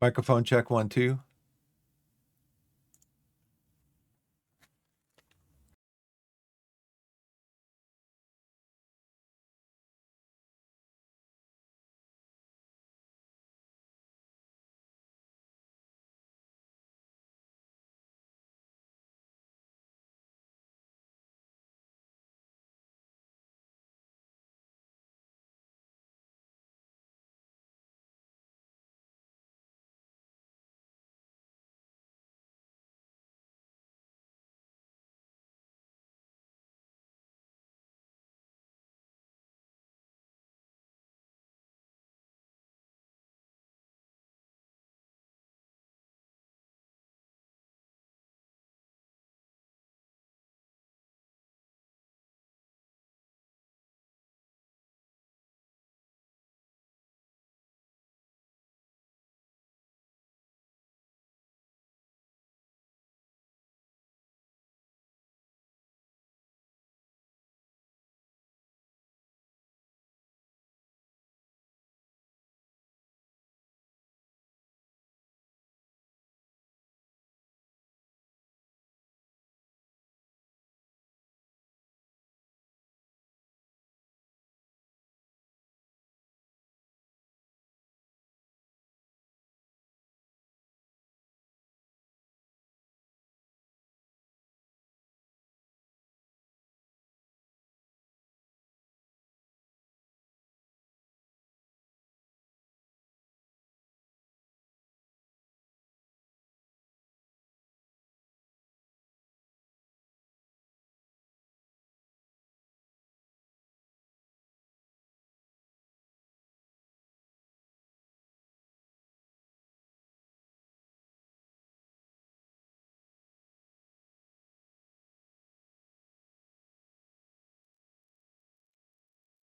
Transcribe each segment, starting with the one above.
Microphone check 1, 2.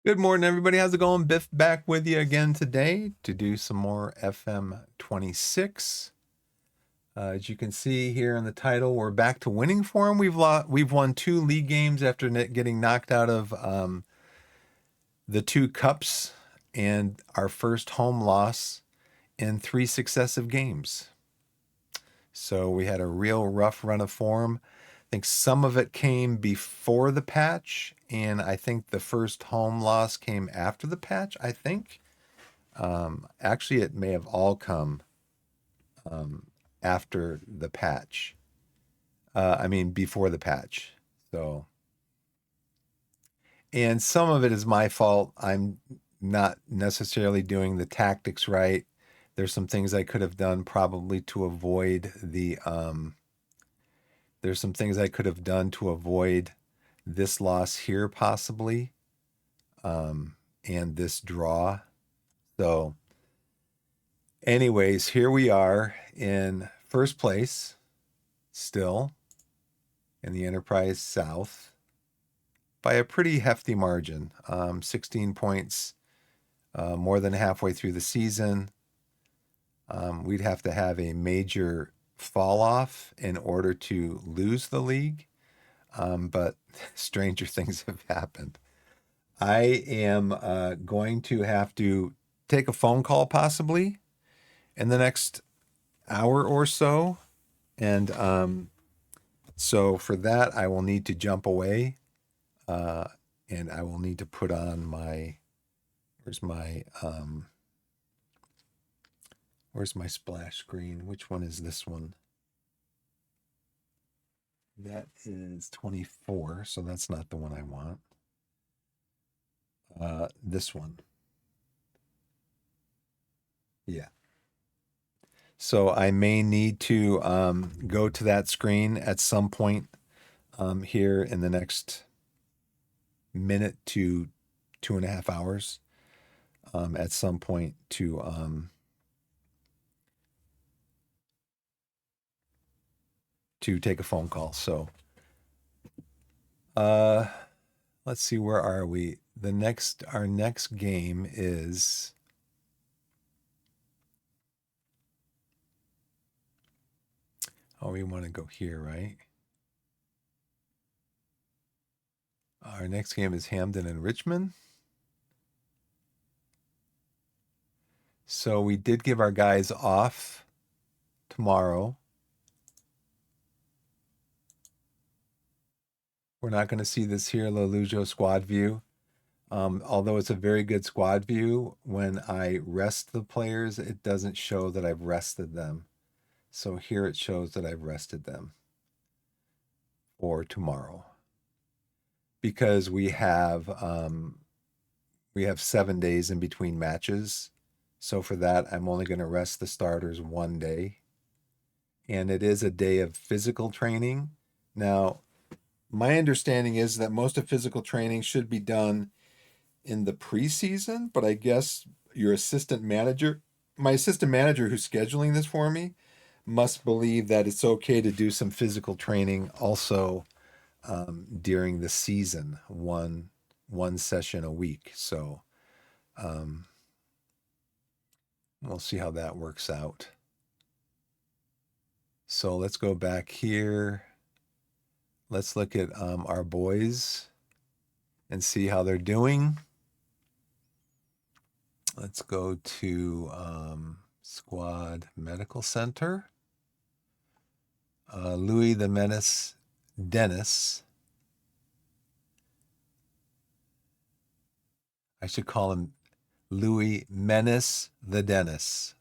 Good morning, everybody. How's it going? Biff back with you again today to do some more FM26. As you can see here in the title, we're back to winning form. We've won 2 league games after getting knocked out of the 2 cups, and our first home loss in 3 successive games. So we had a real rough run of form. I think some of it came before the patch, and I think the first home loss came after the patch, I think. Actually, it may have all come after the patch. Before the patch. So, and some of it is my fault. I'm not necessarily doing the tactics right. There's some things I could have done probably to avoid there's some things I could have done to avoid this loss here possibly, and this draw. So anyways, here we are in first place still in the Enterprise South by a pretty hefty margin, 16 points, more than halfway through the season. We'd have to have a major fall off in order to lose the league, but stranger things have happened. I am going to have to take a phone call possibly in the next hour or so. And so for that, I will need to jump away, and I will need to put on where's my splash screen? Which one is this one? That is 24, so that's not the one I want. This one. Yeah. So I may need to go to that screen at some point here in the next minute to 2.5 hours, at some point to take a phone call. So let's see, where are we? Our next game is we want to go here, right? Our next game is Hamden and Richmond. So we did give our guys off tomorrow. We're not going to see this here, Lelujo squad view. Although it's a very good squad view, when I rest the players, it doesn't show that I've rested them. So here it shows that I've rested them for tomorrow. Because we have 7 days in between matches. So for that, I'm only going to rest the starters 1 day. And it is a day of physical training. Now, my understanding is that most of physical training should be done in the preseason, but I guess your assistant manager, my assistant manager who's scheduling this for me, must believe that it's okay to do some physical training also during the season, one session a week. So we'll see how that works out. So let's go back here. Let's look at our boys and see how they're doing. Let's go to Squad Medical Center. Louis the Menace Dennis. I should call him Louis Menace the Dennis.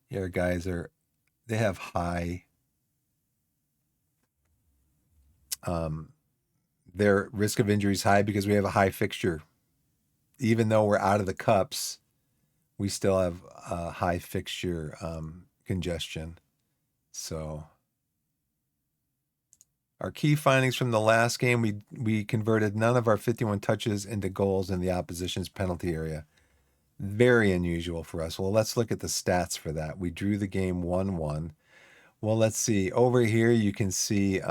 Here, guys they have high. Their risk of injury is high because we have a high fixture. Even though we're out of the cups, we still have a high fixture congestion. So our key findings from the last game, we converted none of our 51 touches into goals in the opposition's penalty area. Very unusual for us. Well, let's look at the stats for that. We drew the game 1-1. Well, let's see. Over here, you can see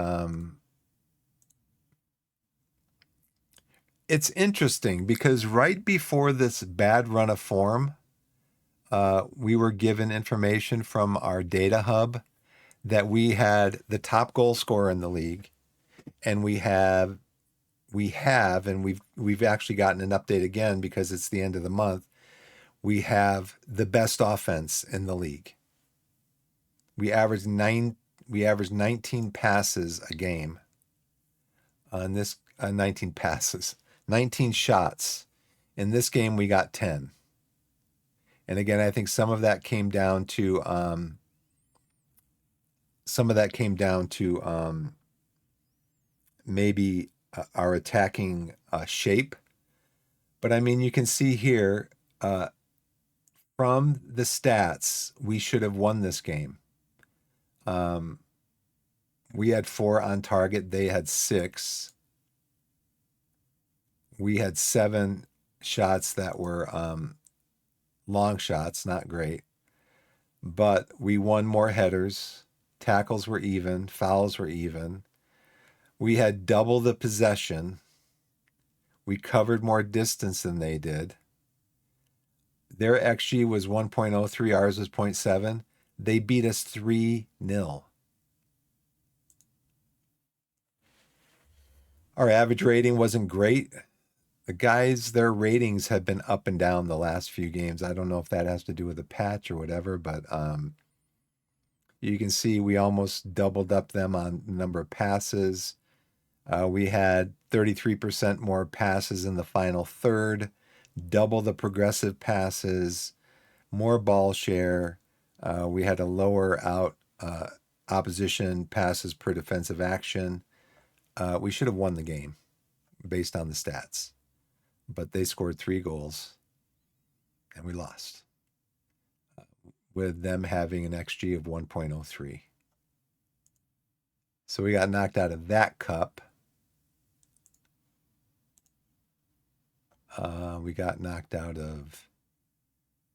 it's interesting because right before this bad run of form, we were given information from our data hub that we had the top goal scorer in the league, and we have, and we've actually gotten an update again because it's the end of the month. We have the best offense in the league. We averaged 19 passes a game. On this 19 passes, 19 shots. In this game, we got 10. And again, I think some of that came down to maybe our attacking shape. But I mean, you can see here from the stats, we should have won this game. We had 4 on target. They had 6. We had 7 shots that were long shots, not great. But we won more headers. Tackles were even. Fouls were even. We had double the possession. We covered more distance than they did. Their XG was 1.03. Ours was 0.7. They beat us 3-0. Our average rating wasn't great. The guys, their ratings have been up and down the last few games. I don't know if that has to do with the patch or whatever, but you can see we almost doubled up them on the number of passes. We had 33% more passes in the final third, double the progressive passes, more ball share. We had a lower opposition passes per defensive action. We should have won the game based on the stats, but they scored 3 goals and we lost with them having an XG of 1.03. So we got knocked out of that cup. We got knocked out of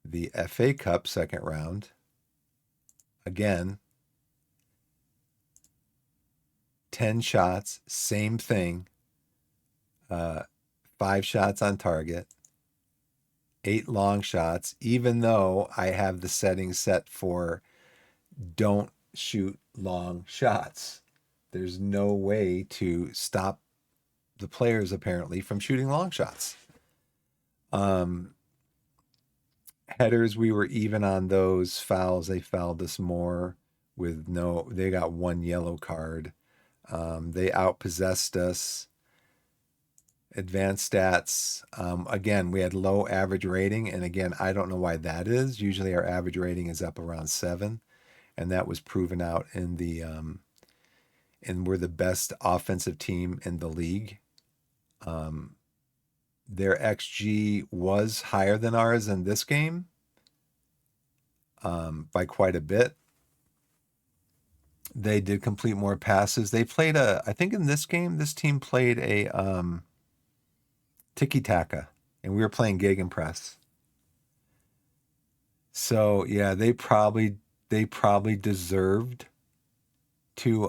the FA Cup second round. Again, 10 shots, same thing. 5 shots on target, 8 long shots, even though I have the settings set for don't shoot long shots. There's no way to stop the players apparently from shooting long shots. Headers, we were even on those. Fouls, they fouled us more with no, they got one yellow card. They outpossessed us. Advanced stats, again, we had low average rating, and again, I don't know why that is. Usually our average rating is up around 7, and that was proven out in the and we're the best offensive team in the league. Their XG was higher than ours in this game, by quite a bit. They did complete more passes. They played I think in this game, this team played a tiki-taka, and we were playing gegenpress. So yeah, they probably deserved to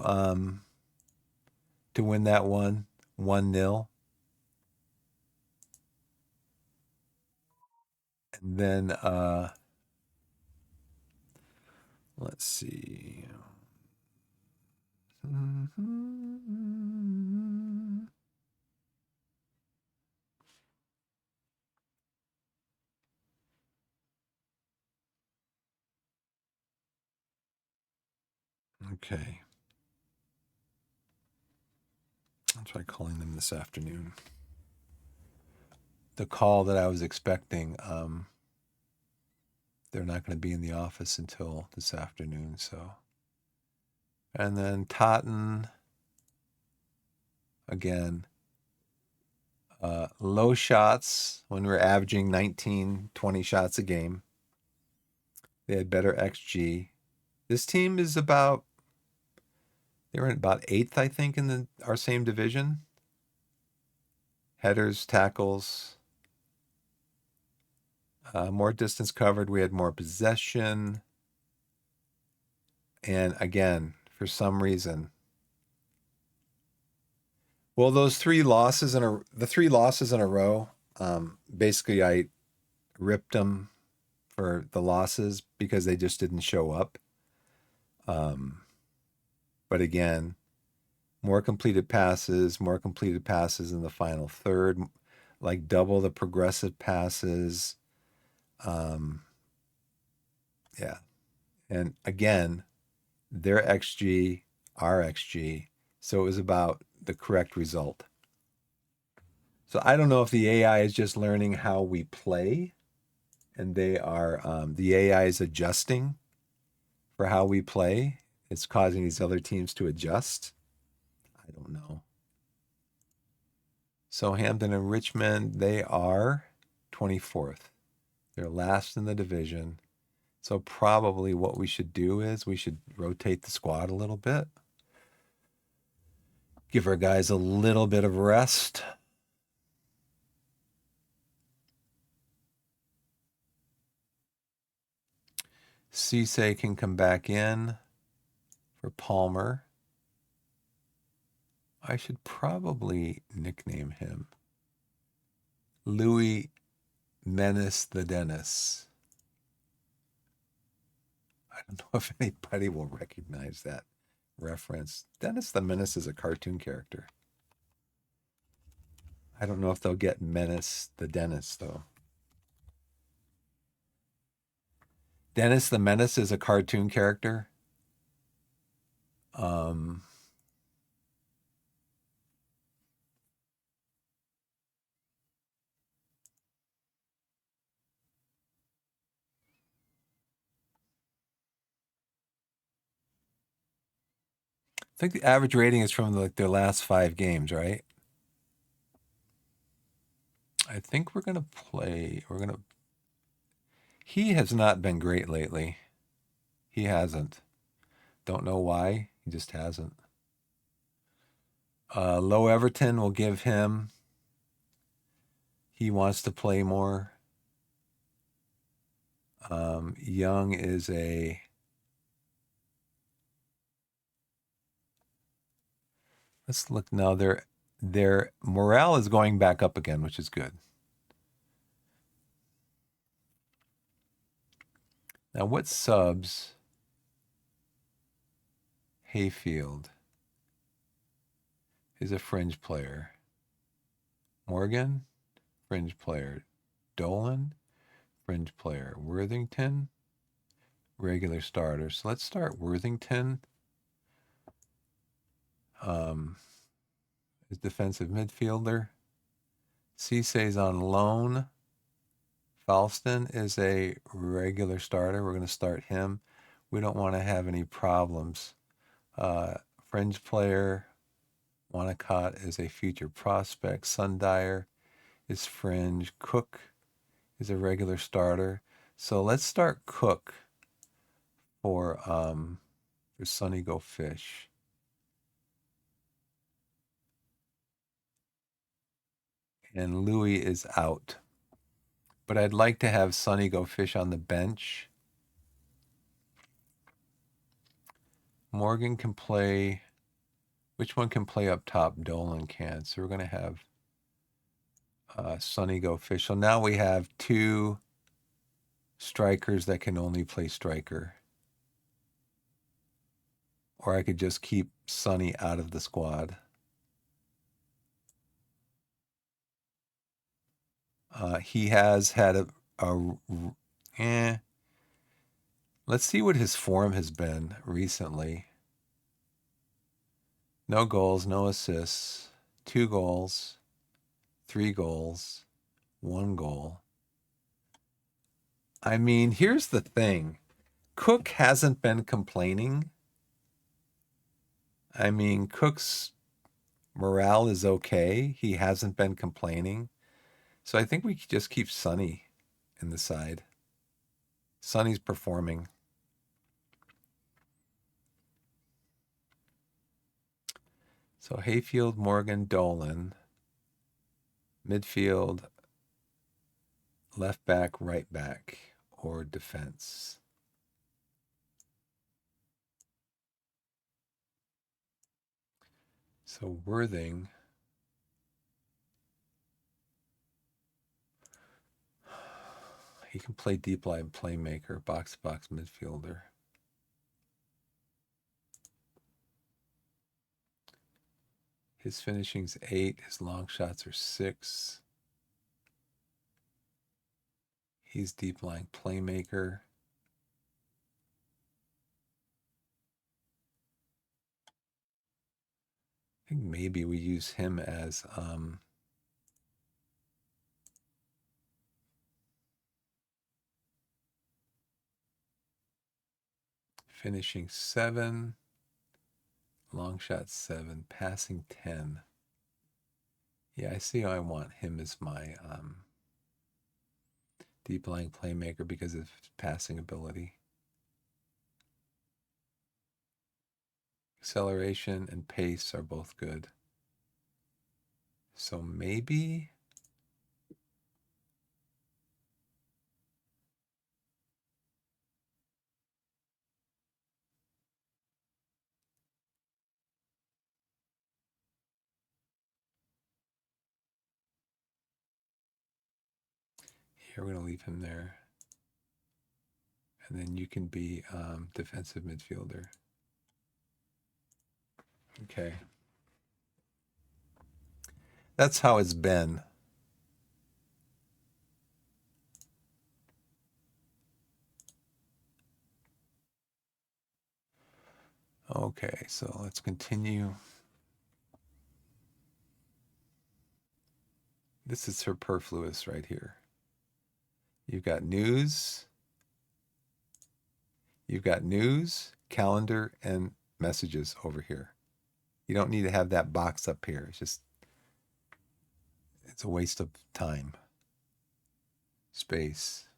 win that 1-0. And then let's see. Okay. I'll try calling them this afternoon. The call that I was expecting, they're not going to be in the office until this afternoon, so. And then Totten, again, low shots when we're averaging 19, 20 shots a game. They had better XG. This team is about, they were about 8th, I think, in our same division. Headers, tackles, more distance covered. We had more possession. And again, for some reason, well, those 3 losses in a row, basically I ripped them for the losses because they just didn't show up. But again, more completed passes in the final third, like double the progressive passes. Yeah. And again, their XG, our XG. So it was about the correct result. So I don't know if the AI is just learning how we play, and they are, the AI is adjusting for how we play. It's causing these other teams to adjust. I don't know. So Hampton and Richmond, they are 24th. They're last in the division. So probably what we should do is we should rotate the squad a little bit. Give our guys a little bit of rest. Cisse can come back in for Palmer. I should probably nickname him Louis Menace the Dennis. I don't know if anybody will recognize that reference. Dennis the Menace is a cartoon character. I don't know if they'll get Menace the Dennis, though. Dennis the Menace is a cartoon character. I think the average rating is from like their last 5 games, right? I think we're gonna play. He has not been great lately. He hasn't. Don't know why. He just hasn't. Low Everton will give him. He wants to play more. Young is a. Let's look now. Their morale is going back up again, which is good. Now, what subs? Hayfield is a fringe player. Morgan, fringe player. Dolan, fringe player. Worthington, regular starter. So let's start Worthington. Is defensive midfielder. Cisse's on loan. Falston is a regular starter. We're going to start him. We don't want to have any problems. Fringe player. Wanacott is a future prospect. Sundyer is fringe. Cook is a regular starter. So let's start Cook for Sonny Go Fish. And Louis is out. But I'd like to have Sonny Go Fish on the bench. Morgan can play. Which one can play up top? Dolan can. So we're going to have Sonny Go Fish. So now we have 2 strikers that can only play striker. Or I could just keep Sonny out of the squad. He has had let's see what his form has been recently. No goals, no assists, 2 goals, 3 goals, 1 goal. I mean, here's the thing. Cook hasn't been complaining. I mean, Cook's morale is okay. He hasn't been complaining. So I think we could just keep Sonny in the side. Sonny's performing. So Hayfield, Morgan, Dolan. Midfield, left back, right back, or defense. So Worthing. He can play deep line playmaker, box-to-box midfielder. His finishing's 8. His long shots are 6. He's deep line playmaker. I think maybe we use him as finishing 7, long shot 7, passing 10. Yeah, I see how I want him as my deep lying playmaker because of passing ability. Acceleration and pace are both good. So maybe here we're going to leave him there. And then you can be defensive midfielder. Okay. That's how it's been. Okay, so let's continue. This is superfluous right here. You've got news. You've got news, calendar, and messages over here. You don't need to have that box up here. It's a waste of time. Space.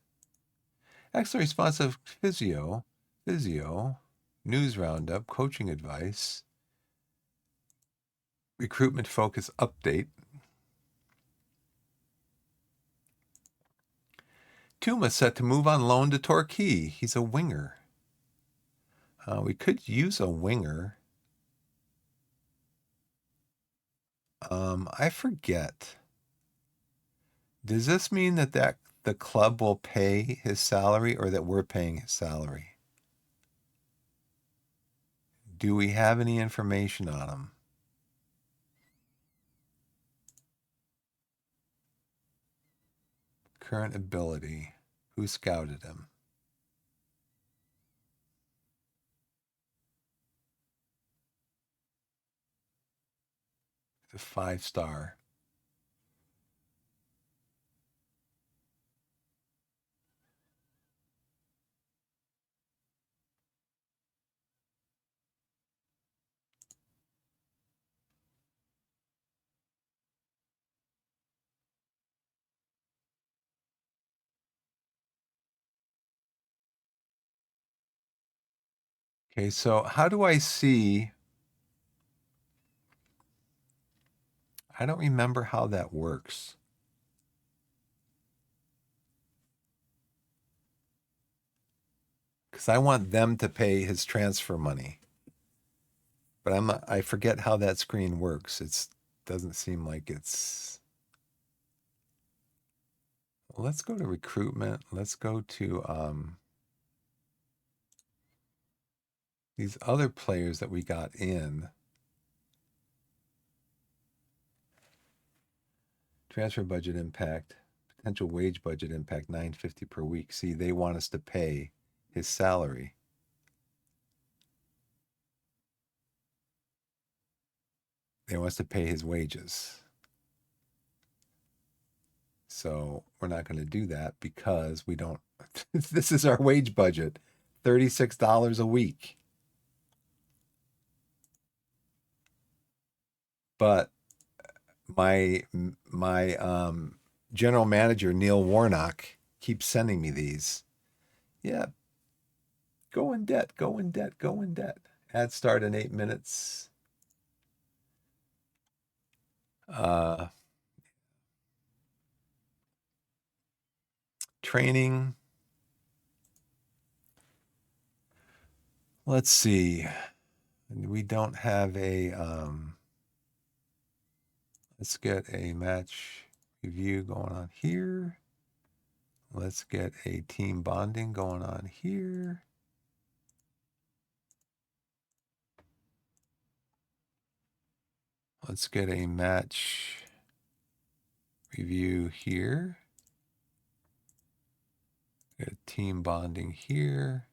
Excellent responsive physio, news roundup, coaching advice, recruitment focus update. Tuma set to move on loan to Torquay. He's a winger. We could use a winger. I forget. Does this mean that the club will pay his salary or that we're paying his salary? Do we have any information on him? Current ability. Who scouted him? He's a 5-star. Okay, so how do I see? I don't remember how that works. Because I want them to pay his transfer money. But I forget how that screen works. It doesn't seem like it's. Well, let's go to recruitment. Let's go to these other players that we got in. Transfer budget impact, potential wage budget impact, $9.50 per week. See, they want us to pay his salary. They want us to pay his wages. So we're not going to do that because we don't. This is our wage budget, $36 a week. But my general manager, Neil Warnock, keeps sending me these. Yeah, go in debt, go in debt, go in debt. Ad start in 8 minutes. Training. Let's see. We don't have a, let's get a match review going on here. Let's get a team bonding going on here. Let's get a match review here. Get a team bonding here.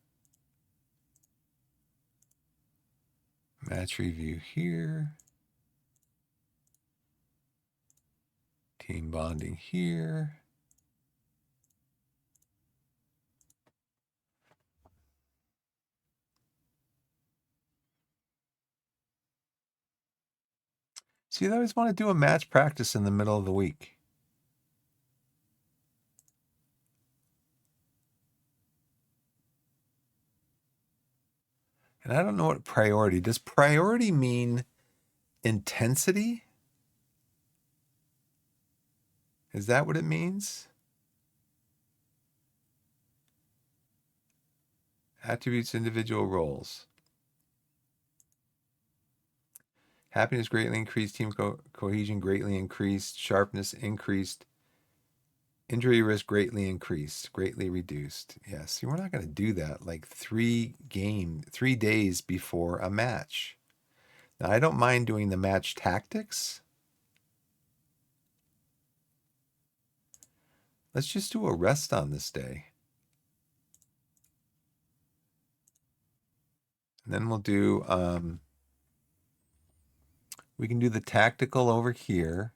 Match review here. Team bonding here. See, I always want to do a match practice in the middle of the week. And I don't know what priority. Does priority mean intensity? Is that what it means? Attributes, individual roles. Happiness greatly increased, team cohesion greatly increased, sharpness increased, injury risk greatly increased, greatly reduced. Yeah, see, we're not going to do that like 3 days before a match. Now, I don't mind doing the match tactics. Let's just do a rest on this day. And then we'll do, we can do the tactical over here.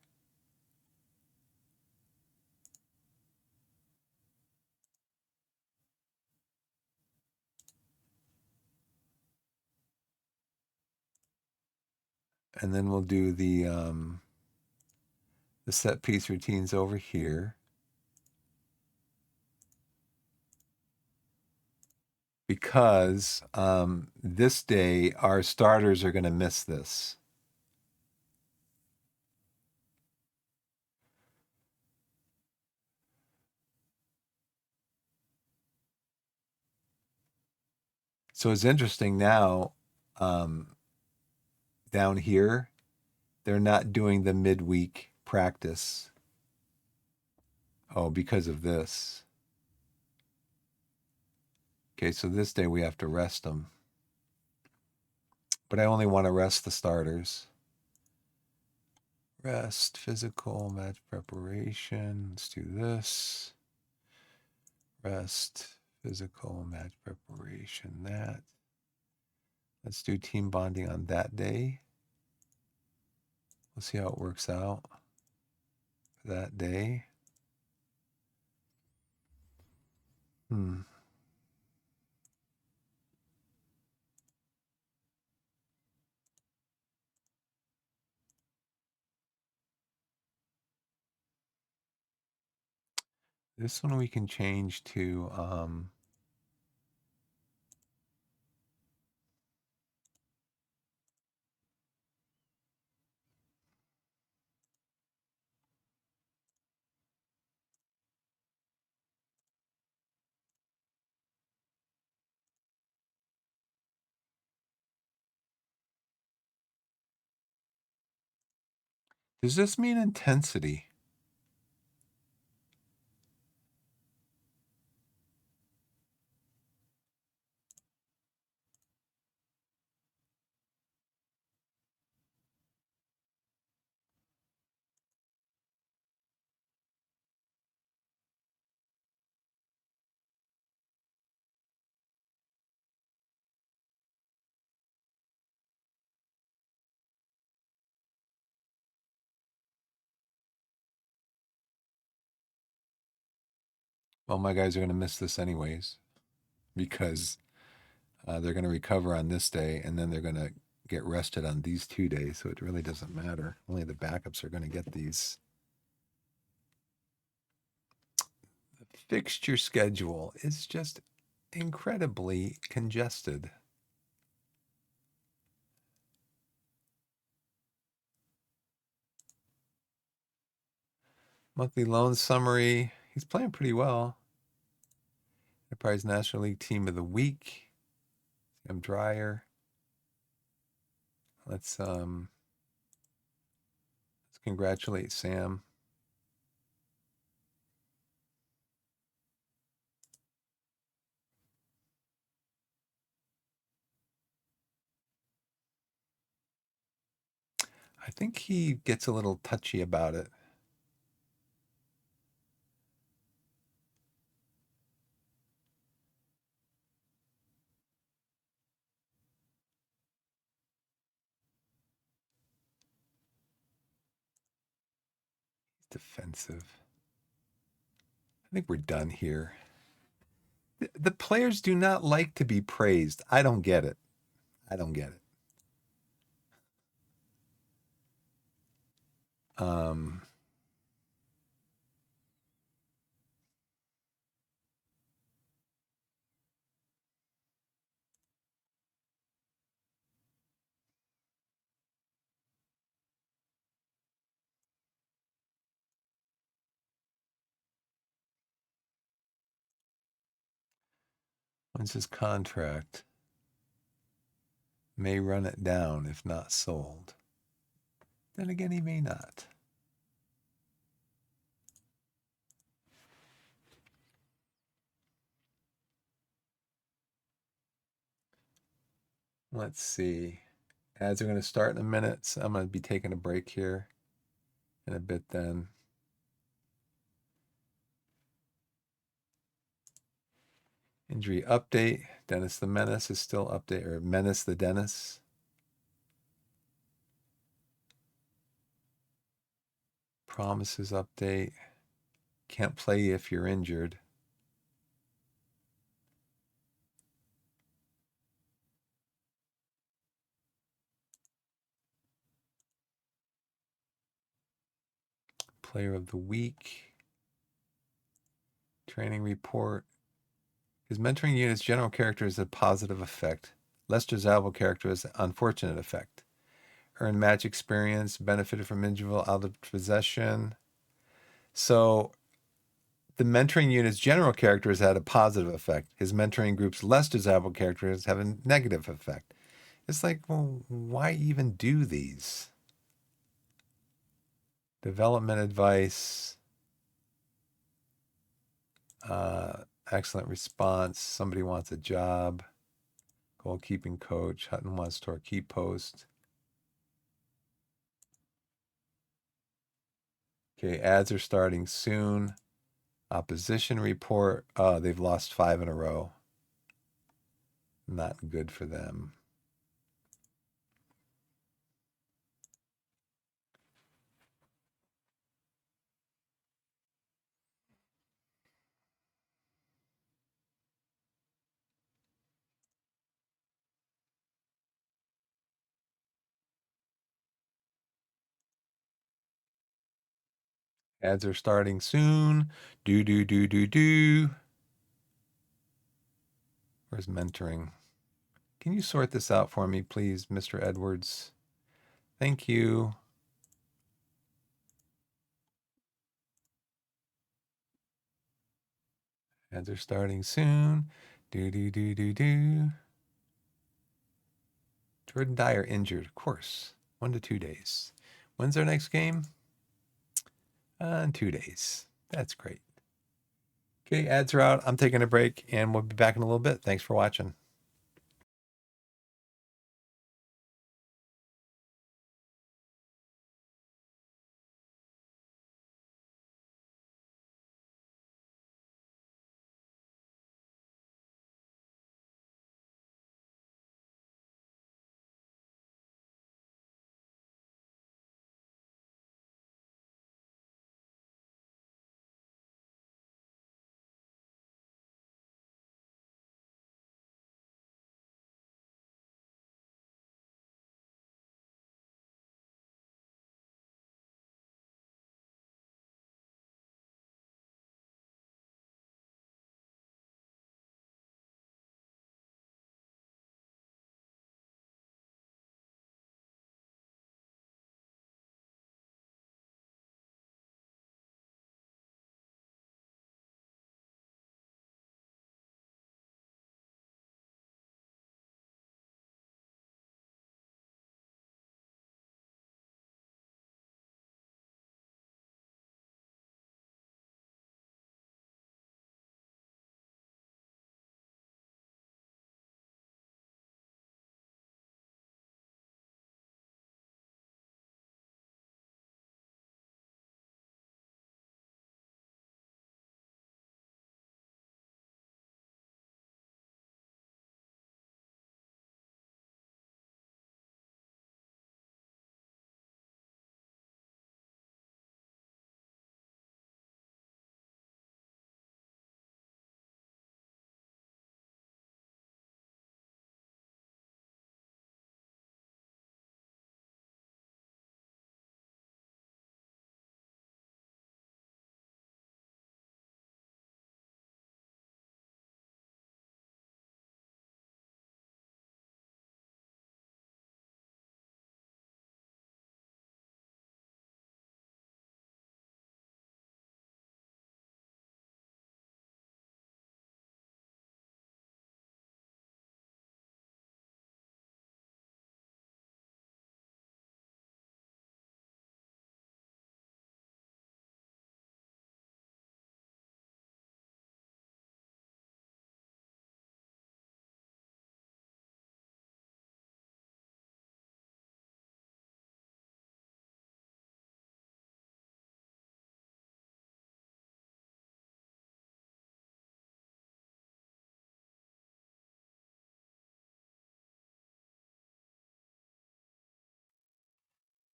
And then we'll do the set piece routines over here. Because this day, our starters are going to miss this. So it's interesting now, down here, they're not doing the midweek practice. Oh, because of this. Okay, so this day we have to rest them. But I only want to rest the starters. Rest, physical, match preparation. Let's do this. Rest, physical, match preparation, that. Let's do team bonding on that day. We'll see how it works out for that day. This one we can change to does this mean intensity? Well, my guys are going to miss this anyways because they're going to recover on this day and then they're going to get rested on these 2 days. So it really doesn't matter. Only the backups are going to get these. The fixture schedule is just incredibly congested. Monthly loan summary. He's playing pretty well. Enterprise National League Team of the Week. Sam Dreyer. Let's congratulate Sam. I think he gets a little touchy about it. Defensive. I think we're done here. The players do not like to be praised. I don't get it. I don't get it. When's his contract? May run it down if not sold. Then again, he may not. Let's see. Ads are going to start in a minute. So I'm going to be taking a break here in a bit then. Injury update. Dennis the Menace is still update, or Menace the Dennis. Promises update. Can't play if you're injured. Player of the week. Training report. His mentoring unit's general character is a positive effect. Less desirable character is an unfortunate effect. Earned match experience, benefited from individual out of possession. So the mentoring unit's general characters had a positive effect. His mentoring group's less desirable characters have a negative effect. It's like, well, why even do these? Development advice. Excellent response. Somebody wants a job. Goalkeeping coach. Hutton wants Torquay post. Okay, ads are starting soon. Opposition report. Oh, they've lost 5 in a row. Not good for them. Ads are starting soon. Do. Where's mentoring? Can you sort this out for me, please, Mr. Edwards? Thank you. Ads are starting soon. Do. Jordan Dyer injured, of course. 1 to 2 days. When's our next game? In 2 days. That's great. Okay, ads are out. I'm taking a break, and we'll be back in a little bit. Thanks for watching.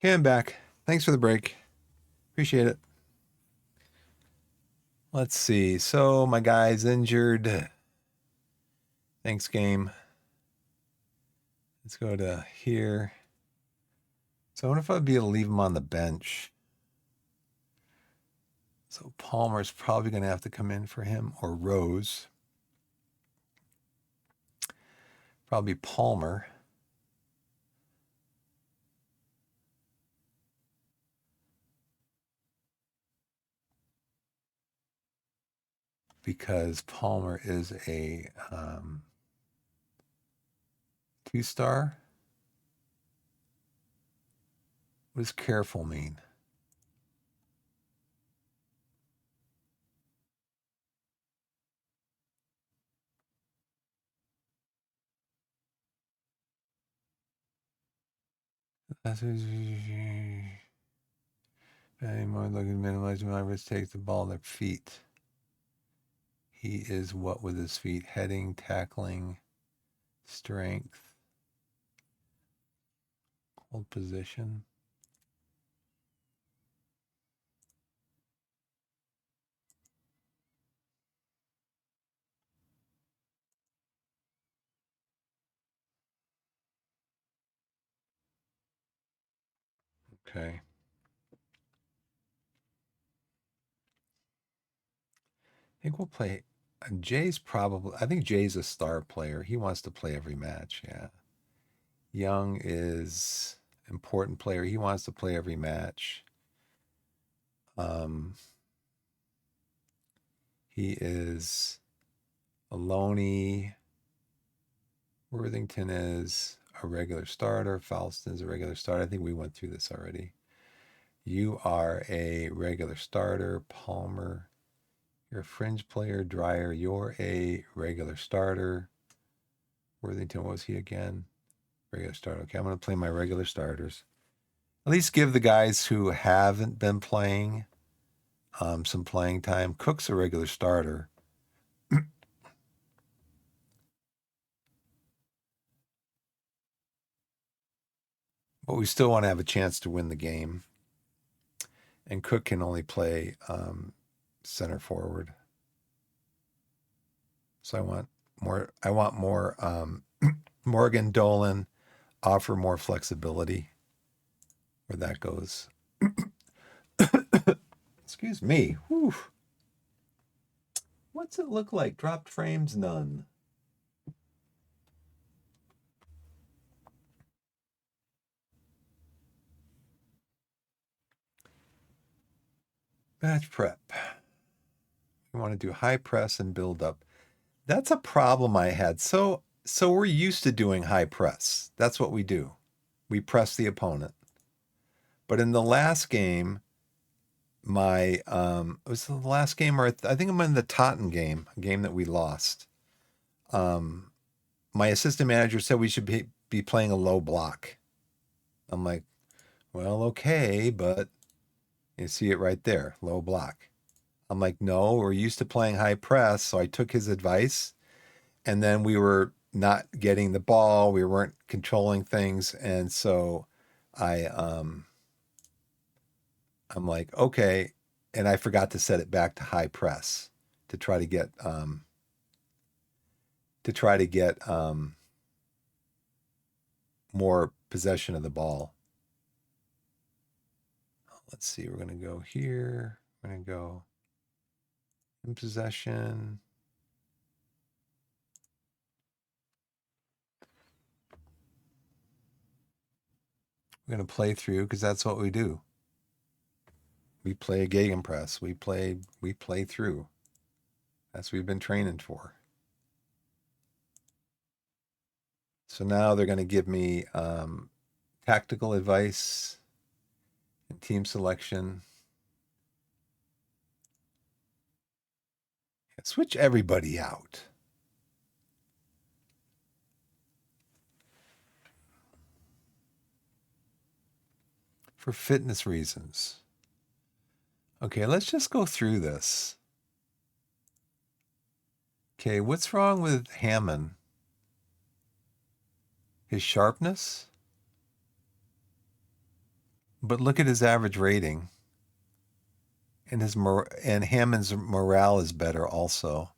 Okay, I'm back. Thanks for the break. Appreciate it. Let's see. So my guy's injured. Thanks, game. Let's go to here. So I wonder if I'd be able to leave him on the bench. So Palmer's probably going to have to come in for him, or Rose. Probably Palmer. Because Palmer is a 2-star. What does careful mean? That's more looking to minimize my risk, take the ball in their feet. He is what with his feet? Heading, tackling, strength, hold position. Okay. I think we'll play. Jay's probably. I think Jay's a star player. He wants to play every match. Yeah. Young is important player. He wants to play every match. Um, he is Aloni. Worthington is a regular starter. Falston's a regular starter. I think we went through this already. You are a regular starter. Palmer, you're a fringe player. Dreyer, you're a regular starter. Worthington, what was he again? Regular starter. Okay, I'm going to play my regular starters. At least give the guys who haven't been playing some playing time. Cook's a regular starter. But we still want to have a chance to win the game. And Cook can only play center forward. So I want more Morgan Dolan, offer more flexibility where that goes. Excuse me. Whew. What's it look like? Dropped frames? None. Batch prep. We want to do high press and build up. That's a problem I had. So we're used to doing high press. That's what we do. We press the opponent. But in the last game, it was the last game, or I think I'm in the Totten game, a game that we lost. My assistant manager said we should be playing a low block. I'm like, well, okay, but you see it right there, low block. I'm like, no, we're used to playing high press. So I took his advice, and then we were not getting the ball. We weren't controlling things. And so I'm like, okay. And I forgot to set it back to high press to try to get more possession of the ball. Let's see. We're going to go here. We're going to go in possession. We're going to play through because that's what we do. We play a gegenpress. We play through. That's what we've been training for. So now they're going to give me tactical advice and team selection. Switch everybody out. For fitness reasons. Okay, let's just go through this. Okay, what's wrong with Hammond? His sharpness? But look at his average rating. And and Hammond's morale is better also.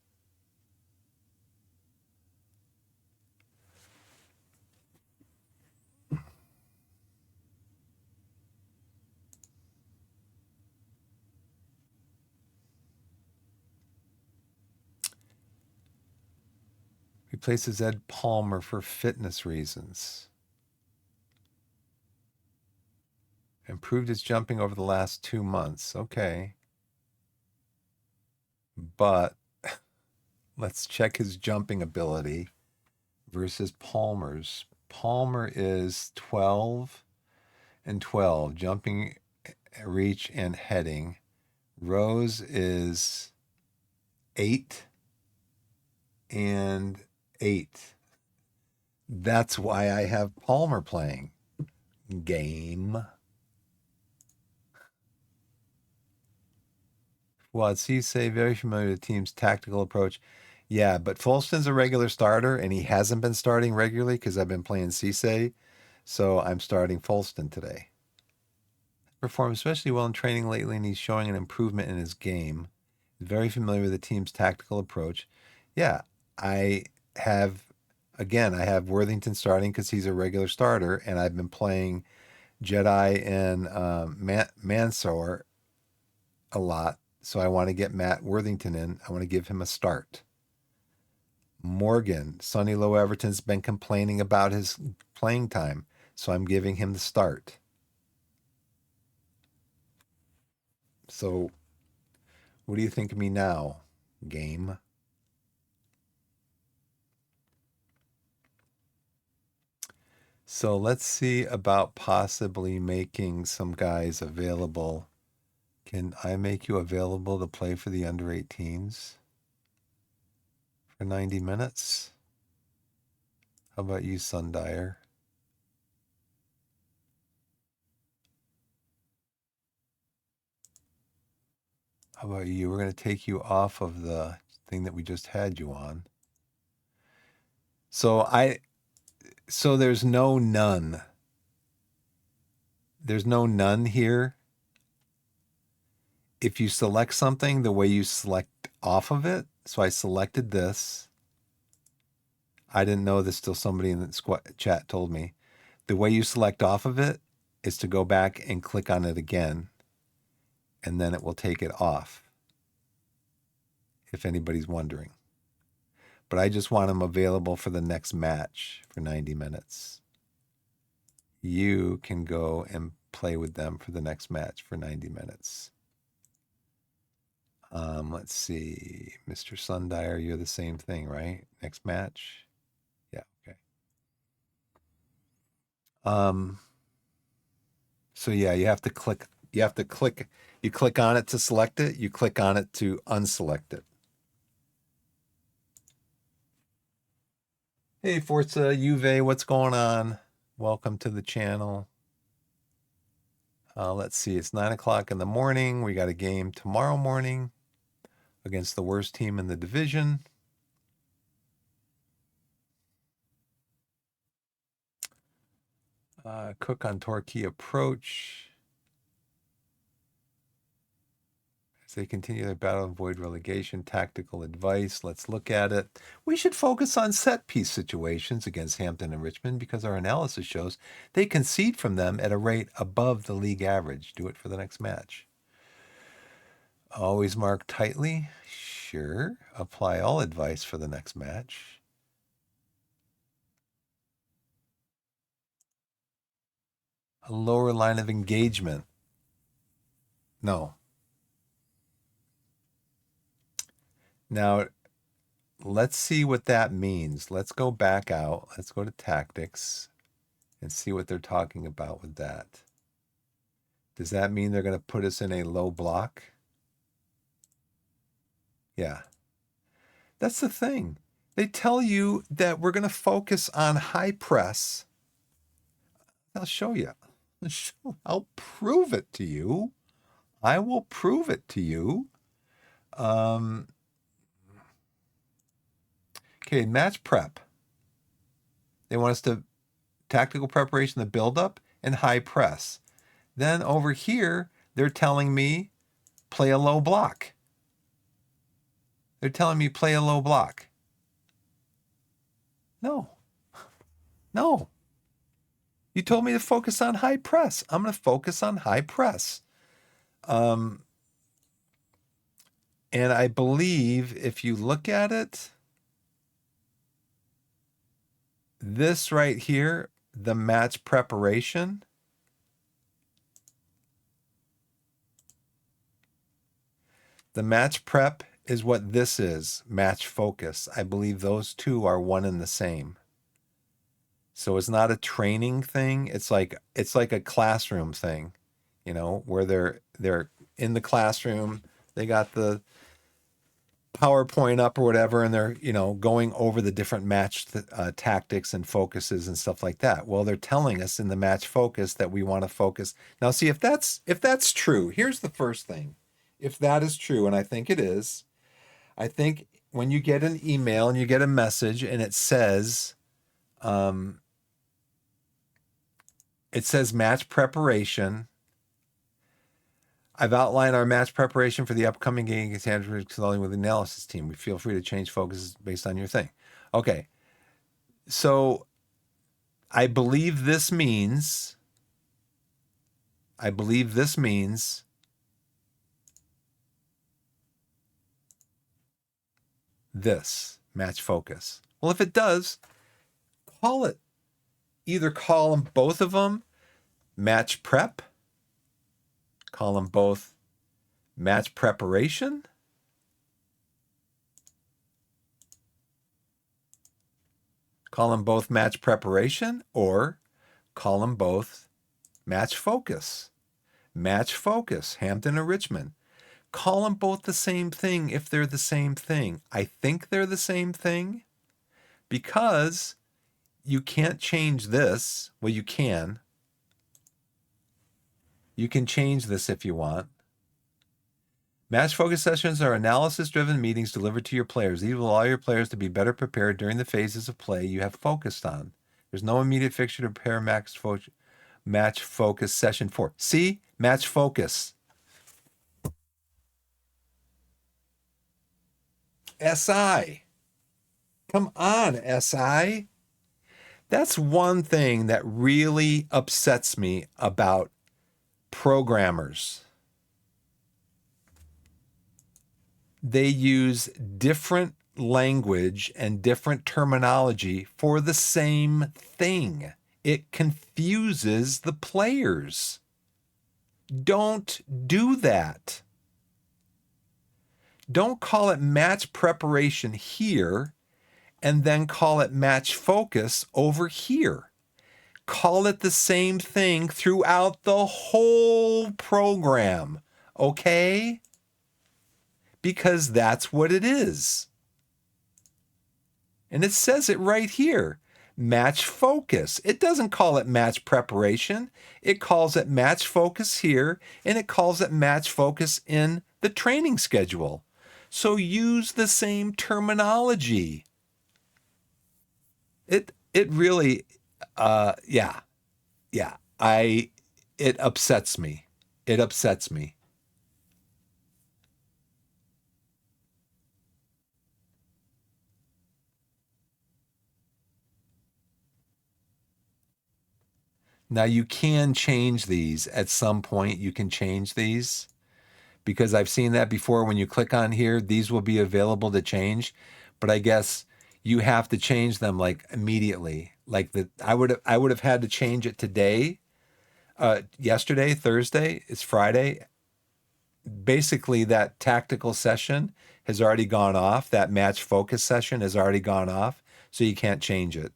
Replaces Ed Palmer for fitness reasons. Improved his jumping over the last 2 months. Okay. But let's check his jumping ability versus Palmer's. Palmer is 12 and 12, jumping, reach, and heading. Rose is 8 and 8. That's why I have Palmer playing. Game. Well, Cisse, very familiar with the team's tactical approach. Yeah, but Folston's a regular starter, and he hasn't been starting regularly because I've been playing Cisse. So I'm starting Folston today. Performed especially well in training lately, and he's showing an improvement in his game. Very familiar with the team's tactical approach. Yeah, I have, again, I have Worthington starting because he's a regular starter, and I've been playing Jedi and Mansour a lot. So I want to get Matt Worthington in. I want to give him a start. Morgan, Sonny Low Everton's been complaining about his playing time, so I'm giving him the start. So what do you think of me now, game? So let's see about possibly making some guys available. Can I make you available to play for the under 18s for 90 minutes? How about you, Sundyer? How about you? We're going to take you off of the thing that we just had you on. So there's no none. There's no none here. If you select something, the way you select off of it. So I selected this. I didn't know this till somebody in the chat told me. The way you select off of it is to go back and click on it again, and then it will take it off, if anybody's wondering. But I just want them available for the next match for 90 minutes. You can go and play with them for the next match for 90 minutes. Let's see. Mr. Sundyer, you're the same thing, right? Next match? Yeah, okay. So yeah, you click on it to select it, you click on it to unselect it. Hey, Forza Juve, what's going on? Welcome to the channel. Let's see, it's 9 o'clock in the morning. We got a game tomorrow morning against the worst team in the division. Cook on Torquay approach. As they continue their battle to avoid relegation, tactical advice. Let's look at it. We should focus on set piece situations against Hampton and Richmond because our analysis shows they concede from them at a rate above the league average. Do it for the next match. Always mark tightly. Sure. Apply all advice for the next match. A lower line of engagement. No. Now, let's see what that means. Let's go back out. Let's go to tactics and see what they're talking about with that. Does that mean they're going to put us in a low block? Yeah. That's the thing. They tell you that we're going to focus on high press. I'll show you. I'll prove it to you. I will prove it to you. Okay, match prep. They want us to tactical preparation, the build-up, and high press. Then over here, they're telling me play a low block. They're telling me play a low block. No. No. You told me to focus on high press. I'm going to focus on high press. And I believe if you look at it, this right here, the match preparation, the match prep is what this is, match focus. I believe those two are one and the same. So it's not a training thing. It's like a classroom thing, you know, where they're in the classroom, they got the PowerPoint up or whatever, and they're, you know, going over the different match tactics and focuses and stuff like that. Well, they're telling us in the match focus that we want to focus. Now, see if that's true. Here's the first thing. if that is true, and I think it is, I think when you get an email and you get a message and it says match preparation. I've outlined our match preparation for the upcoming game against Andrew consulting with the analysis team. We feel free to change focus based on your thing. Okay. So I believe this means this match focus. Well, if it does, either call them both of them match prep, call them both match preparation, call them both match preparation, or call them both match focus. Match focus, Hampton or Richmond. Call them both the same thing if they're the same thing. I think they're the same thing because you can't change this. Well, you can. You can change this if you want. Match focus sessions are analysis-driven meetings delivered to your players. These will allow your players to be better prepared during the phases of play you have focused on. There's no immediate fixture to prepare match focus session for. See? Match focus. SI. Come on, SI. That's one thing that really upsets me about programmers. They use different language and different terminology for the same thing. It confuses the players. Don't do that. Don't call it match preparation here and then call it match focus over here. Call it the same thing throughout the whole program, okay? Because that's what it is. And it says it right here, match focus. It doesn't call it match preparation. It calls it match focus here, and it calls it match focus in the training schedule. So use the same terminology. It really, it upsets me. It upsets me. Now you can change these at some point. You can change these because I've seen that before. When you click on here, these will be available to change, but I guess you have to change them like immediately. Like I would have had to change it today, yesterday, Thursday, it's Friday. Basically that tactical session has already gone off. That match focus session has already gone off. So you can't change it.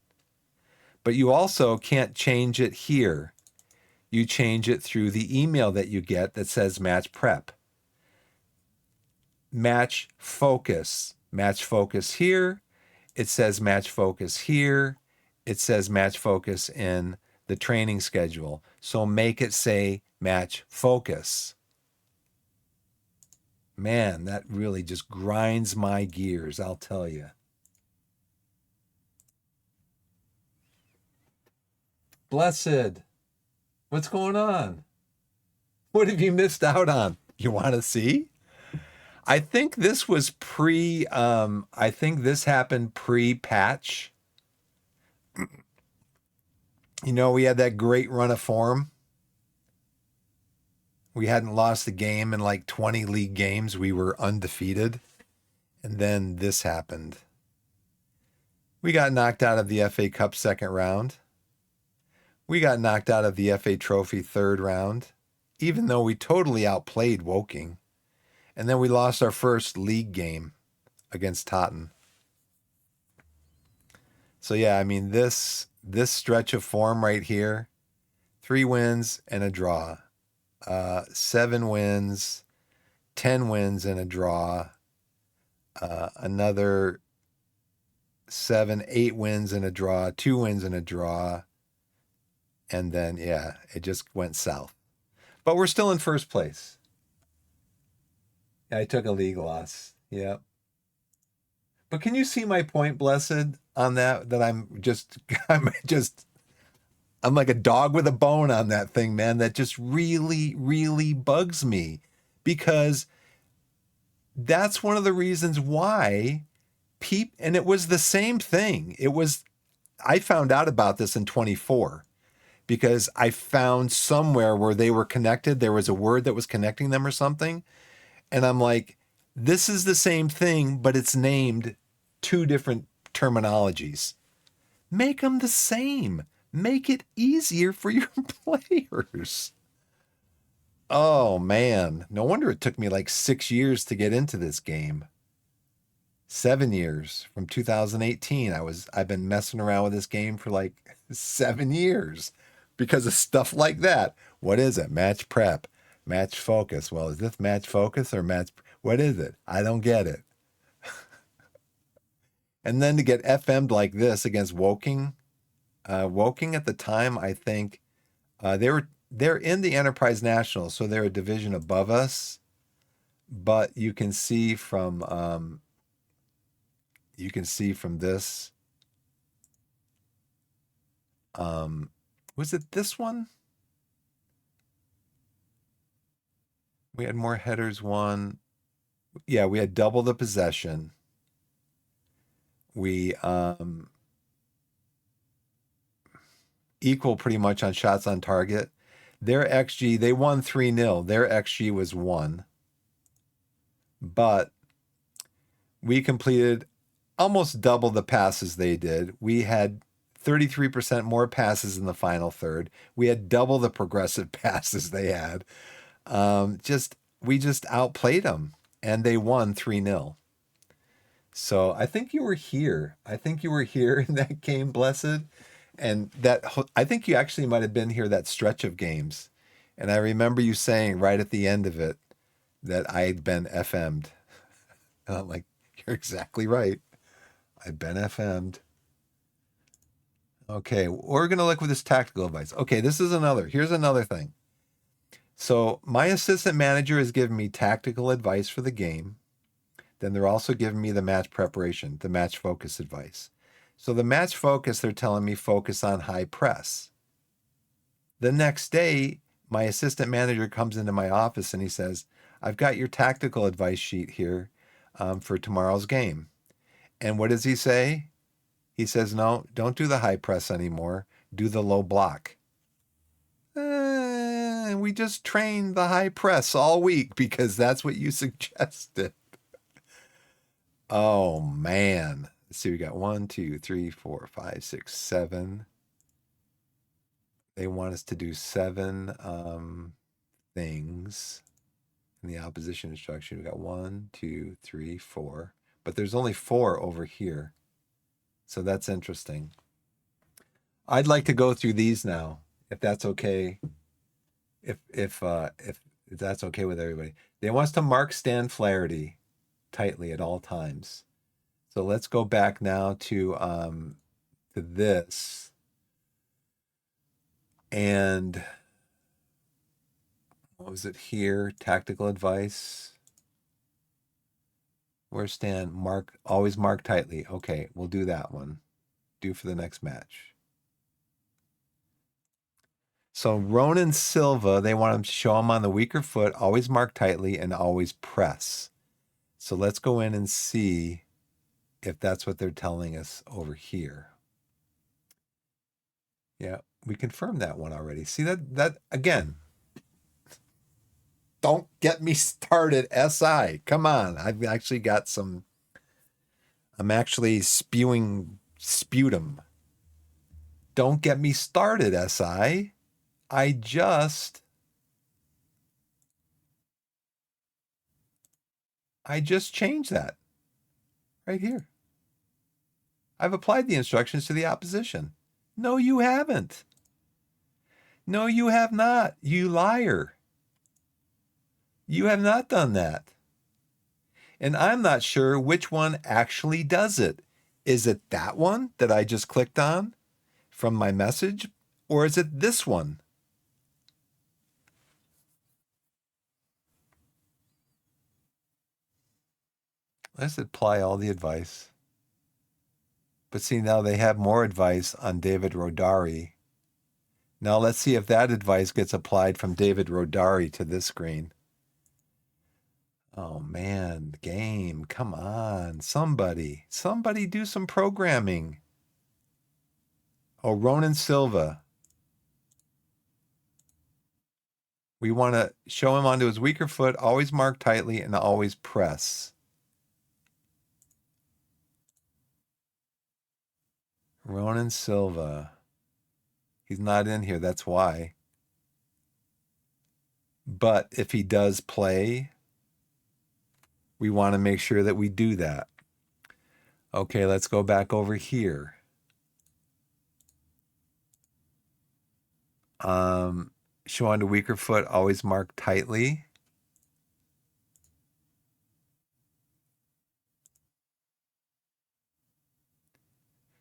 But you also can't change it here. You change it through the email that you get that says match prep. Match focus. Match focus here. It says match focus here. It says match focus in the training schedule. So make it say match focus. Man, that really just grinds my gears, I'll tell you. Blessed, what's going on? What have you missed out on? You want to see? I think this was I think this happened pre-patch. You know, we had that great run of form. We hadn't lost a game in like 20 league games. We were undefeated. And then this happened. We got knocked out of the FA Cup second round. We got knocked out of the FA Trophy third round, even though we totally outplayed Woking. And then we lost our first league game against Tottenham. So yeah, I mean, this stretch of form right here, 3 wins and a draw, 7 wins, 10 wins and a draw, another 7, 8 wins and a draw, 2 wins and a draw. And then, yeah, it just went south. But we're still in first place. I took a league loss. Yeah. But can you see my point, Blessed, on that? That I'm just, I'm like a dog with a bone on that thing, man. That just really, really bugs me because that's one of the reasons why and it was the same thing. I found out about this in 24 because I found somewhere where they were connected. There was a word that was connecting them or something. And I'm like, this is the same thing, but it's named two different terminologies. Make them the same. Make it easier for your players. Oh man, no wonder it took me like 6 years to get into this game. 7 years from 2018. I've been messing around with this game for like 7 years because of stuff like that. What is it? Match prep, match focus. Well, is this match focus or match? What is it? I don't get it. And then to get FM'd like this against Woking, Woking at the time, I think they're in the Enterprise National, so they're a division above us. But you can see from this. Was it this one? We had more headers won. Yeah, we had double the possession. We equal pretty much on shots on target. Their XG, they won 3-0. Their XG was 1. But we completed almost double the passes they did. We had 33% more passes in the final third. We had double the progressive passes they had. We just outplayed them, and they won 3-0. So I think you were here. I think you were here in that game, Blessed. And I think you actually might have been here that stretch of games. And I remember you saying right at the end of it that I'd been FM'd. And I'm like, you're exactly right. I've been FM'd. Okay, we're going to look with this tactical advice. Okay, here's another thing. So my assistant manager has given me tactical advice for the game. Then they're also giving me the match preparation, the match focus advice. So the match focus, they're telling me focus on high press. The next day, my assistant manager comes into my office and he says, I've got your tactical advice sheet here for tomorrow's game. And what does he say? He says, no, don't do the high press anymore. Do the low block. We just trained the high press all week because that's what you suggested. Oh, man. Let's see, we got 1, 2, 3, 4, 5, 6, 7. They want us to do 7 things in the opposition instruction. We got 1, 2, 3, 4. But there's only 4 over here. So that's interesting. I'd like to go through these now, if that's okay. If that's okay with everybody. They want us to mark Stan Flaherty tightly at all times. So let's go back now to this. And what was it here? Tactical advice. Where's Stan? Always mark tightly. Okay, we'll do that one. Do for the next match. So Ronan Silva, they want him to show him on the weaker foot, always mark tightly, and always press. So let's go in and see if that's what they're telling us over here. Yeah, we confirmed that one already. See that again. Don't get me started, SI. Come on. I'm actually spewing sputum. Don't get me started, SI. I just changed that right here. I've applied the instructions to the opposition. No, you haven't. No, you have not. You liar. You have not done that. And I'm not sure which one actually does it. Is it that one that I just clicked on from my message? Or is it this one? Let's apply all the advice. But see, now they have more advice on David Rodari. Now let's see if that advice gets applied from David Rodari to this screen. Oh man, game, come on. Somebody do some programming. Oh, Ronan Silva. We want to show him onto his weaker foot, always mark tightly, and always press. Ronan Silva. He's not in here, that's why. But if he does play, we want to make sure that we do that. Okay, let's go back over here. Show onto weaker foot, always mark tightly.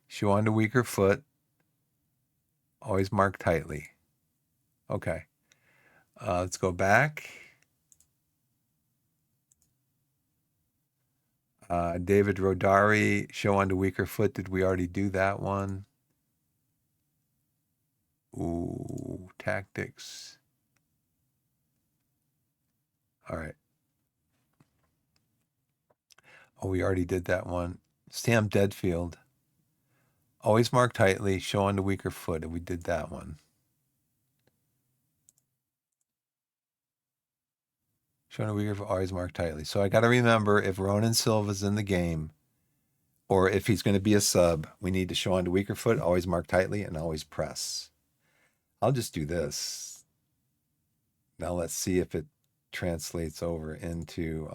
Show onto weaker foot, always mark tightly. Okay. Let's go back. David Rodari, show onto weaker foot. Did we already do that one? Ooh, tactics. All right. Oh, we already did that one. Sam Deadfield. Always mark tightly, show onto weaker foot. And we did that one. Show onto weaker foot, always mark tightly. So I got to remember, if Ronan Silva's in the game, or if he's going to be a sub, we need to show onto weaker foot, always mark tightly, and always press. I'll just do this. Now let's see if it translates over into,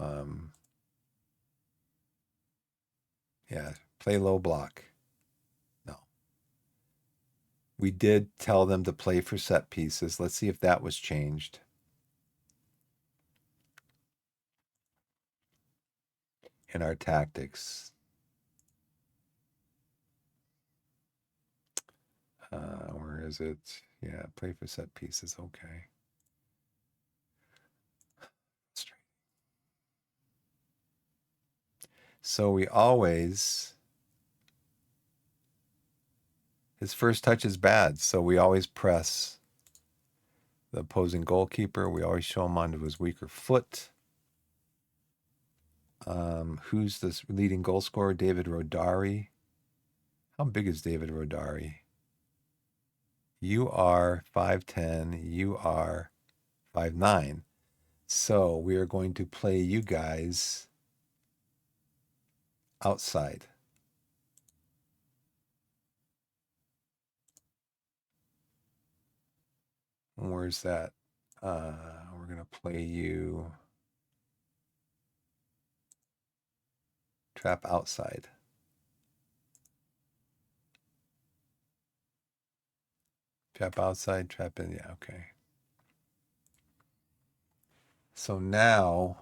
yeah, play low block. No. We did tell them to play for set pieces. Let's see if that was changed. In our tactics. Where is it? Yeah, play for set pieces. Okay. So we always, his first touch is bad, so we always press the opposing goalkeeper. We always show him onto his weaker foot. Who's this leading goal scorer? David Rodari. How big is David Rodari? You are 5'10", you are 5'9". So we are going to play you guys outside. Where's that? We're going to play you trap outside. Trap outside, trap in. Yeah, okay. So now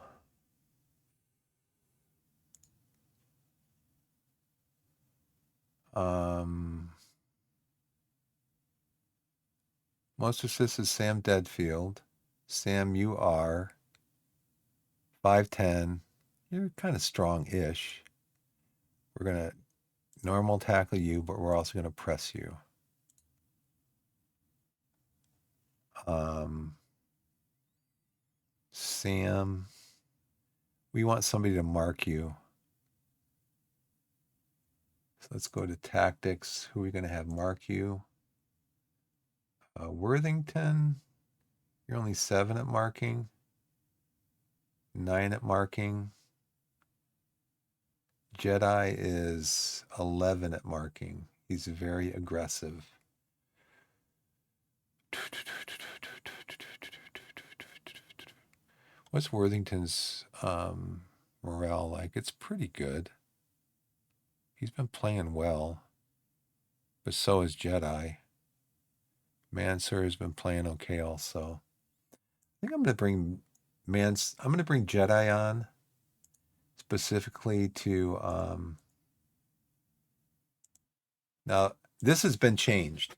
most assists is Sam Deadfield. Sam, you are 5'10". You're kind of strong-ish. We're going to normal tackle you, but we're also going to press you. Sam, we want somebody to mark you. So let's go to tactics. Who are we going to have mark you? Worthington, you're only 7 at marking. 9 at marking. Jedi is 11 at marking. He's very aggressive. What's Worthington's morale like? It's pretty good. He's been playing well, but so is Jedi. Mansur has been playing okay also. I think I'm going to bring Jedi on specifically to now this has been changed.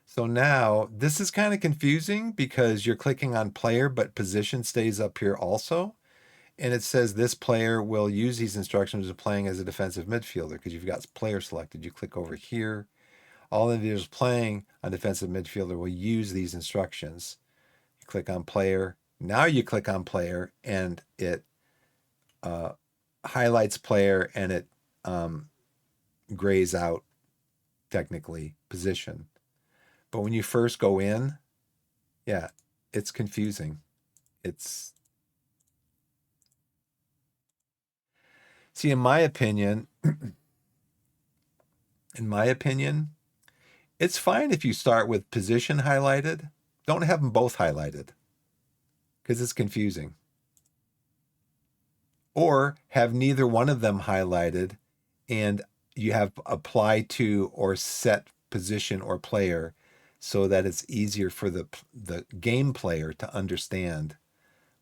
So now this is kind of confusing because you're clicking on player, but position stays up here also. And it says this player will use these instructions when playing as a defensive midfielder because you've got player selected. You click over here. All individuals playing on defensive midfielder will use these instructions. You click on player. Now you click on player and it highlights player and it grays out, technically, position. But when you first go in, yeah, it's confusing. See, in my opinion, it's fine if you start with position highlighted. Don't have them both highlighted because it's confusing. Or have neither one of them highlighted and you have apply to or set position or player so that it's easier for the game player to understand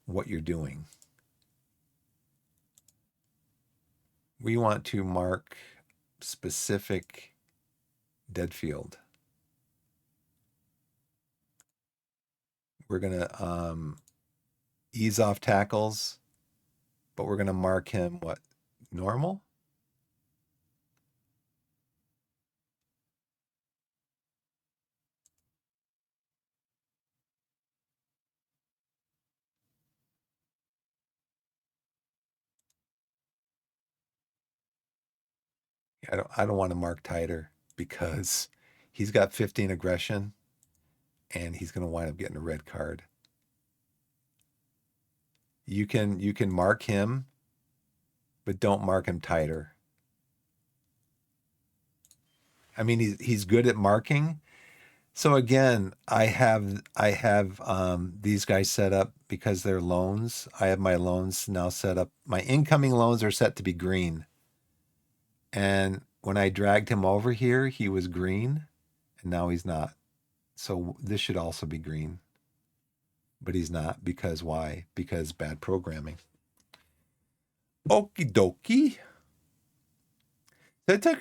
what you're doing. We want to mark specific dead field. We're going to ease off tackles, but we're going to mark him what? Normal? I don't want to mark tighter because he's got 15 aggression and he's going to wind up getting a red card. You can mark him, but don't mark him tighter. I mean, he's good at marking. So again, I have these guys set up because they're loans. I have my loans now set up. My incoming loans are set to be green. And when I dragged him over here, he was green, and now he's not. So this should also be green. But he's not because why? Because bad programming. Okie dokie. So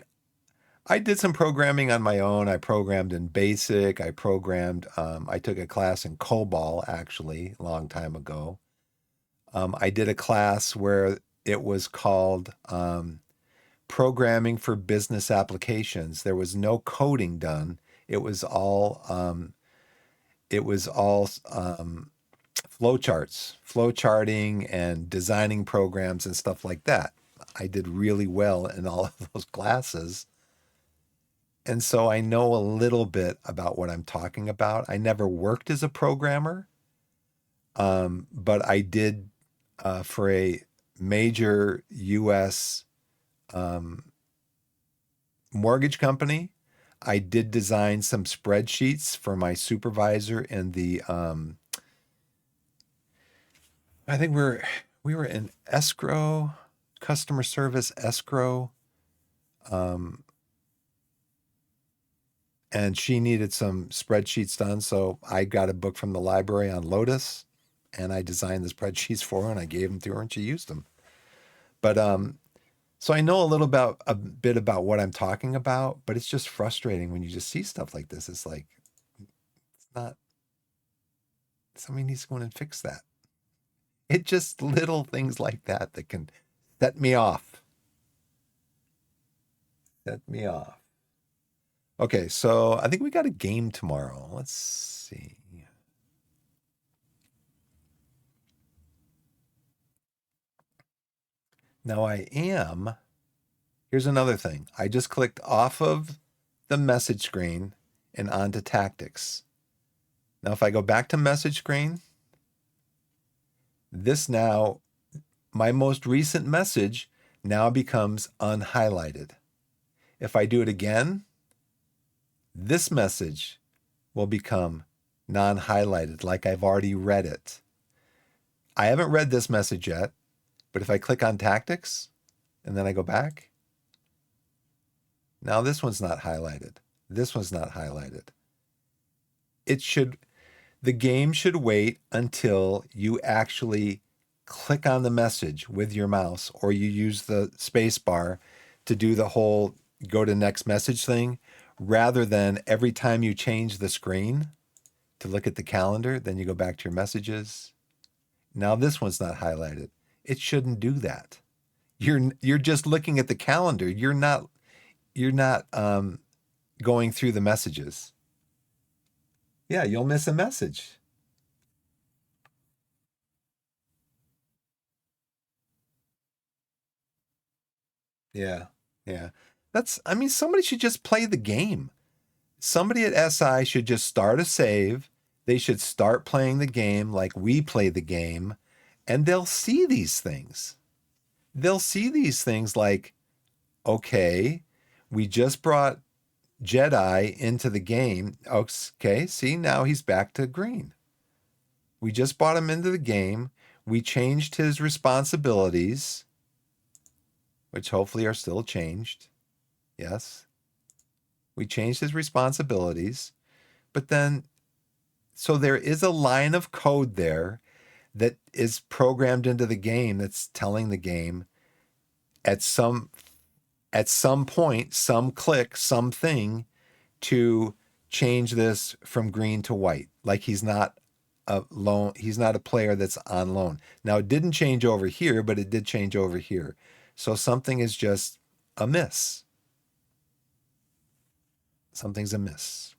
I did some programming on my own. I programmed in BASIC. I took a class in COBOL actually a long time ago. I did a class where it was called Programming for Business Applications. There was no coding done. It was all flowcharting and designing programs and stuff like that. I did really well in all of those classes. And so I know a little bit about what I'm talking about. I never worked as a programmer, but I did for a major U.S. Mortgage company. I did design some spreadsheets for my supervisor in the I think we were in escrow, customer service escrow. And she needed some spreadsheets done. So I got a book from the library on Lotus and I designed the spreadsheets for her and I gave them to her and she used them. But so I know a bit about what I'm talking about, but it's just frustrating when you just see stuff like this. It's like, it's not, somebody needs to go in and fix that. It's just little things like that that can set me off. Set me off. Okay, so I think we got a game tomorrow. Let's see. Now here's another thing. I just clicked off of the message screen and onto tactics. Now, if I go back to message screen, my most recent message now becomes unhighlighted. If I do it again, this message will become non-highlighted, like I've already read it. I haven't read this message yet, but if I click on tactics and then I go back, now this one's not highlighted. This one's not highlighted. The game should wait until you actually click on the message with your mouse or you use the space bar to do the whole go to next message thing, rather than every time you change the screen to look at the calendar, then you go back to your messages. Now this one's not highlighted. it shouldn't do that. You're just looking at the calendar. You're not going through the messages. Yeah, you'll miss a message. Yeah. Yeah. I mean, somebody should just play the game. Somebody at SI should just start a save. They should start playing the game like we play the game, and they'll see these things. They'll see these things like, okay, we just brought Jedi into the game. Okay, see, now he's back to green. We just brought him into the game. We changed his responsibilities, which hopefully are still changed. Yes. We changed his responsibilities. But then, so there is a line of code there that is programmed into the game that's telling the game at some point, some click, something to change this from green to white. Like he's not a player that's on loan. Now it didn't change over here, but it did change over here. So something is just amiss. Something's amiss.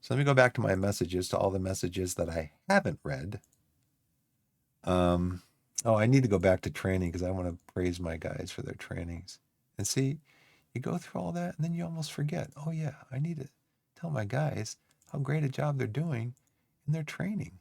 So let me go back to my messages, to all the messages that I haven't read. I need to go back to training because I want to praise my guys for their trainings. And see, you go through all that and then you almost forget. Oh yeah, I need to tell my guys how great a job they're doing in their training.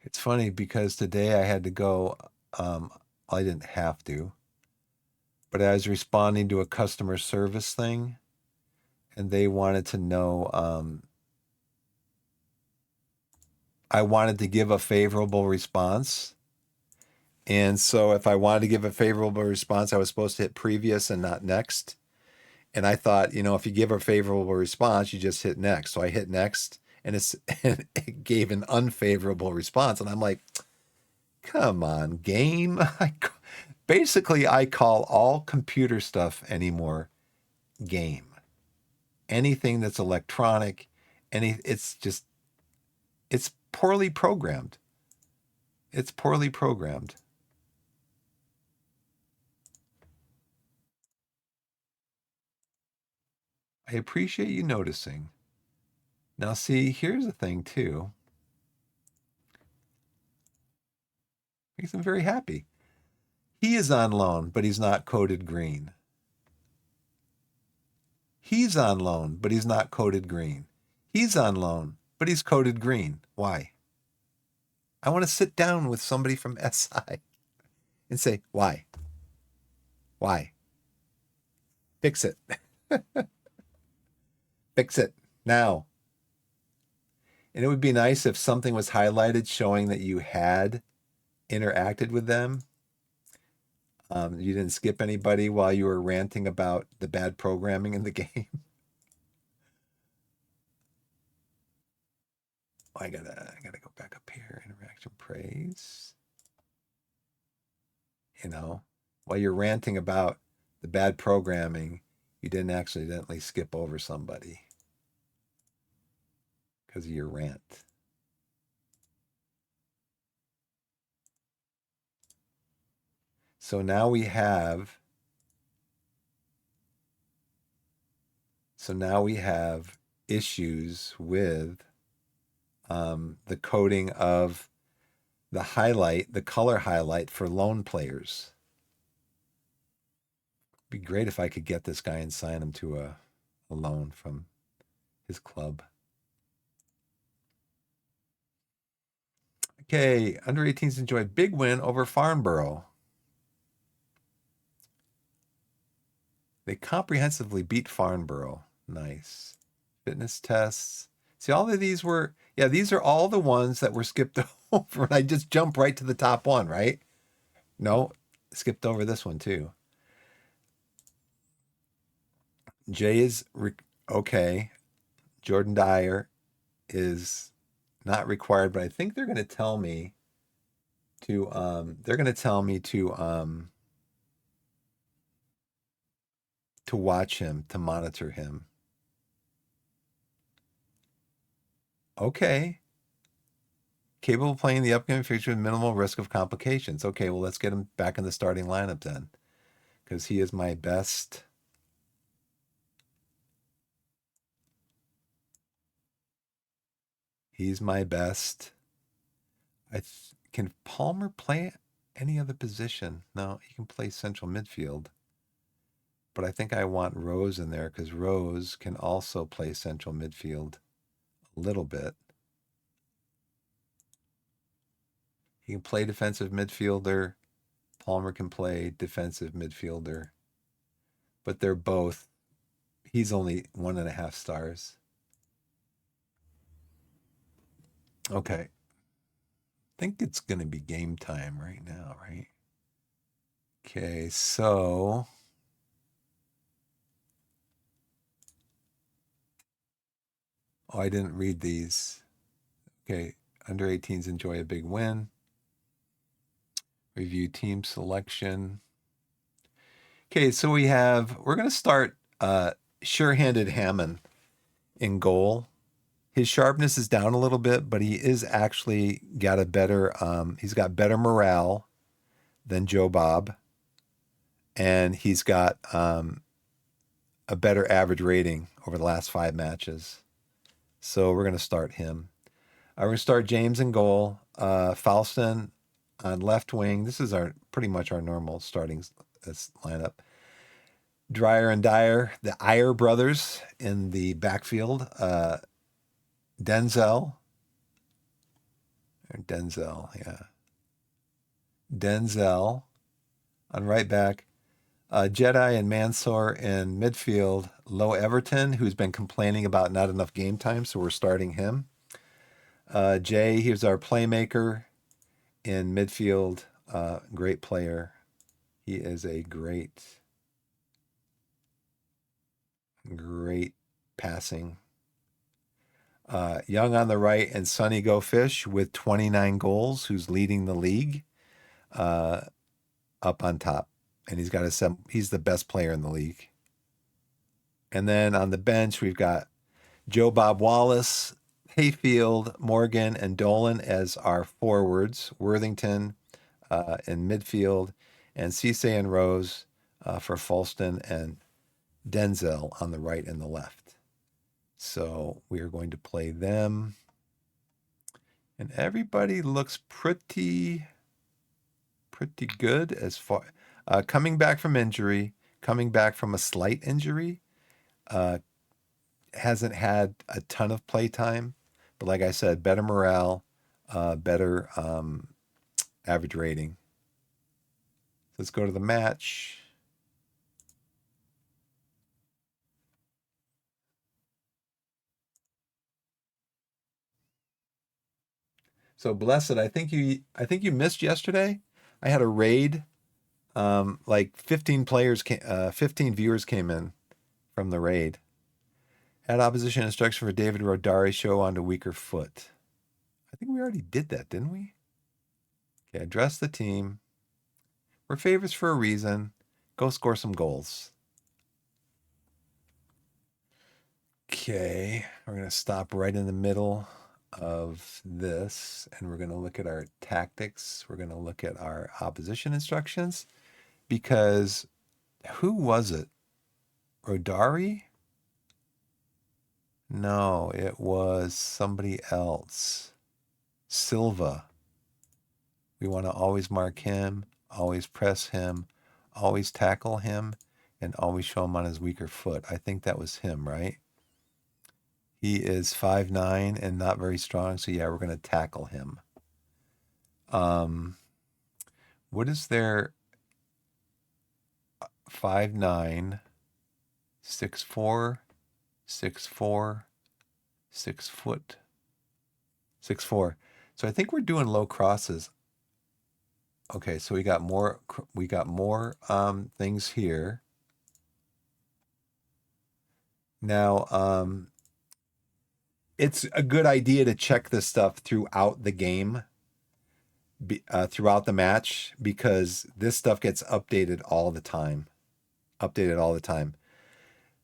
It's funny because today I had to go, I didn't have to, but I was responding to a customer service thing and they wanted to know, I wanted to give a favorable response. And so if I wanted to give a favorable response, I was supposed to hit previous and not next. And I thought, if you give a favorable response, you just hit next. So I hit next and and it gave an unfavorable response. And I'm like, come on, game. Basically, I call all computer stuff anymore game. Anything that's electronic, it's poorly programmed. It's poorly programmed. I appreciate you noticing. Now, see, here's the thing, too. Makes him very happy. He is on loan, but he's not coded green. He's on loan, but he's not coded green. He's on loan, but he's coded green. Why? I want to sit down with somebody from SI and say, why? Why? Fix it. Fix it now. And it would be nice if something was highlighted showing that you had interacted with them. You didn't skip anybody while you were ranting about the bad programming in the game. I gotta go back up here. Interaction praise. While you're ranting about the bad programming, you didn't accidentally skip over somebody because of your rant. So now we have issues with the coding of the color highlight for loan players. It'd be great if I could get this guy and sign him to a loan from his club. Okay, under 18s enjoy big win over Farnborough. They comprehensively beat Farnborough. Nice. Fitness tests. See, all of these were, these are all the ones that were skipped over. And I just jumped right to the top one, right? No, skipped over this one too. Jay is okay. Jordan Dyer is not required, but I think they're going to tell me to to watch him, to monitor him. Okay. Capable of playing the upcoming fixture with minimal risk of complications. Okay, well, let's get him back in the starting lineup then, because he is my best. He's my best. Can Palmer play any other position? No, he can play central midfield. But I think I want Rose in there because Rose can also play central midfield a little bit. He can play defensive midfielder. Palmer can play defensive midfielder. But they're both, he's only 1.5 stars. Okay. I think it's going to be game time right now, right? Okay, so I didn't read these. Okay, under 18s enjoy a big win. Review team selection. Okay, so we're going to start sure-handed Hammond in goal. His sharpness is down a little bit, but he is actually got a better, he's got better morale than Joe Bob. And he's got a better average rating over the last 5 matches. So we're going to start him. We're going to start James in goal. Falston on left wing. This is pretty much our normal starting lineup. Dreyer and Dyer, the Iyer brothers in the backfield. Denzel, yeah. Denzel on right back. Jedi and Mansour in midfield. Low Everton, who's been complaining about not enough game time, so we're starting him. Jay, here's our playmaker in midfield. Great player. He is a great passing. Young on the right and Sonny Go Fish with 29 goals, who's leading the league up on top. And he's the best player in the league. And then on the bench, we've got Joe Bob Wallace, Hayfield, Morgan, and Dolan as our forwards. Worthington in midfield, and Cisse and Rose for Falston and Denzel on the right and the left. So we are going to play them. And everybody looks pretty good as far coming back from injury, coming back from a slight injury. Hasn't had a ton of play time, but like I said, better morale, better average rating. Let's go to the match. So Blessed, I think you missed yesterday. I had a raid. Like 15 viewers came in from the raid. Add opposition instruction for David Rodari, show onto weaker foot. I think we already did that, didn't we? Okay, address the team. We're favorites for a reason. Go score some goals. Okay, we're going to stop right in the middle of this, and we're going to look at our tactics. We're going to look at our opposition instructions, because who was it? Rodari? No, it was somebody else. Silva. We want to always mark him, always press him, always tackle him, and always show him on his weaker foot. I think that was him, right? He is 5'9" and not very strong, so yeah, we're going to tackle him. What is their 5'9", 6'4", 6'4", 6 foot, 6'4". So I think we're doing low crosses. Okay, so we got more things here. Now, it's a good idea to check this stuff throughout the game, throughout the match, because this stuff gets updated all the time.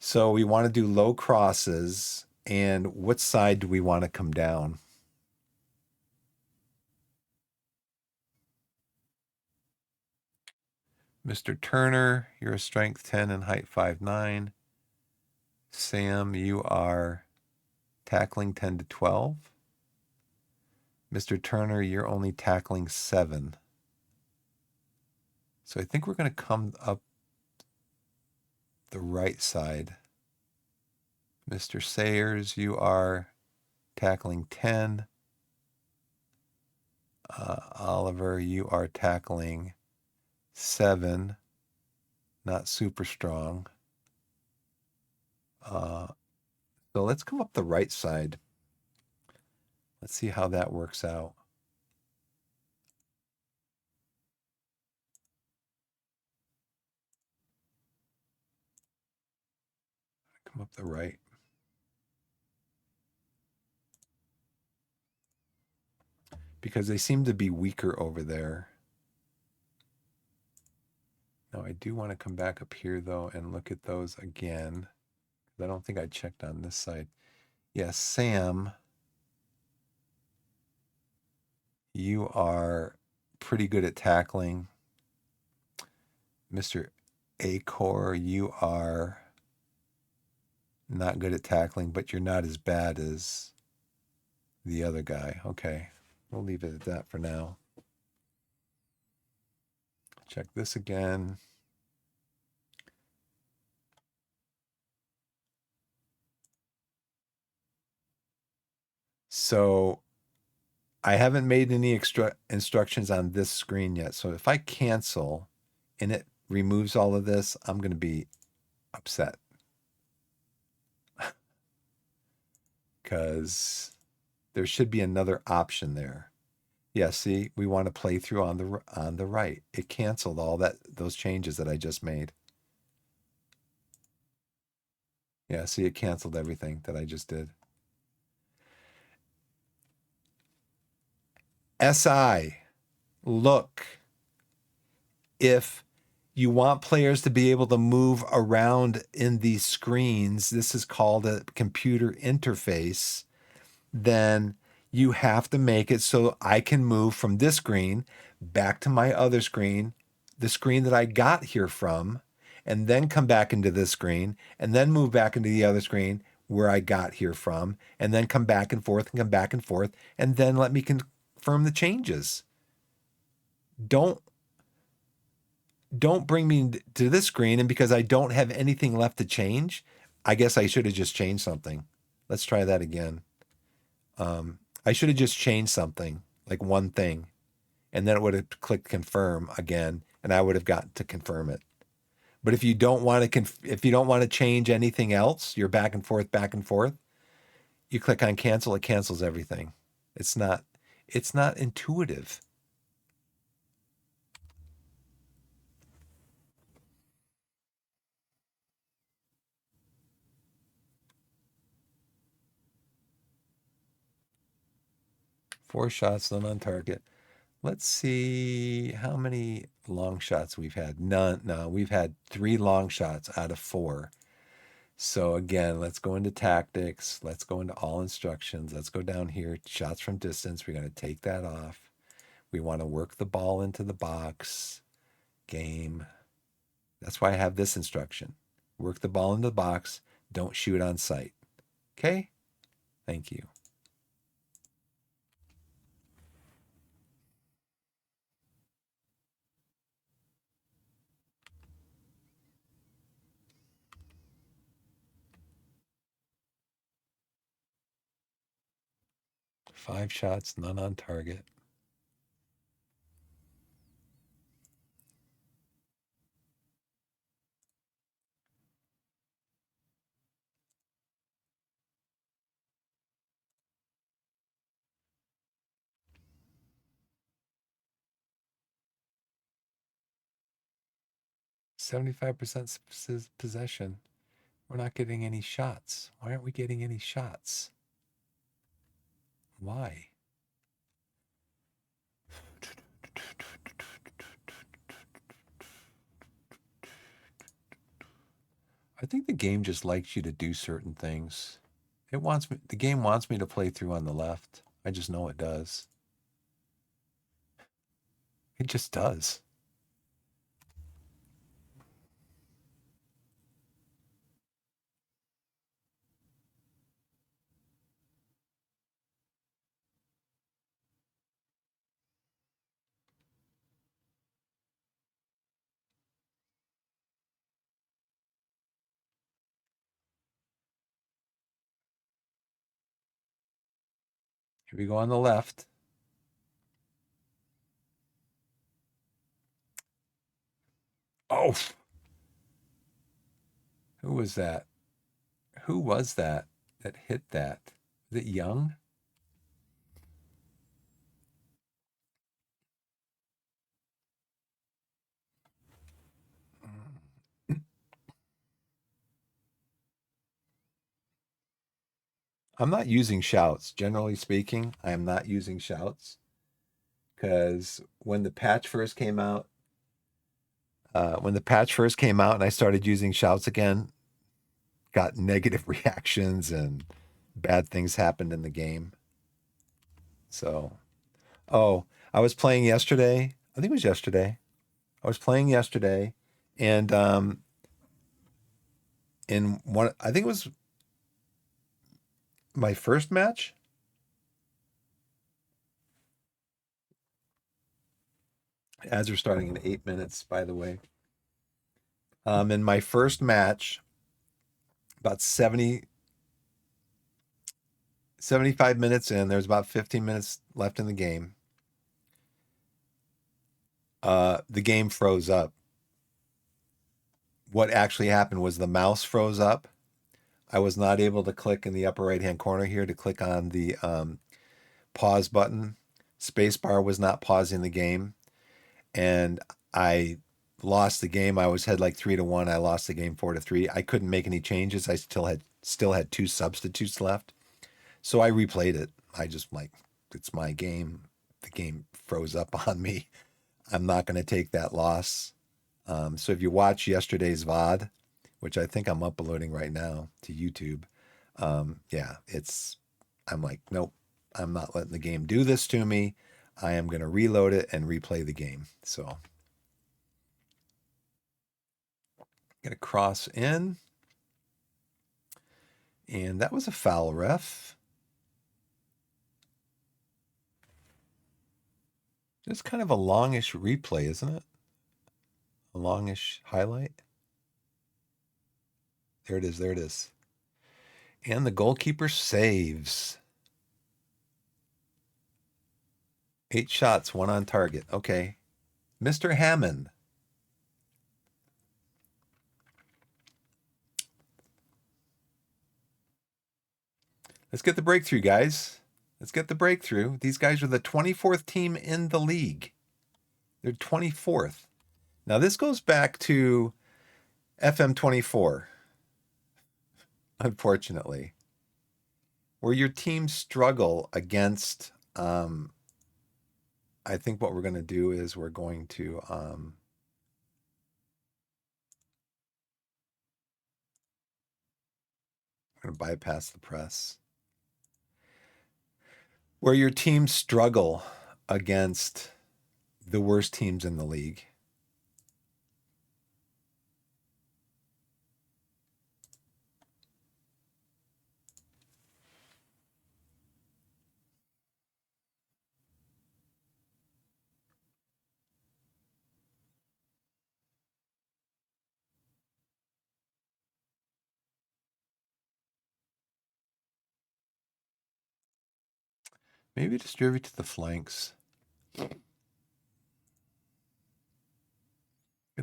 So we want to do low crosses. And what side do we want to come down? Mr. Turner, you're a strength 10 and height 5'9". Sam, you are tackling 10 to 12. Mr. Turner, you're only tackling 7. So I think we're going to come up the right side. Mr. Sayers, you are tackling 10. Oliver, you are tackling 7. Not super strong. So let's come up the right side. Let's see how that works out. Come up the right. Because they seem to be weaker over there. Now I do want to come back up here though and look at those again. I don't think I checked on this side. Yes, Sam, you are pretty good at tackling. Mr. Acor, you are not good at tackling, but you're not as bad as the other guy. Okay, we'll leave it at that for now. Check this again. So I haven't made any extra instructions on this screen yet. So if I cancel and it removes all of this, I'm going to be upset. Because there should be another option there. Yeah, see, we want to play through on the right. It canceled all those changes that I just made. Yeah, see, it canceled everything that I just did. SI, look, if you want players to be able to move around in these screens, this is called a computer interface, then you have to make it so I can move from this screen back to my other screen, the screen that I got here from, and then come back into this screen, and then move back into the other screen where I got here from, and then come back and forth and come back and forth, and then let me confirm the changes. Don't bring me to this screen, and because I don't have anything left to change, I guess I should have just changed something. Let's try that again. I should have just changed something, like one thing, and then it would have clicked confirm again, and I would have gotten to confirm it. But if you don't want to if you don't want to change anything else, you're back and forth, you click on cancel, it cancels everything. It's not intuitive. Four shots, none on target. Let's see how many long shots we've had. None. No, we've had 3 long shots out of 4. So again, let's go into tactics. Let's go into all instructions. Let's go down here. Shots from distance. We're going to take that off. We want to work the ball into the box. Game. That's why I have this instruction. Work the ball into the box. Don't shoot on sight. Okay? Thank you. Five shots, none on target. %75% possession. We're not getting any shots. Why aren't we getting any shots? Why? I think the game just likes you to do certain things. The game wants me to play through on the left. I just know it does. It just does. Here we go on the left. Oh, who was that? Who was that that hit that? Is it Young? I'm not using shouts. Generally speaking, I am not using shouts because when the patch first came out and I started using shouts again, got negative reactions and bad things happened in the game. So, oh, I was playing yesterday. I think it was yesterday. I was playing yesterday, and in one, I think it was my first match. Ads are starting in 8 minutes, by the way. In my first match, about 75 minutes in, there's about 15 minutes left in the game. The game froze up. What actually happened was the mouse froze up. I was not able to click in the upper right hand corner here to click on the pause button. Spacebar was not pausing the game, and I lost the game. I was had like 3-1. I lost the game 4-3. I couldn't make any changes. I still had two substitutes left, so I replayed it. I just like, it's my game. The game froze up on me. I'm not going to take that loss. So if you watch yesterday's VOD, which I think I'm uploading right now to YouTube, yeah, I'm like, nope, I'm not letting the game do this to me. I am going to reload it and replay the game. So, get a cross in. And that was a foul, ref. Just kind of a longish replay, isn't it? A longish highlight. There it is. There it is. And the goalkeeper saves. 8 shots, 1 on target. Okay. Mr. Hammond. Let's get the breakthrough, guys. Let's get the breakthrough. These guys are the 24th team in the league. They're 24th. Now, this goes back to FM24, unfortunately, where your teams struggle against. I think what we're going to do is we're going to. I'm going to bypass the press. Where your teams struggle against the worst teams in the league. Maybe distribute to the flanks. Get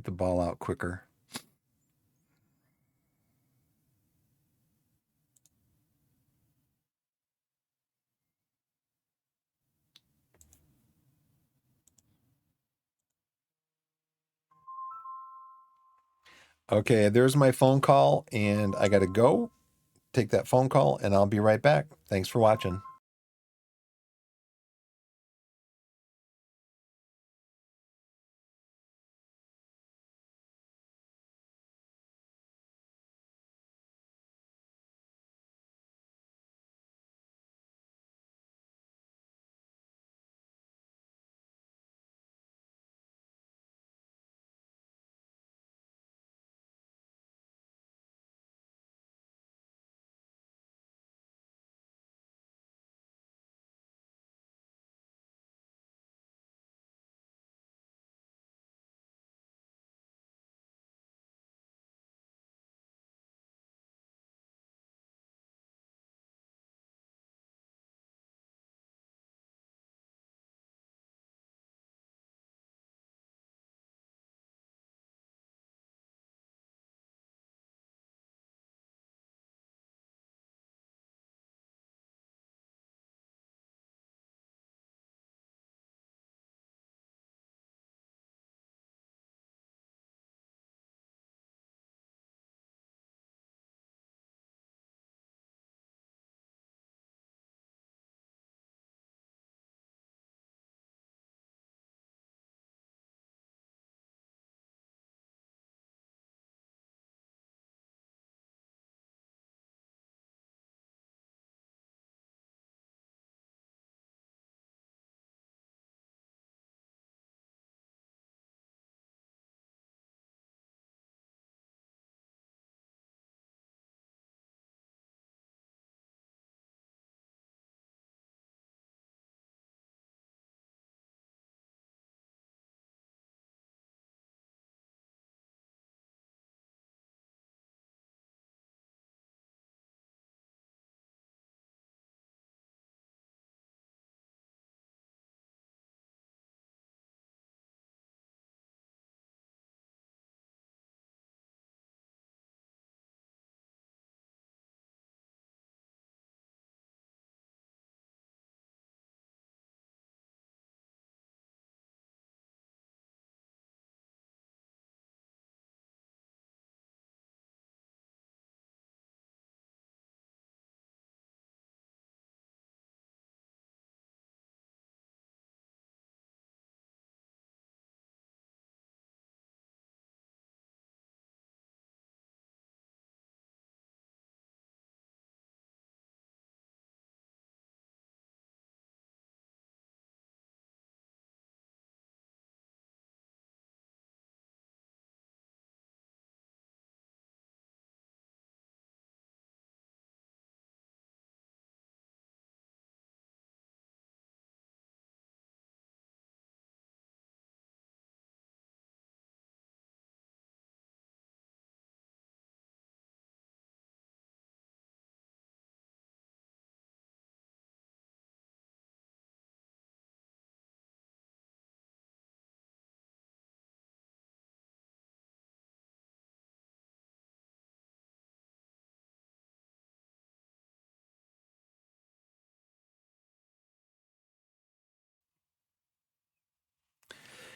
the ball out quicker. Okay, there's my phone call, and I got to go take that phone call, and I'll be right back. Thanks for watching.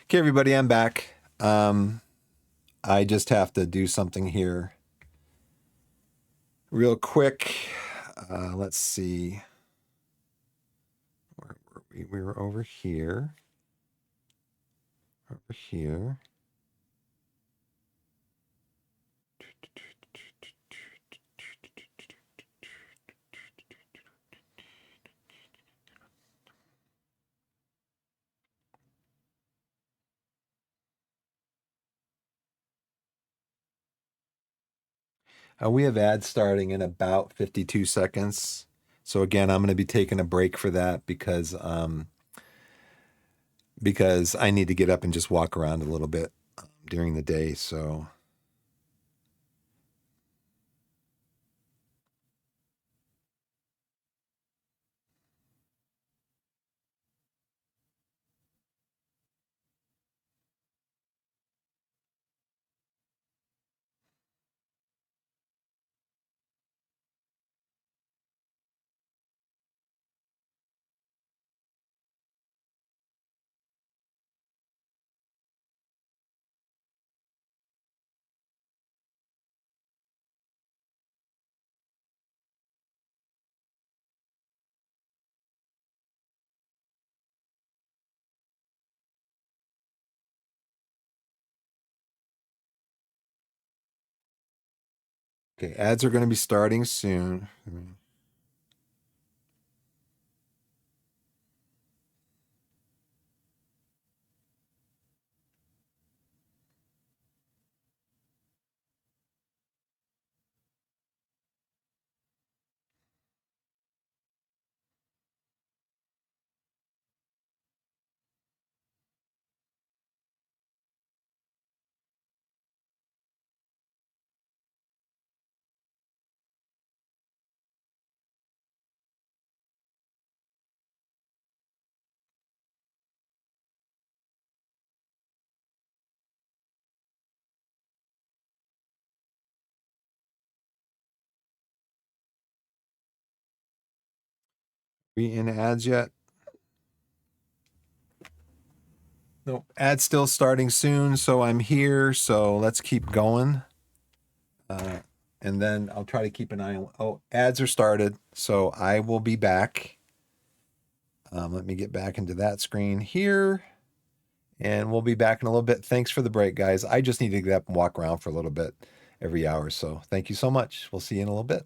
Okay, everybody, I'm back. I just have to do something here real quick. Let's see. Where were we? We were over here. Over here. We have ads starting in about 52 seconds. So again, I'm going to be taking a break for that because I need to get up and just walk around a little bit during the day. So okay, ads are going to be starting soon. We in ads yet? No, ads still starting soon. So I'm here. So let's keep going. And then I'll try to keep an eye on. Oh, ads are started. So I will be back. Let me get back into that screen here. And we'll be back in a little bit. Thanks for the break, guys. I just need to get up and walk around for a little bit every hour. So thank you so much. We'll see you in a little bit.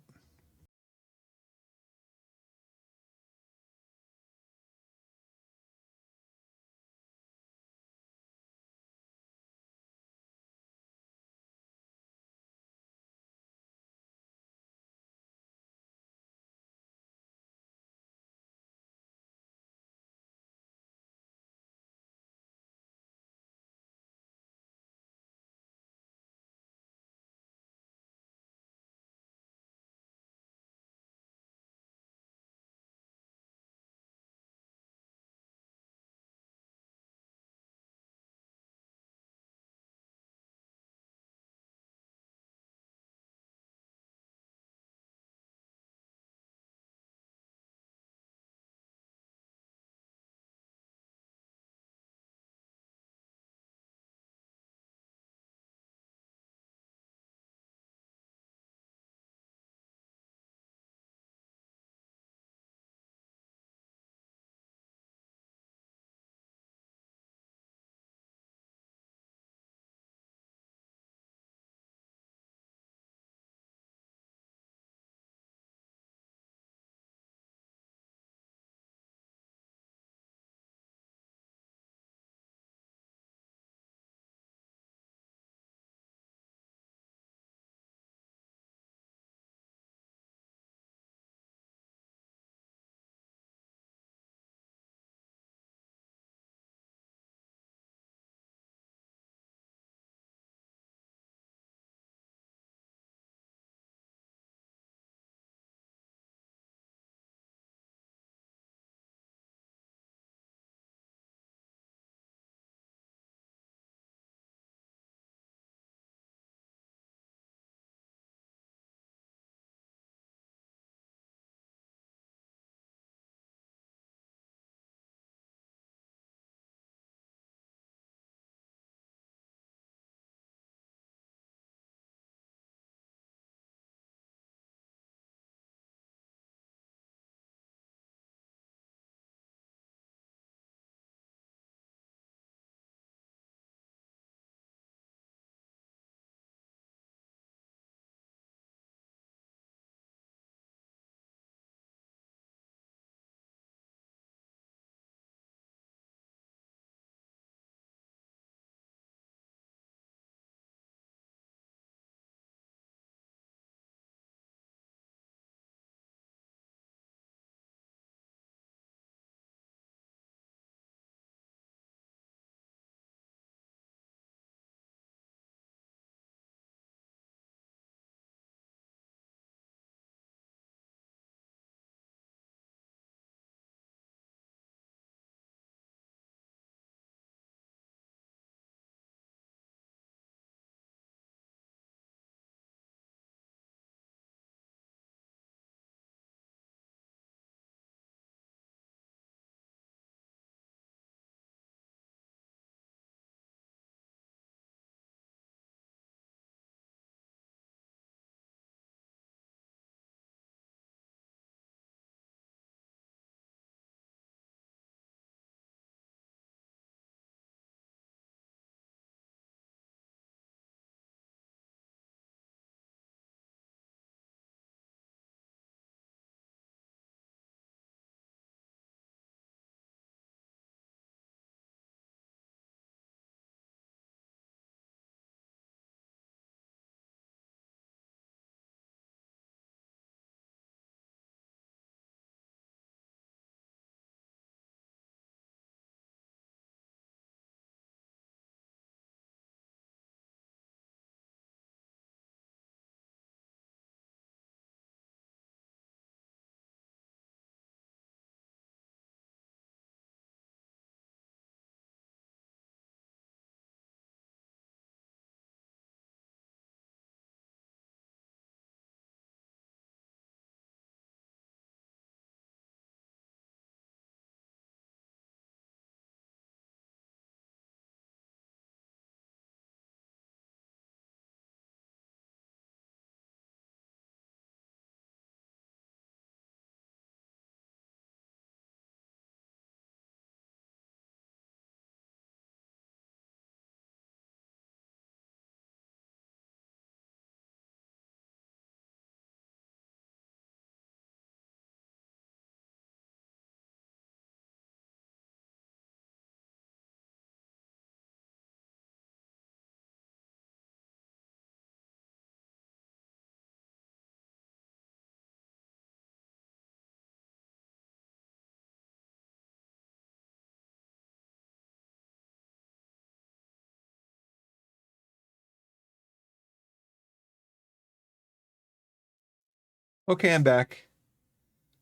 Okay, I'm back.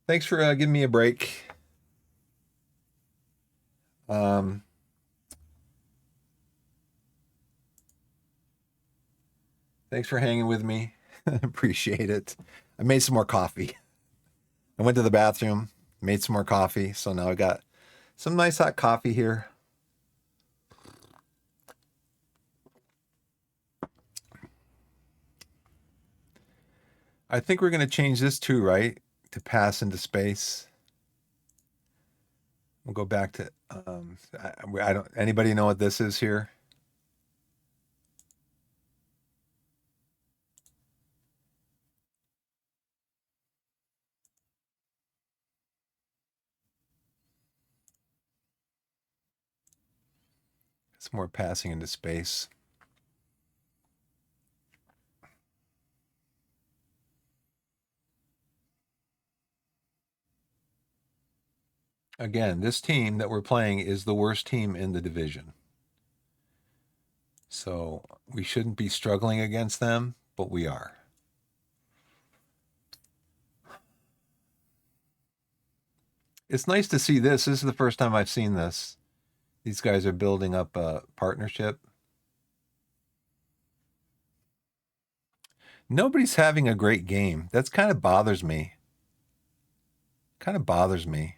Thanks for giving me a break. Um, Thanks for hanging with me. Appreciate it. I made some more coffee. I went to the bathroom, made some more coffee. So now I got some nice hot coffee here. I think we're going to change this too, right? To pass into space. We'll go back to, I don't, anybody know what this is here? It's more passing into space. Again, this team that we're playing is the worst team in the division. So we shouldn't be struggling against them, but we are. It's nice to see this. This is the first time I've seen this. These guys are building up a partnership. Nobody's having a great game. That's kind of bothers me. Kind of bothers me.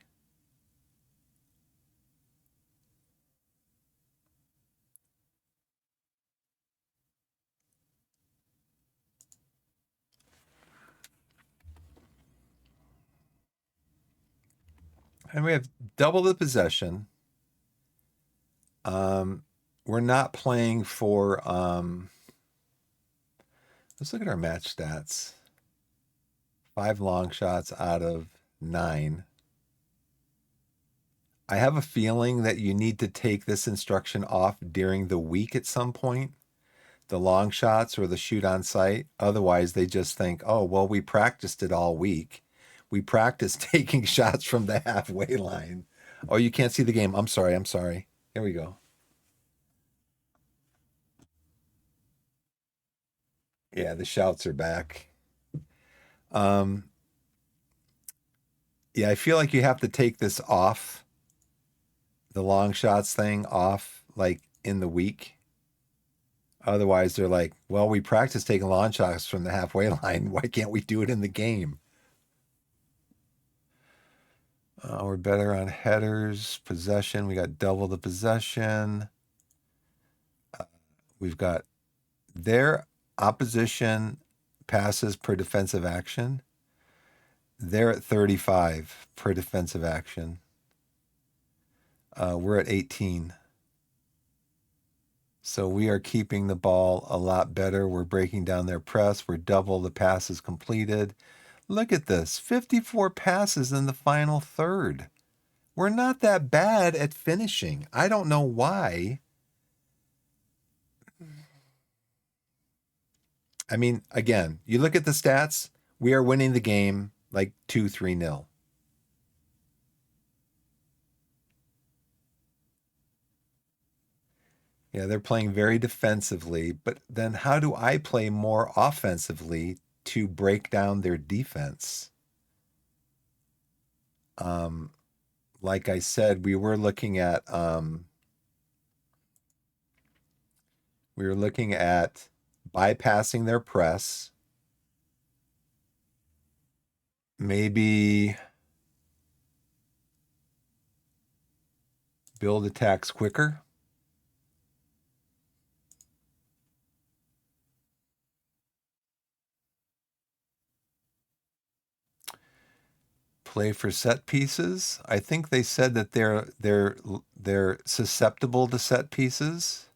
And we have double the possession. We're not playing for let's look at our match stats. 5 long shots out of 9. I have a feeling that you need to take this instruction off during the week at some point, the long shots or the shoot on sight. Otherwise, they just think, oh, well, we practiced it all week. We practiced taking shots from the halfway line. Oh, you can't see the game. I'm sorry. I'm sorry. Here we go. Yeah, the shouts are back. Um, yeah, I feel like you have to take this off, the long shots thing off, like in the week. Otherwise, they're like, well, we practice taking long shots from the halfway line. Why can't we do it in the game? We're better on headers, possession. We got double the possession. We've got their opposition passes per defensive action. They're at 35 per defensive action. We're at 18. So we are keeping the ball a lot better. We're breaking down their press. We're double the passes completed. Look at this, 54 passes in the final third. We're not that bad at finishing. I don't know why. I mean, again, you look at the stats, we are winning the game like 2-3-0. Yeah, they're playing very defensively, but then how do I play more offensively to break down their defense? Um, like I said, we were looking at bypassing their press, maybe build attacks quicker. Play for set pieces. I think they said that they're susceptible to set pieces.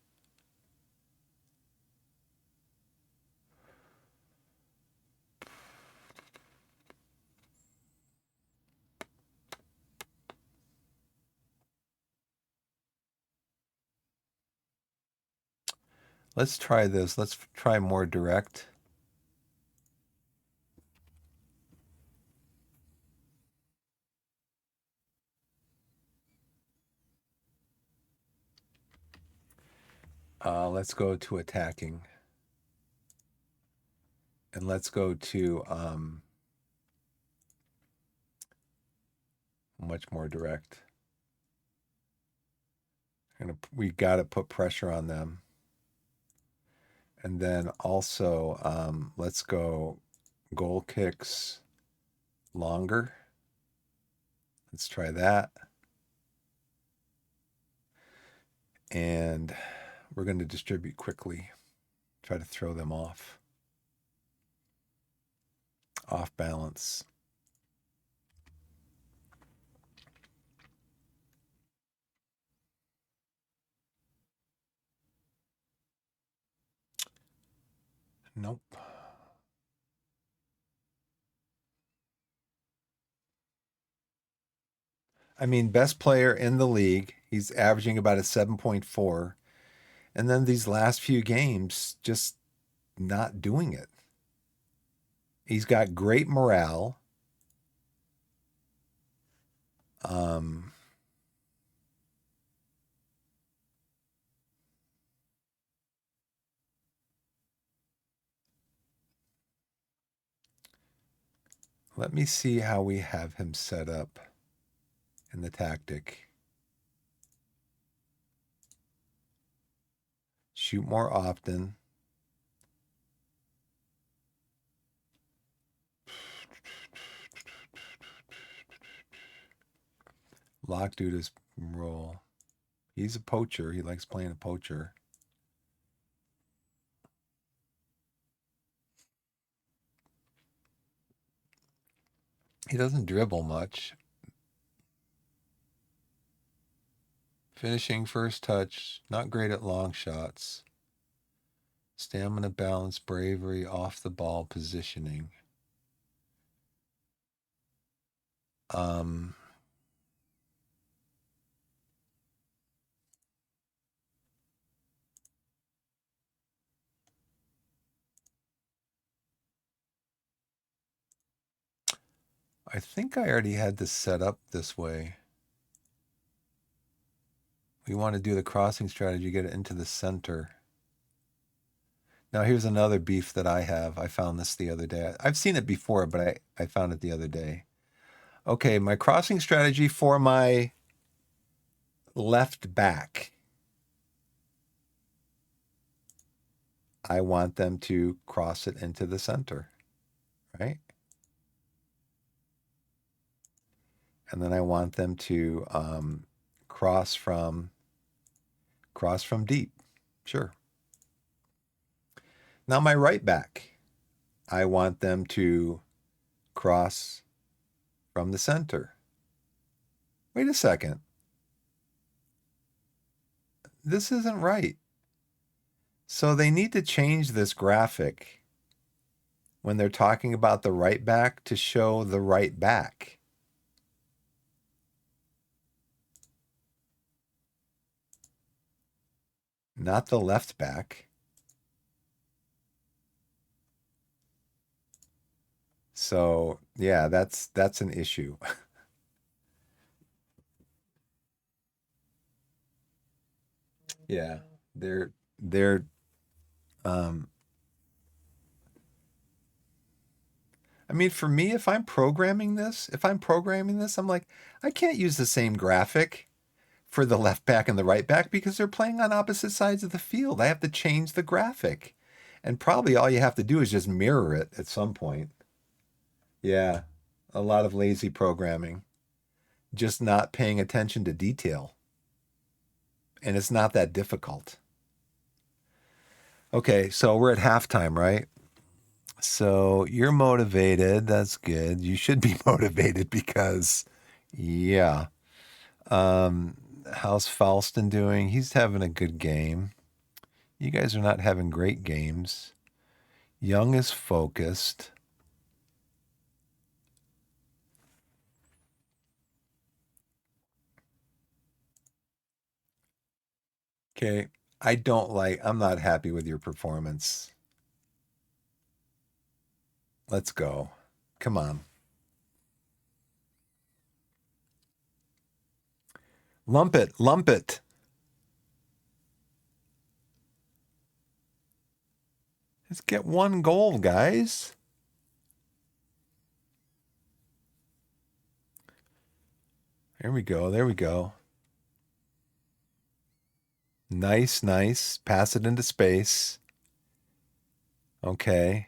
Let's try this. Let's try more direct. Let's go to attacking. And let's go to much more direct. We got to put pressure on them. And then also, let's go goal kicks longer. Let's try that. And we're going to distribute quickly. Try to throw them off balance. Nope. I mean, best player in the league. He's averaging about a 7.4. And then these last few games, just not doing it. He's got great morale. Let me see how we have him set up in the tactic. Shoot more often. Lock due to his role. He's a poacher. He likes playing a poacher. He doesn't dribble much. Finishing first touch, not great at long shots. Stamina, balance, bravery, off the ball positioning. I think I already had this set up this way. We want to do the crossing strategy, get it into the center. Now here's another beef that I have. I found this the other day. I've seen it before, but I found it the other day. Okay, my crossing strategy for my left back. I want them to cross it into the center, right? And then I want them to cross from deep. Sure. Now my right back, I want them to cross from the center. Wait a second. This isn't right. So they need to change this graphic when they're talking about the right back to show the right back. Not the left back. So yeah, that's an issue. Yeah, they're I mean, for me, if I'm programming this, I'm like, I can't use the same graphic for the left back and the right back because they're playing on opposite sides of the field. I have to change the graphic. And probably all you have to do is just mirror it at some point. Yeah, a lot of lazy programming, just not paying attention to detail. And it's not that difficult. Okay, so we're at halftime, right? So you're motivated. That's good. You should be motivated because, yeah. How's Falston doing? He's having a good game. You guys are not having great games. Young is focused. Okay. I'm not happy with your performance. Let's go. Come on. Lump it. Lump it. Let's get one goal, guys. There we go. There we go. Nice, nice. Pass it into space. Okay.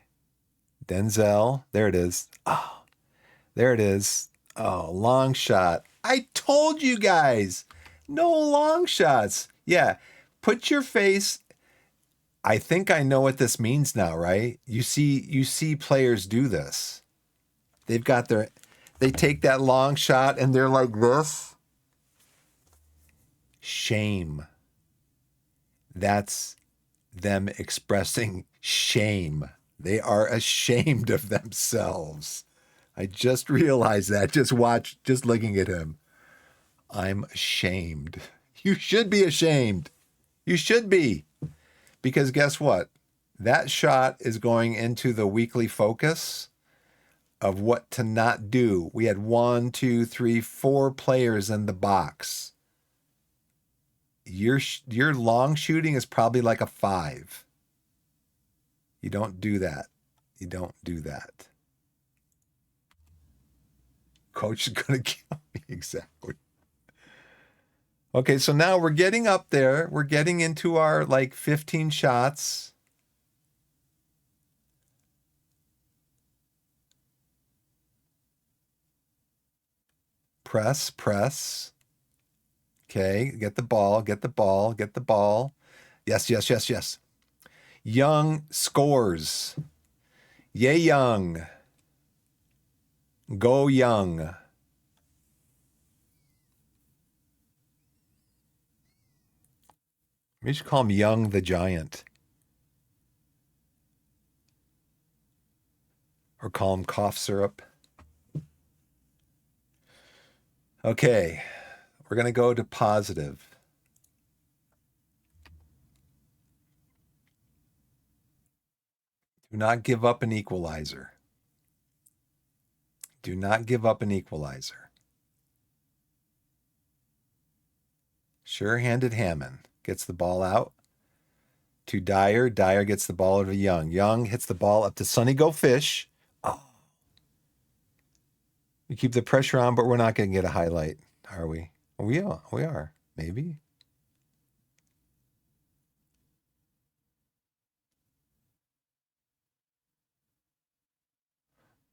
Denzel. There it is. Oh, there it is. Oh, long shot. I told you guys. No long shots. Yeah. Put your face. I think I know what this means now, right? You see players do this. They take that long shot and they're like this. Shame. That's them expressing shame. They are ashamed of themselves. I just realized that. Just looking at him. I'm ashamed. You should be ashamed. You should be. Because guess what? That shot is going into the weekly focus of what to not do. We had 1, 2, 3, 4 players in the box. Your long shooting is probably like a 5. You don't do that. You don't do that. Coach is going to kill me. Exactly. Okay, so now we're getting up there. We're getting into our like 15 shots. Press, press. Okay, get the ball, get the ball, get the ball. Yes, yes, yes, yes. Young scores. Yay, Young. Go Young. We should call him Young the Giant. Or call him Cough Syrup. Okay, we're going to go to positive. Do not give up an equalizer. Do not give up an equalizer. Sure-handed Hammond gets the ball out to Dyer. Dyer gets the ball over to Young. Young hits the ball up to Sonny Go Fish. Oh. We keep the pressure on, but we're not going to get a highlight, are we? We are. Maybe.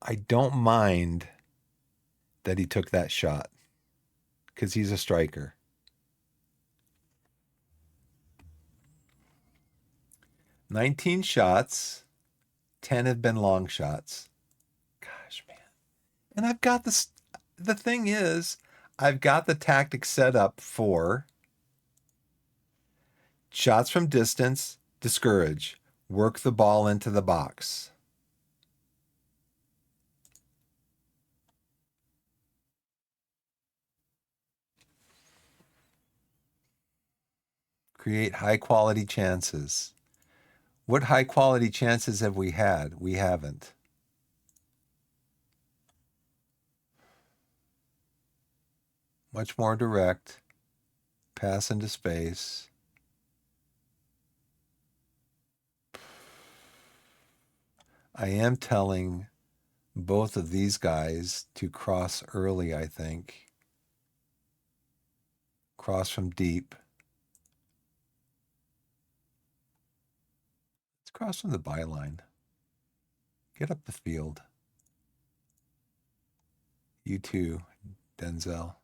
I don't mind that he took that shot because he's a striker. "19 shots, 10 have been long shots." Gosh, man. And I've got this. The thing is, I've got the tactic set up for shots from distance, discourage, work the ball into the box. Create high quality chances. What high quality chances have we had? We haven't. Much more direct. Pass into space. I am telling both of these guys to cross early, I think. Cross from deep. Let's cross from the byline. Get up the field. You too, Denzel.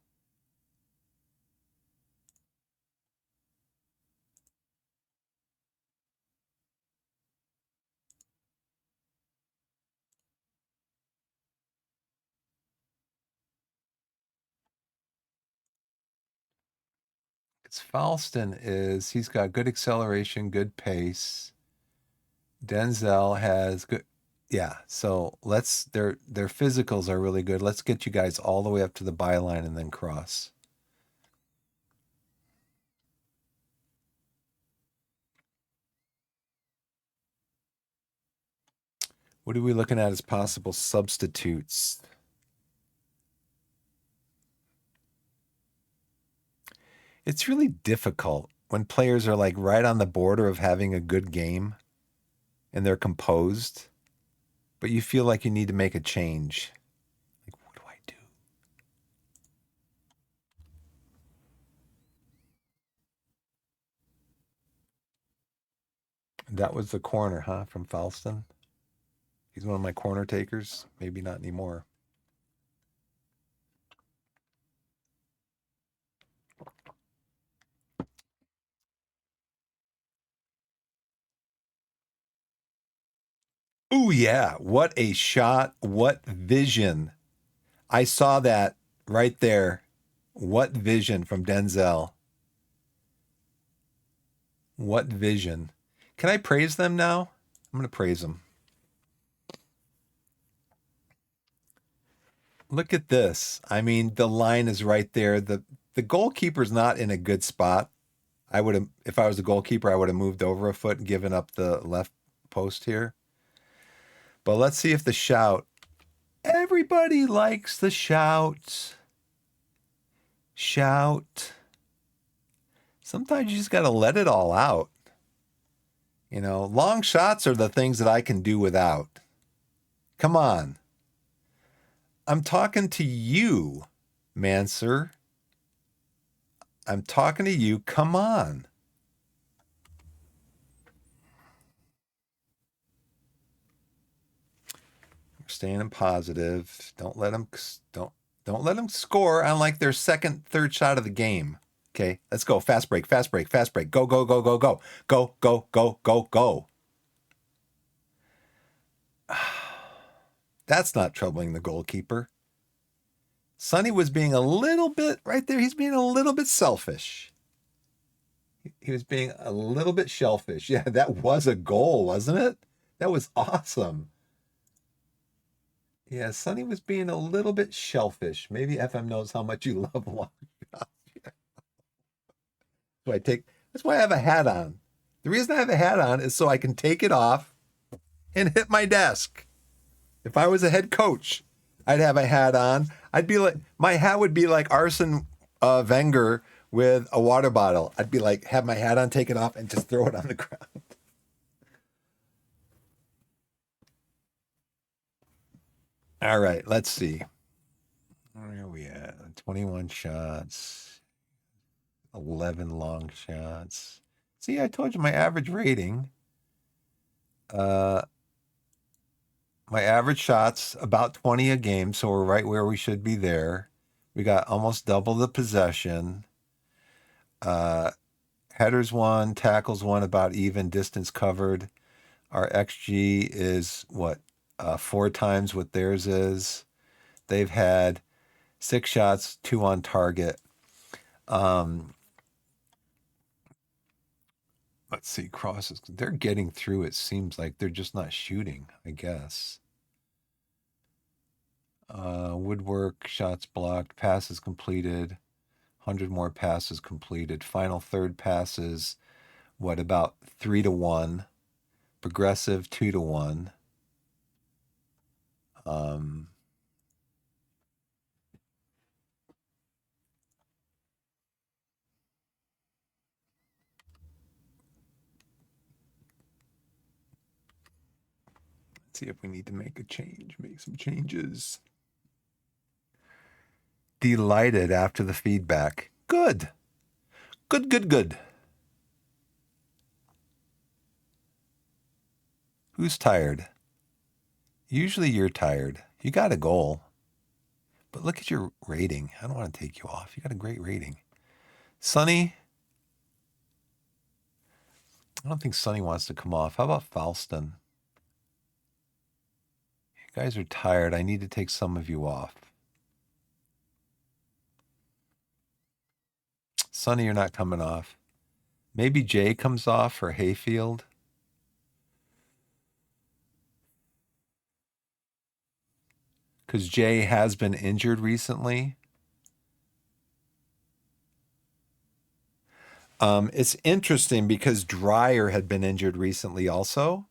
It's Falston he's got good acceleration, good pace. Denzel has good, yeah. So their physicals are really good. Let's get you guys all the way up to the byline and then cross. What are we looking at as possible substitutes? It's really difficult when players are like right on the border of having a good game and they're composed, but you feel like you need to make a change. Like, what do I do? That was the corner, huh, from Falston? He's one of my corner takers. Maybe not anymore. Ooh, yeah. What a shot. What vision. I saw that right there. What vision from Denzel. What vision. Can I praise them now? I'm going to praise them. Look at this. I mean, the line is right there. The goalkeeper's not in a good spot. I would have, if I was a goalkeeper, I would have moved over a foot and given up the left post here. But let's see if the shout. Everybody likes the shout. Shout. Sometimes you just got to let it all out. You know, long shots are the things that I can do without. Come on. I'm talking to you, Manser. I'm talking to you. Come on. We're staying positive. Don't let them score on like their second, third shot of the game. Okay, let's go. Fast break, fast break, fast break. Go, go, go, go, go. Go, go, go, go, go. That's not troubling the goalkeeper. Sonny was being a little bit, right there, he's being a little bit selfish. He was being a little bit shellfish. Yeah, that was a goal, wasn't it? That was awesome. Yeah, Sonny was being a little bit shellfish. Maybe FM knows how much you love long shots. That's why I have a hat on. The reason I have a hat on is so I can take it off and hit my desk. If I was a head coach, I'd have a hat on. I'd be like, my hat would be like Arsene Wenger with a water bottle. I'd be like, have my hat on, take it off, and just throw it on the ground. All right, let's see. Where are we at? 21 shots, 11 long shots. See, I told you my average rating. My average shots about 20 a game, so we're right where we should be there. We got almost double the possession. Headers won, tackles won, about even, distance covered. Our XG is what? 4 times what theirs is. They've had 6 shots, 2 on target. Let's see, crosses. They're getting through, it seems like. They're just not shooting, I guess. Woodwork, shots blocked, passes completed, 100 more passes completed. Final third passes, what, about 3-1. Progressive, 2-1. Let's see if we need to make some changes. Delighted after the feedback. Good. Good, good, good. Who's tired? Usually you're tired. You got a goal. But look at your rating. I don't want to take you off. You got a great rating. Sonny. I don't think Sonny wants to come off. How about Falston? You guys are tired. I need to take some of you off. Sonny, you're not coming off. Maybe Jay comes off for Hayfield. Because Jay has been injured recently. It's interesting because Dreyer had been injured recently also.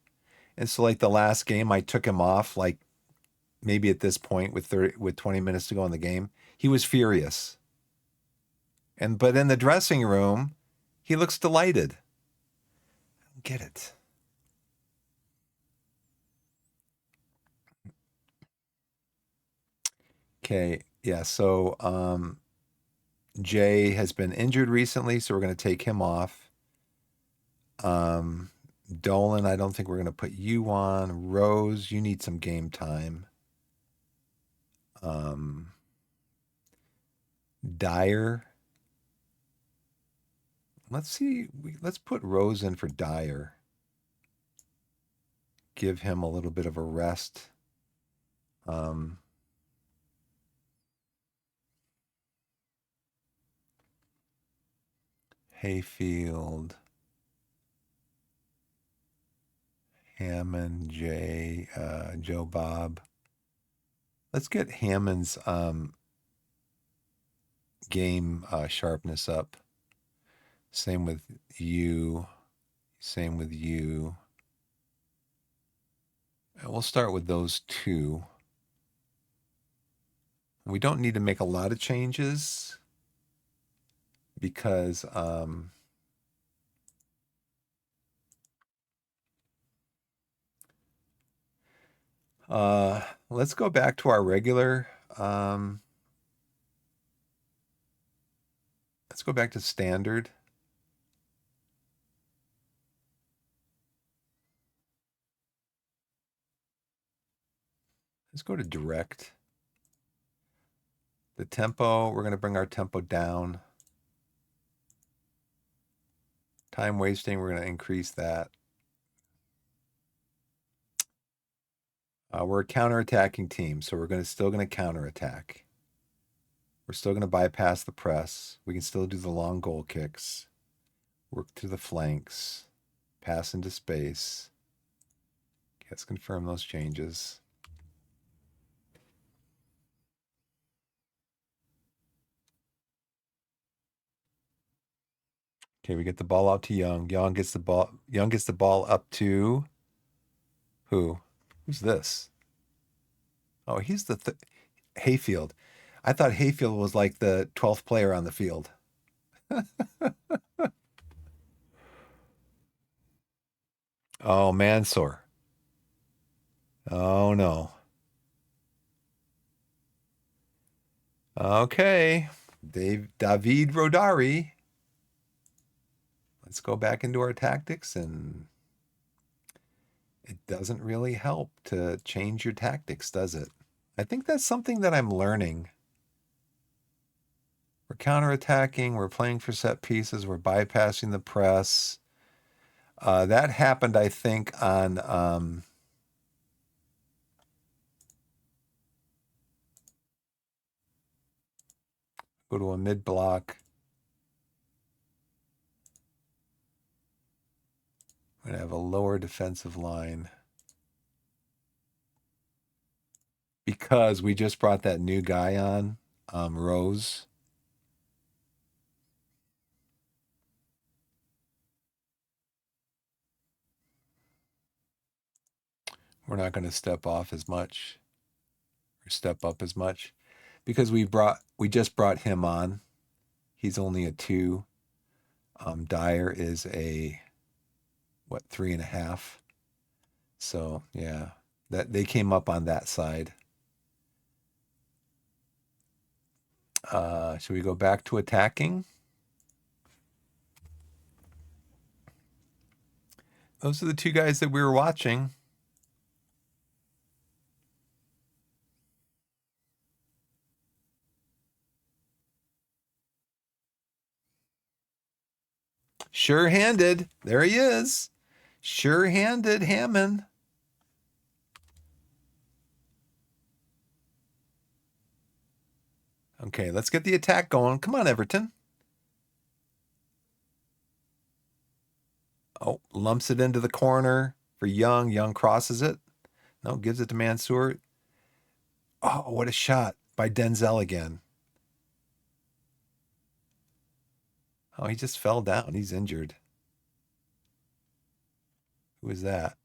And so like the last game, I took him off like maybe at this point with 20 minutes to go in the game. He was furious. But in the dressing room, he looks delighted. I don't get it. Okay, yeah, so Jay has been injured recently, so we're going to take him off. Dolan, I don't think we're going to put you on. Rose, you need some game time. Dyer. Let's see. Let's put Rose in for Dyer. Give him a little bit of a rest. Hayfield. Hammond, Joe Bob. Let's get Hammond's game sharpness up. Same with you. Same with you. And we'll start with those two. We don't need to make a lot of changes because let's go back to our regular. Let's go back to standard. Let's go to direct. The tempo, we're going to bring our tempo down. Time wasting, we're going to increase that. We're a counterattacking team, so we're still going to counterattack. We're still going to bypass the press. We can still do the long goal kicks. Work to the flanks. Pass into space. Okay, let's confirm those changes. Okay, we get the ball out to Young. Young gets the ball up to who? Who's this? Oh, he's the Hayfield. I thought Hayfield was like the 12th player on the field. Oh, Mansour. Oh, no. Okay. David Rodari. Let's go back into our tactics, and it doesn't really help to change your tactics, does it? I think that's something that I'm learning. We're counterattacking. We're playing for set pieces. We're bypassing the press. That happened, I think, on go to a mid block. I'm going to have a lower defensive line because we just brought that new guy on, Rose. We're not going to step off as much or step up as much because we just brought him on. He's only a 2. Dyer is a 3.5. So yeah, that they came up on that side. Should we go back to attacking? Those are the two guys that we were watching. Sure-handed. There he is. Sure-handed Hammond. Okay, let's get the attack going. Come on, Everton. Oh, lumps it into the corner for Young. Young crosses it. No, gives it to Mansour. Oh, what a shot by Denzel again. Oh, he just fell down. He's injured. Who is that?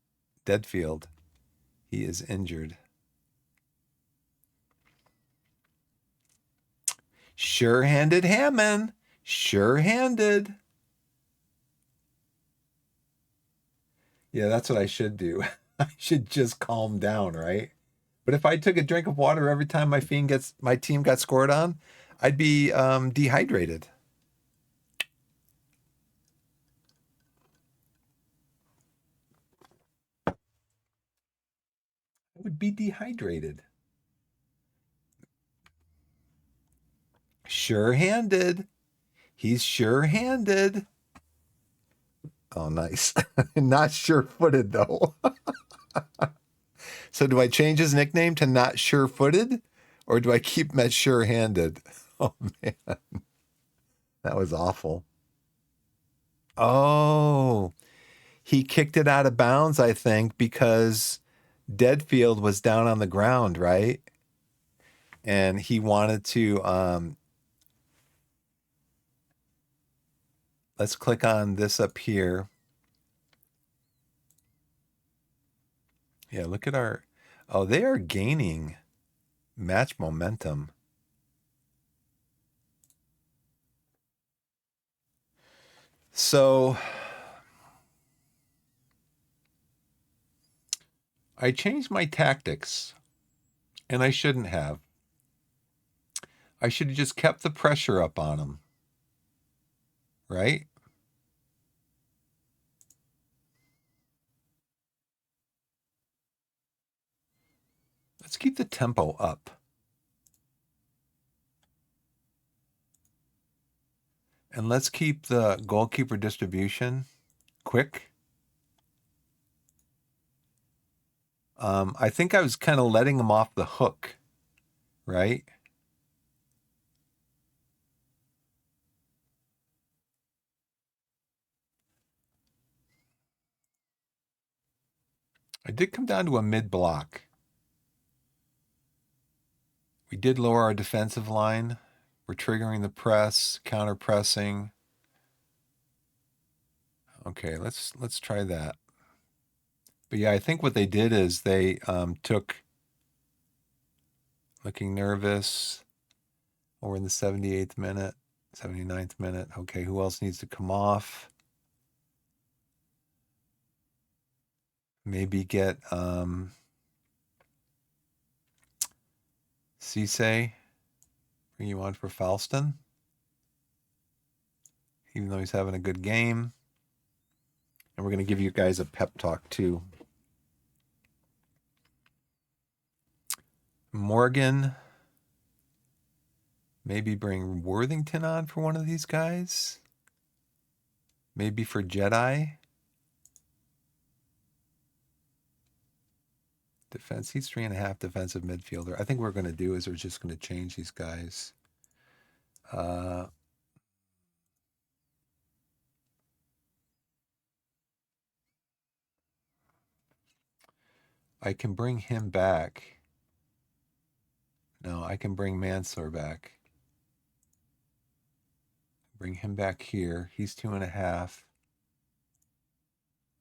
Deadfield. He is injured. Sure-handed Hammond. Sure-handed. Yeah, that's what I should do. I should just calm down, right? But if I took a drink of water every time my team got scored on, I'd be dehydrated. would be dehydrated. Sure-handed. He's sure-handed. Oh, nice. Not sure-footed, though. So do I change his nickname to not sure-footed? Or do I keep him at sure-handed? Oh, man. That was awful. Oh, he kicked it out of bounds, I think, because Deadfield was down on the ground, right? And he wanted to, let's click on this up here. Yeah, look at our, oh, they are gaining match momentum. So I changed my tactics, and I shouldn't have. I should have just kept the pressure up on him, right? Let's keep the tempo up. And let's keep the goalkeeper distribution quick. I think I was kind of letting him off the hook, right? I did come down to a mid block. We did lower our defensive line. We're triggering the press, counter pressing. Okay, let's try that. But yeah, I think what they did is they took looking nervous. Oh, we're in the 78th minute, 79th minute. Okay, who else needs to come off? Maybe get Cisse, bring you on for Falston, even though he's having a good game. And we're going to give you guys a pep talk too. Morgan, maybe bring Worthington on for one of these guys. Maybe for Jedi. Defense, he's 3.5 defensive midfielder. I think what we're going to do is we're just going to change these guys. I can bring him back. No, I can bring Mansour back. Bring him back here. He's 2.5.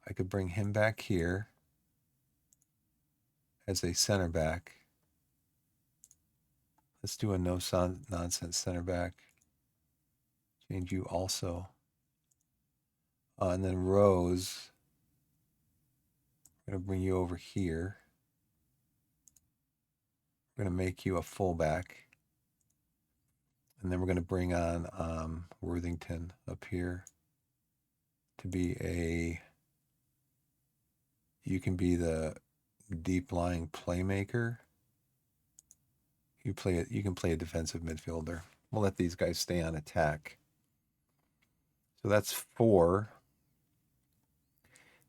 I could bring him back here as a center back. Let's do a no-nonsense center back. Change you also. And then Rose, I'm going to bring you over here. We're going to make you a fullback. And then we're going to bring on Worthington up here to be a, you can be the deep lying playmaker. You can play a defensive midfielder. We'll let these guys stay on attack. So that's 4.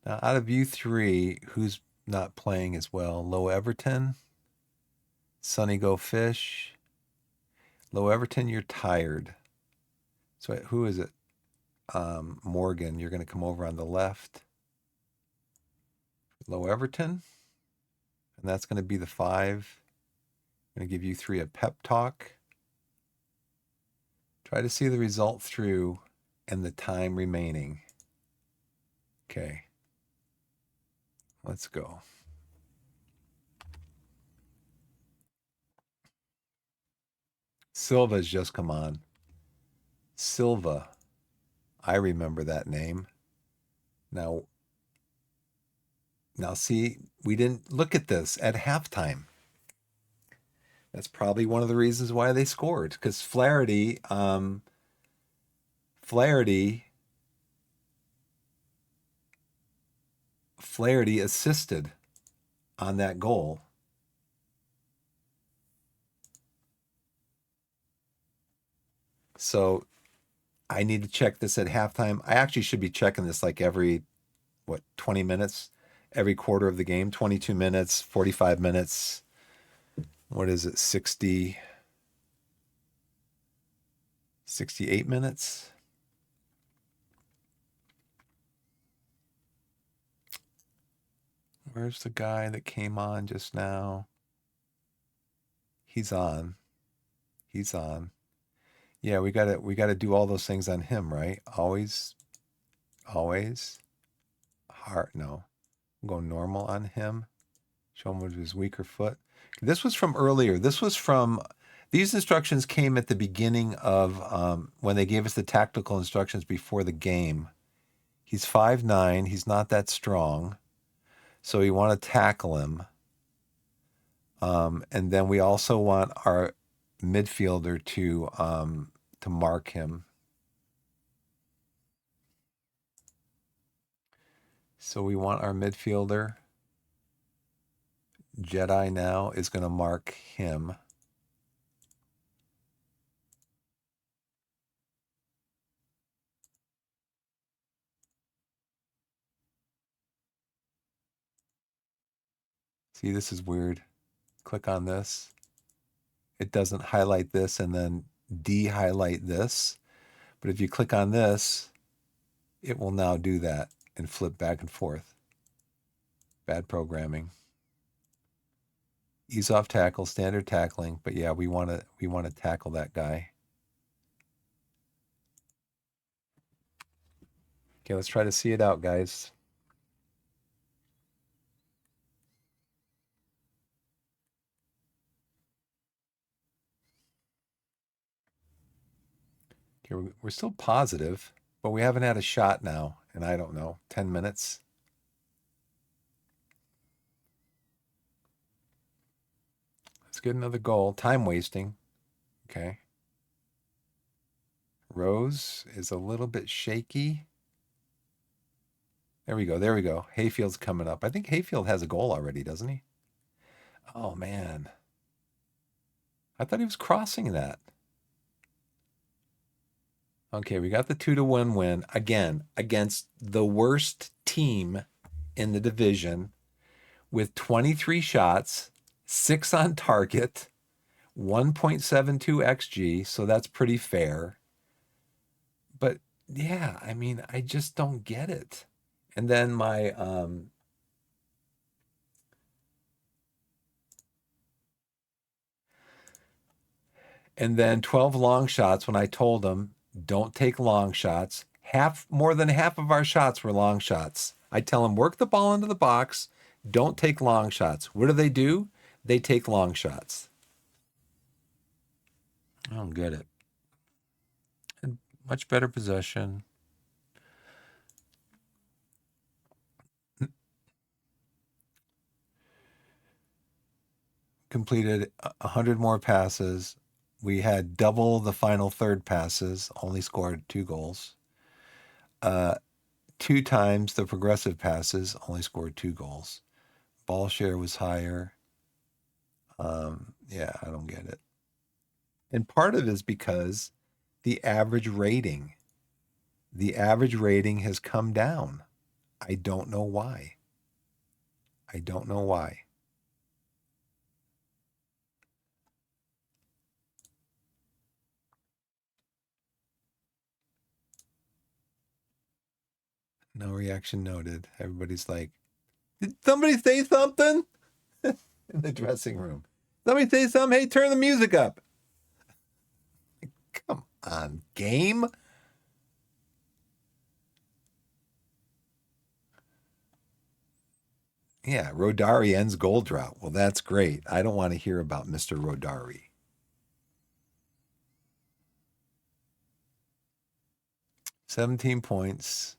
Now out of you 3, who's not playing as well? Low Everton, Sonny Go Fish. Low Everton, you're tired. So who is it? Morgan, you're going to come over on the left. Low Everton, and that's going to be the 5. I'm going to give you 3 a pep talk. Try to see the result through and the time remaining. Okay. Let's go. Silva's just come on. Silva. I remember that name. Now see, we didn't look at this at halftime. That's probably one of the reasons why they scored, because Flaherty assisted on that goal. So I need to check this at halftime. I actually should be checking this like every, 20 minutes? Every quarter of the game, 22 minutes, 45 minutes. What is it? 68 minutes? Where's the guy that came on just now? He's on. He's on. Yeah, we gotta do all those things on him, right? Always, always. Hard, no. Go normal on him. Show him with his weaker foot. This was from earlier. These instructions came at the beginning of when they gave us the tactical instructions before the game. He's 5'9". He's not that strong. So we want to tackle him. And then we also want our midfielder to mark him. So we want our midfielder, Jedi now, is going to mark him. See, this is weird. Click on this. It doesn't highlight this and then de-highlight this. But if you click on this, it will now do that and flip back and forth. Bad programming. Ease off tackle, standard tackling. But yeah, we want to tackle that guy. Okay, let's try to see it out, guys. Okay, we're still positive, but we haven't had a shot now, and I don't know, 10 minutes. Let's get another goal. Time wasting. Okay. Rose is a little bit shaky. There we go. There we go. Hayfield's coming up. I think Hayfield has a goal already, doesn't he? Oh, man. I thought he was crossing that. Okay, we got the 2-1 win again against the worst team in the division with 23 shots, 6 on target, 1.72 XG. So that's pretty fair. But yeah, I mean, I just don't get it. And then and then 12 long shots when I told them don't take long shots. More than half of our shots were long shots. I tell them work the ball into the box, don't take long shots. What do? They take long shots. I don't get it. And much better possession. Completed 100 more passes. We had double the final third passes, only scored 2 goals. 2 times the progressive passes, only scored 2 goals. Ball share was higher. Yeah, I don't get it. And part of it is because the average rating has come down. I don't know why. I don't know why. No reaction noted. Everybody's like, did somebody say something? In the dressing room. Somebody say something? Hey, turn the music up. Come on, game. Yeah, Rodari ends goal drought. Well, that's great. I don't want to hear about Mr. Rodari. 17 points.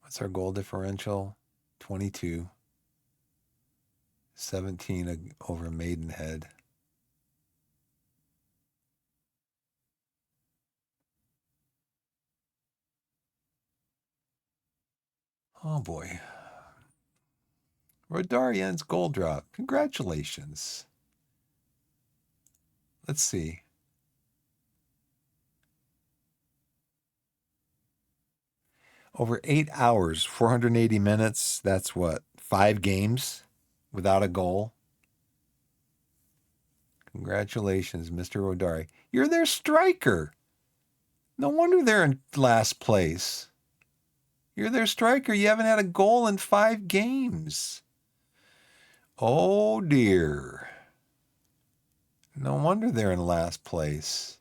What's our goal differential? 22. 17 over Maidenhead. Oh boy. Rodarian's goal drop. Congratulations. Let's see. Over 8 hours, 480 minutes. That's what? 5 games without a goal. Congratulations, Mr. Rodari. You're their striker. No wonder they're in last place. You're their striker. You haven't had a goal in 5 games. Oh, dear. No wonder they're in last place.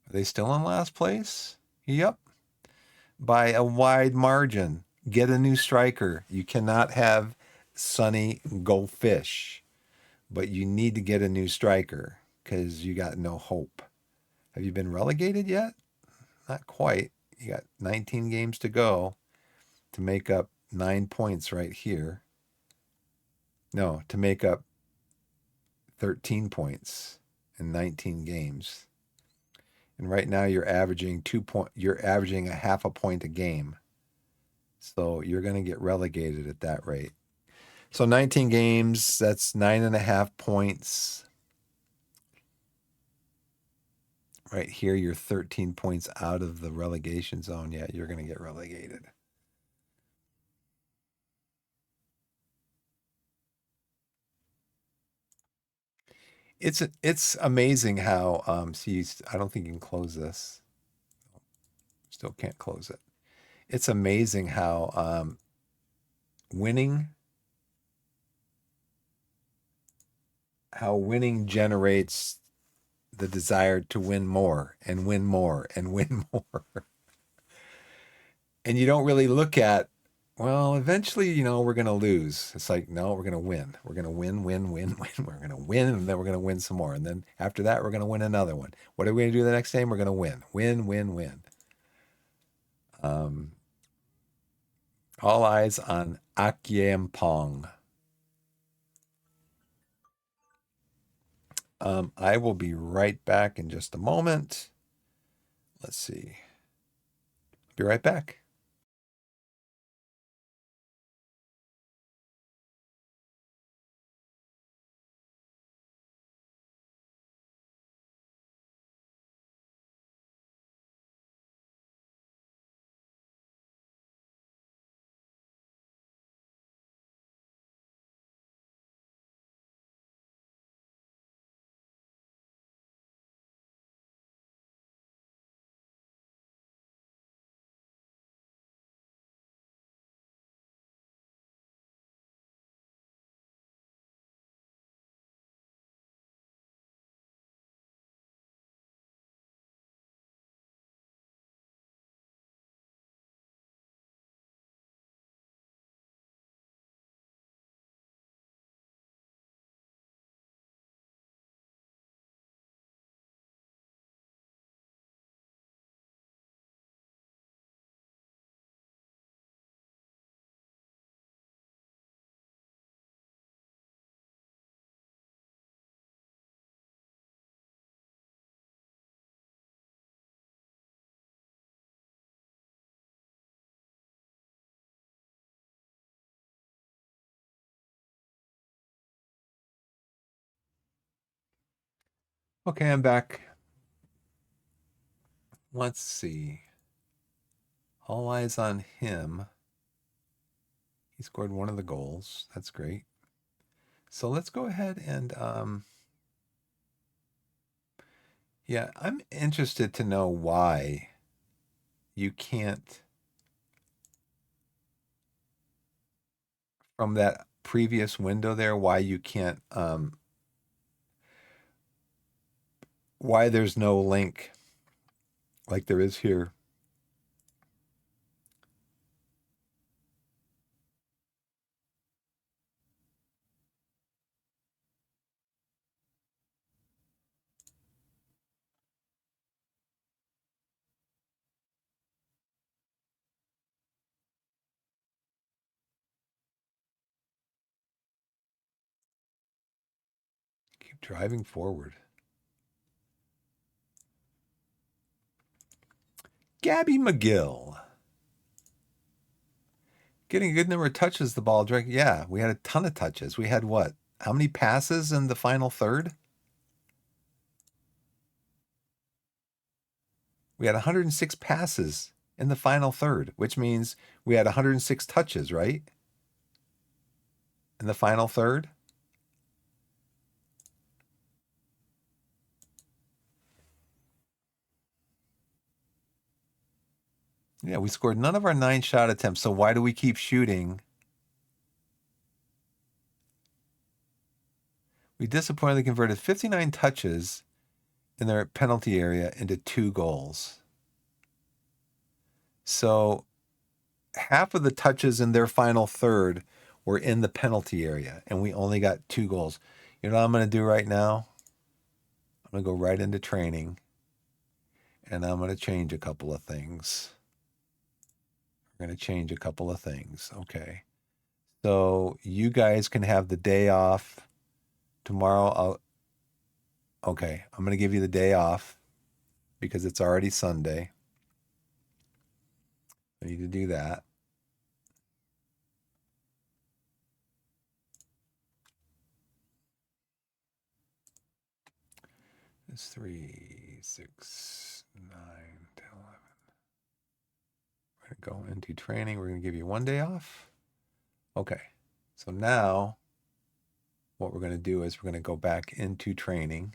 Are they still in last place? Yep. By a wide margin. Get a new striker. You cannot have Sonny go fish, but you need to get a new striker because you got no hope. Have you been relegated yet? Not quite. You got 19 games to go to make up 9 points right here. No, to make up 13 points in 19 games. And right now you're averaging you're averaging a half a point a game. So you're going to get relegated at that rate. So 19 games, that's 9.5 points. Right here, you're 13 points out of the relegation zone. Yeah, you're going to get relegated. It's amazing how see, I don't think you can close this. Still can't close it. It's amazing how winning generates the desire to win more and win more and win more. And you don't really look at, well, eventually, we're going to lose. It's like, no, we're going to win. We're going to win, win, win, win. We're going to win, and then we're going to win some more. And then after that, we're going to win another one. What are we going to do the next game? We're going to win. Win, win, win. All eyes on Akyem I will be right back in just a moment. Let's see. Be right back. Okay, I'm back. Let's see. All eyes on him. He scored one of the goals. That's great. So let's go ahead and yeah, I'm interested to know why you can't, from that previous window there, why you can't why there's no link like there is here. Keep driving forward. Gabby McGill. Getting a good number of touches the ball direct. Yeah, we had a ton of touches. We had what? How many passes in the final third? We had 106 passes in the final third, which means we had 106 touches, right? In the final third. Yeah, we scored none of our 9 shot attempts. So why do we keep shooting? We disappointingly converted 59 touches in their penalty area into 2 goals. So half of the touches in their final third were in the penalty area, and we only got 2 goals. You know what I'm going to do right now? I'm going to go right into training, and I'm going to change a couple of things. We're going to change a couple of things. Okay. So you guys can have the day off. Tomorrow, okay, I'm going to give you the day off because it's already Sunday. I need to do that. It's 3, 6, 9, 10, 11. We're going to go into training. We're going to give you 1 day off. Okay. So now what we're going to do is we're going to go back into training.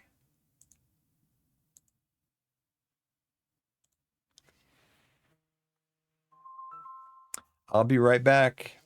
I'll be right back.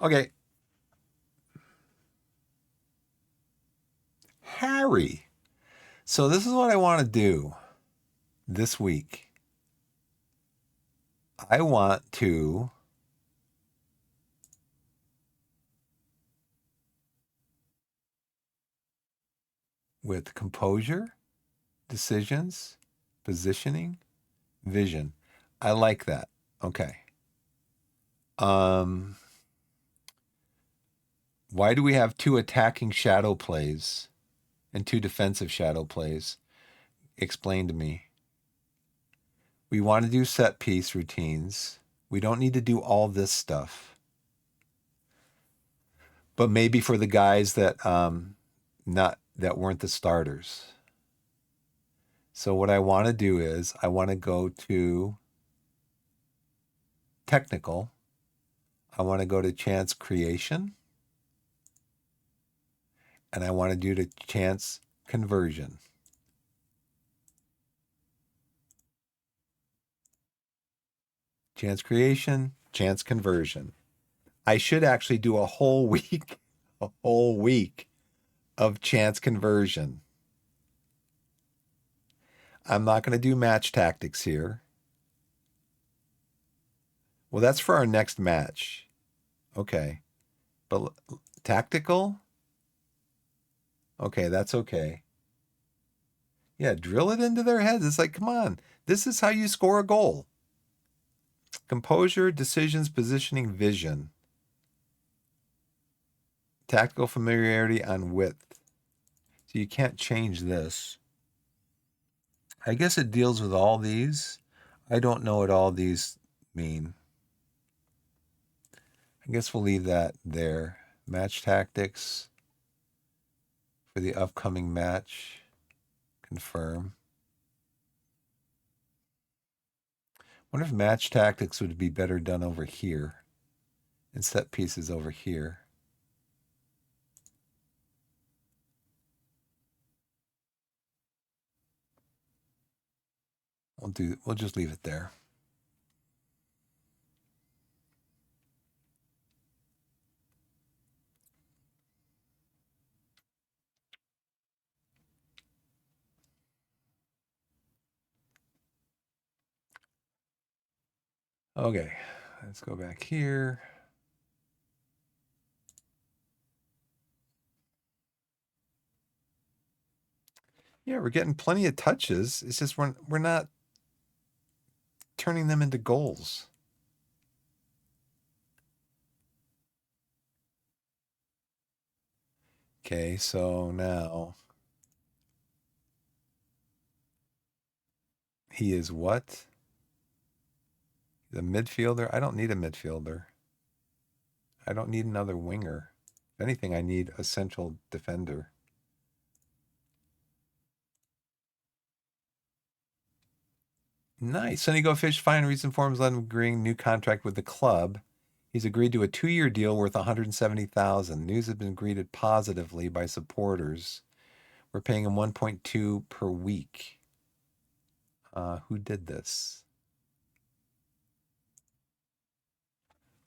Okay. Harry. So this is what I want to do this week. I want to with composure, decisions, positioning, vision. I like that. Okay. Why do we have 2 attacking shadow plays and 2 defensive shadow plays? Explain to me. We want to do set piece routines. We don't need to do all this stuff. But maybe for the guys that that weren't the starters. So what I want to do is I want to go to technical. I want to go to chance creation. And I want to do the chance conversion. Chance creation, chance conversion. I should actually do a whole week of chance conversion. I'm not going to do match tactics here. Well, that's for our next match. Okay. But tactical? Okay, that's okay. Yeah, drill it into their heads. It's like, come on, this is how you score a goal. Composure, decisions, positioning, vision. Tactical familiarity on width. So you can't change this. I guess it deals with all these. I don't know what all these mean. I guess we'll leave that there. Match tactics for the upcoming match. Confirm. Wonder if match tactics would be better done over here and set pieces over here. We'll just leave it there. Okay, let's go back here. Yeah, we're getting plenty of touches. It's just we're not turning them into goals. Okay, so now he is what? The midfielder? I don't need a midfielder. I don't need another winger. If anything, I need a central defender. Nice. Sunny Go Fish, fine reason for him is letting him agreeing new contract with the club. He's agreed to a 2-year deal worth $170,000. News has been greeted positively by supporters. We're paying him 1.2 per week. Who did this?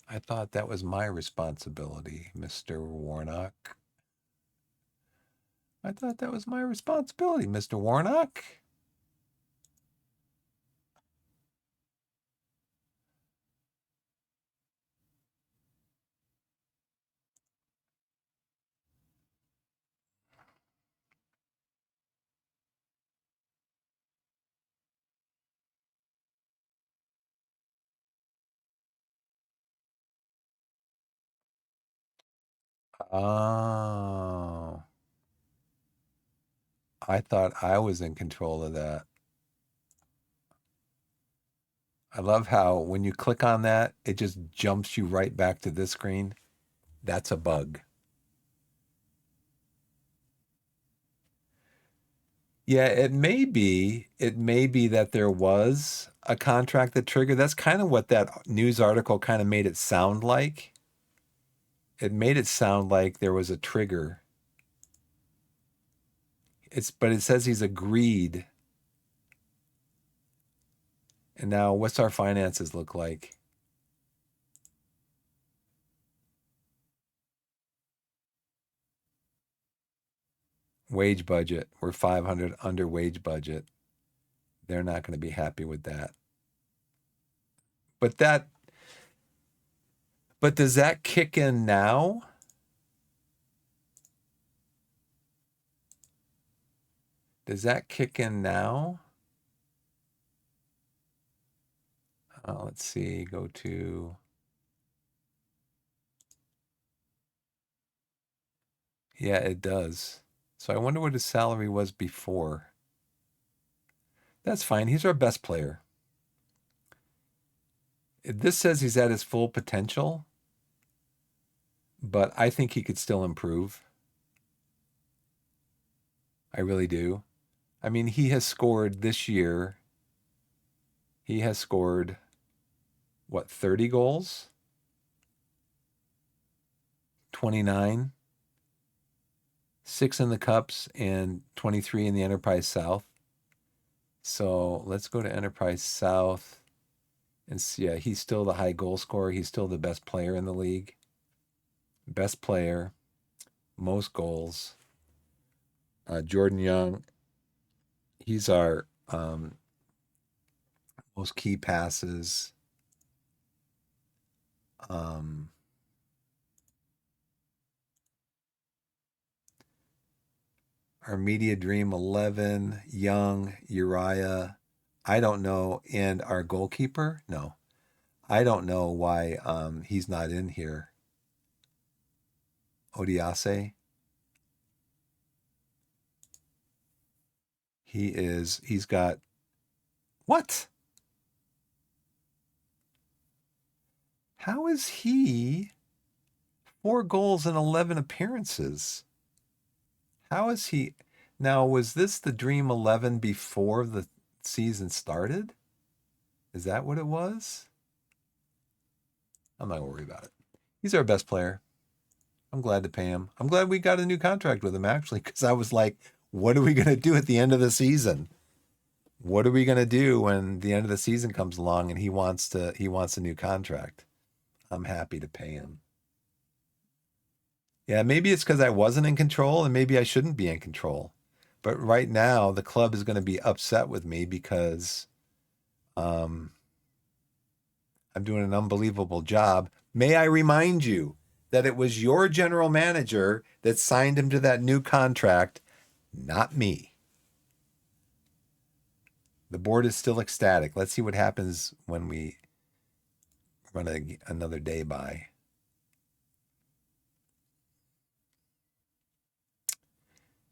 I thought that was my responsibility, Mr. Warnock. I thought that was my responsibility, Mr. Warnock. Oh. I thought I was in control of that. I love how when you click on that, it just jumps you right back to this screen. That's a bug. Yeah, it may be. It may be that there was a contract that triggered. That's kind of what that news article kind of made it sound like. It made it sound like there was a trigger. But it says he's agreed. And now what's our finances look like? Wage budget. We're 500 under wage budget. They're not going to be happy with that. But does that kick in now? Does that kick in now? Let's see. Go to. Yeah, it does. So I wonder what his salary was before. That's fine. He's our best player. This says he's at his full potential, but I think he could still improve. I really do. I mean, he has scored this year. He has scored, what, 30 goals? 29, 6 in the Cups, and 23 in the Enterprise South. So let's go to Enterprise South and see. Yeah, he's still the high goal scorer. He's still the best player in the league. Best player, most goals. Jordan Young, he's our most key passes. Our media dream 11, Young, Uriah. I don't know. And our goalkeeper? No. I don't know why he's not in here. Odiase. He's got what? How is he 4 goals in 11 appearances. How is he? Now, was this the Dream 11 before the season started? Is that what it was? I'm not going to worry about it. He's our best player. I'm glad to pay him. I'm glad we got a new contract with him, actually, because I was like, what are we going to do at the end of the season? What are we going to do when the end of the season comes along and he wants a new contract? I'm happy to pay him. Yeah, maybe it's because I wasn't in control and maybe I shouldn't be in control. But right now, the club is going to be upset with me because I'm doing an unbelievable job. May I remind you that it was your general manager that signed him to that new contract, not me. The board is still ecstatic. Let's see what happens when we run another day by.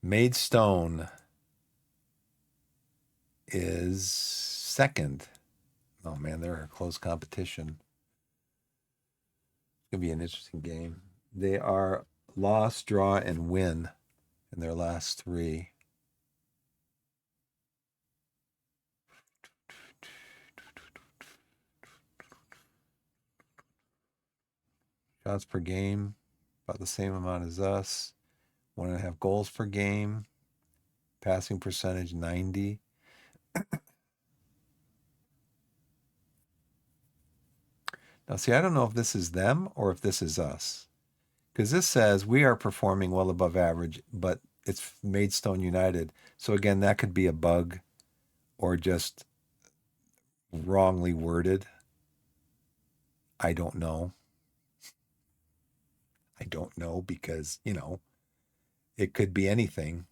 Maidstone is second. Oh man, they're a close competition. It's gonna be an interesting game. They are loss, draw, and win in their last 3. Shots per game, about the same amount as us. 1.5 goals per game. Passing percentage 90. Now, see, I don't know if this is them or if this is us. Because this says we are performing well above average, but it's Maidstone United. So again, that could be a bug or just wrongly worded. I don't know. I don't know because, it could be anything.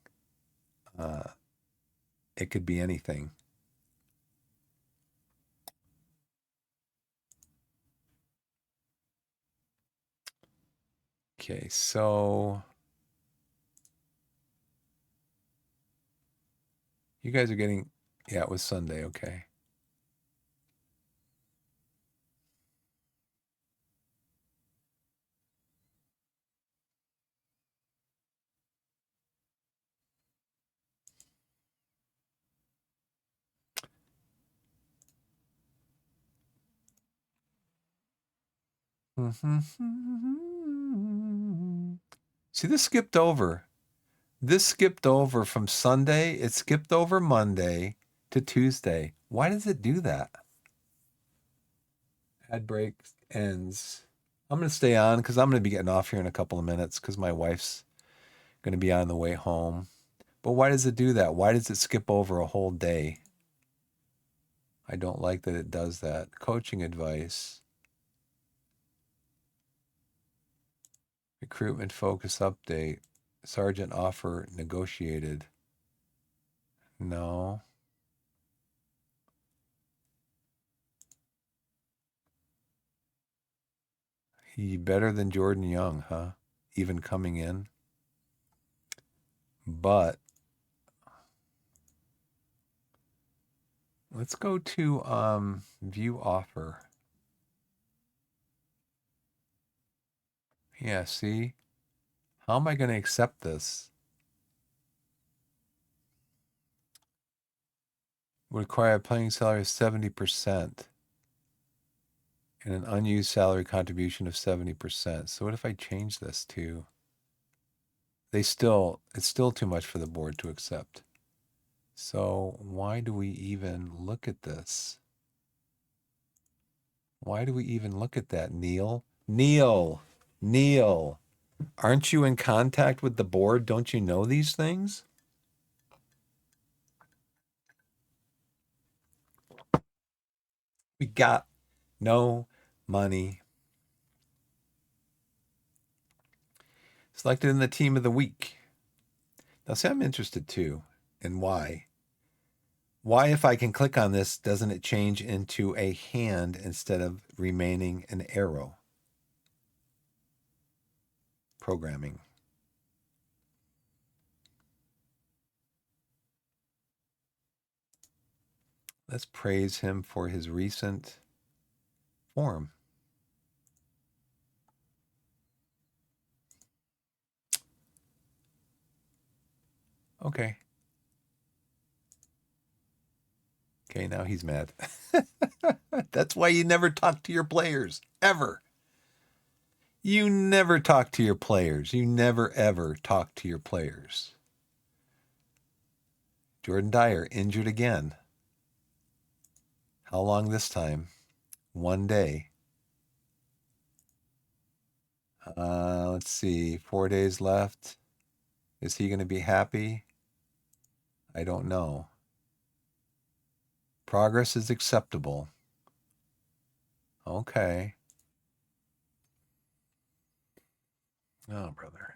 It could be anything. Okay, so you guys are getting, yeah, it was Sunday, okay. See, this skipped over. This skipped over from Sunday. It skipped over Monday to Tuesday. Why does it do that? Ad break ends. I'm going to stay on because I'm going to be getting off here in a couple of minutes because my wife's going to be on the way home. But why does it do that? Why does it skip over a whole day? I don't like that it does that. Coaching advice. Recruitment focus update. Sergeant offer negotiated. No. He better than Jordan Young, huh? Even coming in. But let's go to view offer. Yeah, see? How am I going to accept this? Would require a playing salary of 70% and an unused salary contribution of 70%. So what if I change this to it's still too much for the board to accept. So why do we even look at this? Why do we even look at that, Neil? Neil, aren't you in contact with the board? Don't you know these things? We got no money. Selected in the team of the week. Now, see, I'm interested too. And why? Why, if I can click on this, doesn't it change into a hand instead of remaining an arrow? Programming. Let's praise him for his recent form. Okay. Okay, now he's mad. That's why you never talk to your players, ever. You never talk to your players. You never, ever talk to your players. Jordan Dyer, injured again. How long this time? 1 day. Let's see. 4 days left. Is he going to be happy? I don't know. Progress is acceptable. Okay. Oh, brother.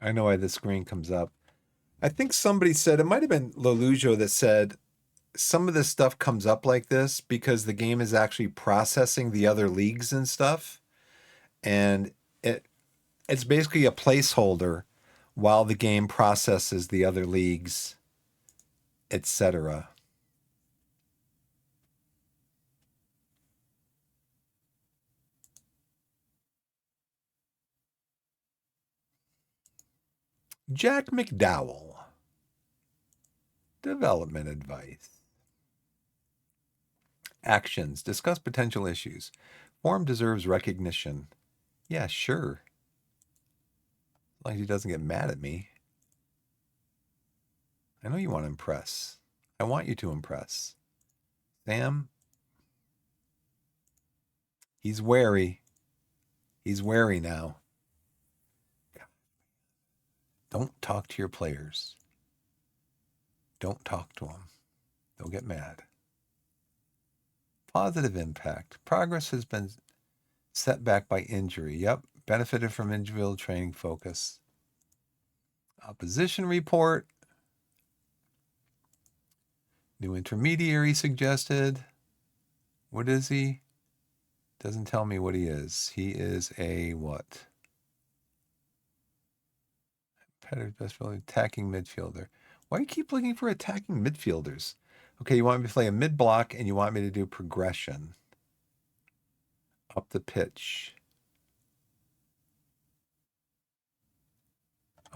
I know why the screen comes up. I think somebody said, it might have been Lelujo that said, some of this stuff comes up like this because the game is actually processing the other leagues and stuff. And it's basically a placeholder while the game processes the other leagues, etc. Jack McDowell. Development advice. Actions. Discuss potential issues. Form deserves recognition. Yeah, sure. As long as he doesn't get mad at me. I know you want to impress. I want you to impress. Sam, he's wary. He's wary now. Don't talk to your players. Don't talk to them. They'll get mad. Positive impact. Progress has been set back by injury. Yep. Benefited from individual training focus. Opposition report. New intermediary suggested. What is he? Doesn't tell me what he is. He is a what? Competitive best fielder, attacking midfielder. Why do you keep looking for attacking midfielders? Okay, you want me to play a mid block and you want me to do progression. Up the pitch.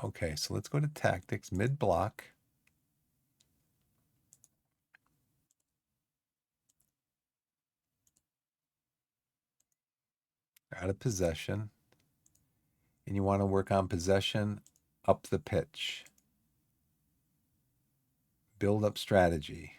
Okay, so let's go to tactics, mid block. Out of possession. And you want to work on possession up the pitch. Build up strategy.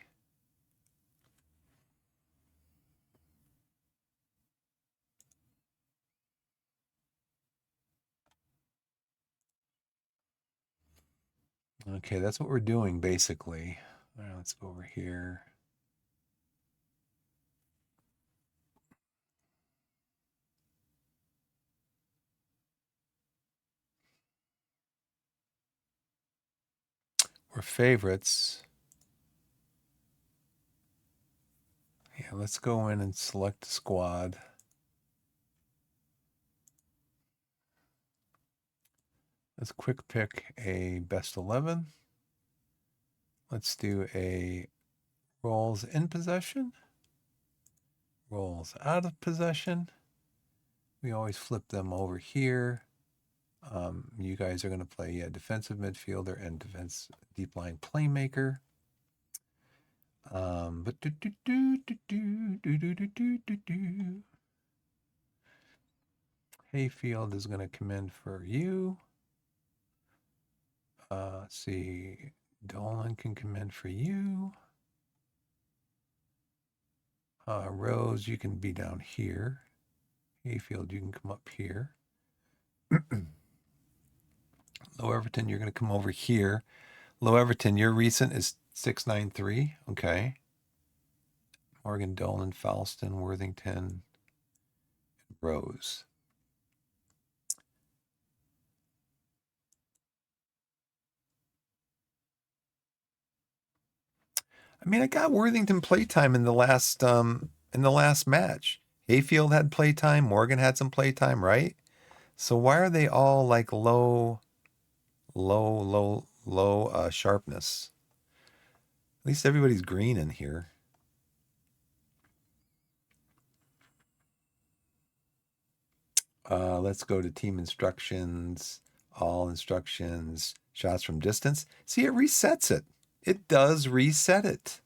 Okay, that's what we're doing basically. All right, let's go over here. We're favorites. Yeah, let's go in and select a squad. Let's quick pick a best 11. Let's do a rolls in possession, rolls out of possession. We always flip them over here. You guys are going to play defensive midfielder and defense deep line playmaker. Hayfield is going to come in for you. Let's see. Dolan can come in for you. Rose, you can be down here. Hayfield, you can come up here. Low Everton, you're going to come over here. Low Everton, your recent is 693. Okay. Morgan, Dolan, Falston, Worthington, Rose. I mean, I got Worthington playtime in the last match. Hayfield had playtime. Morgan had some playtime, right? So why are they all like low sharpness? At least everybody's green in here. Let's go to team instructions, all instructions, shots from distance. See, it resets it. It does reset it.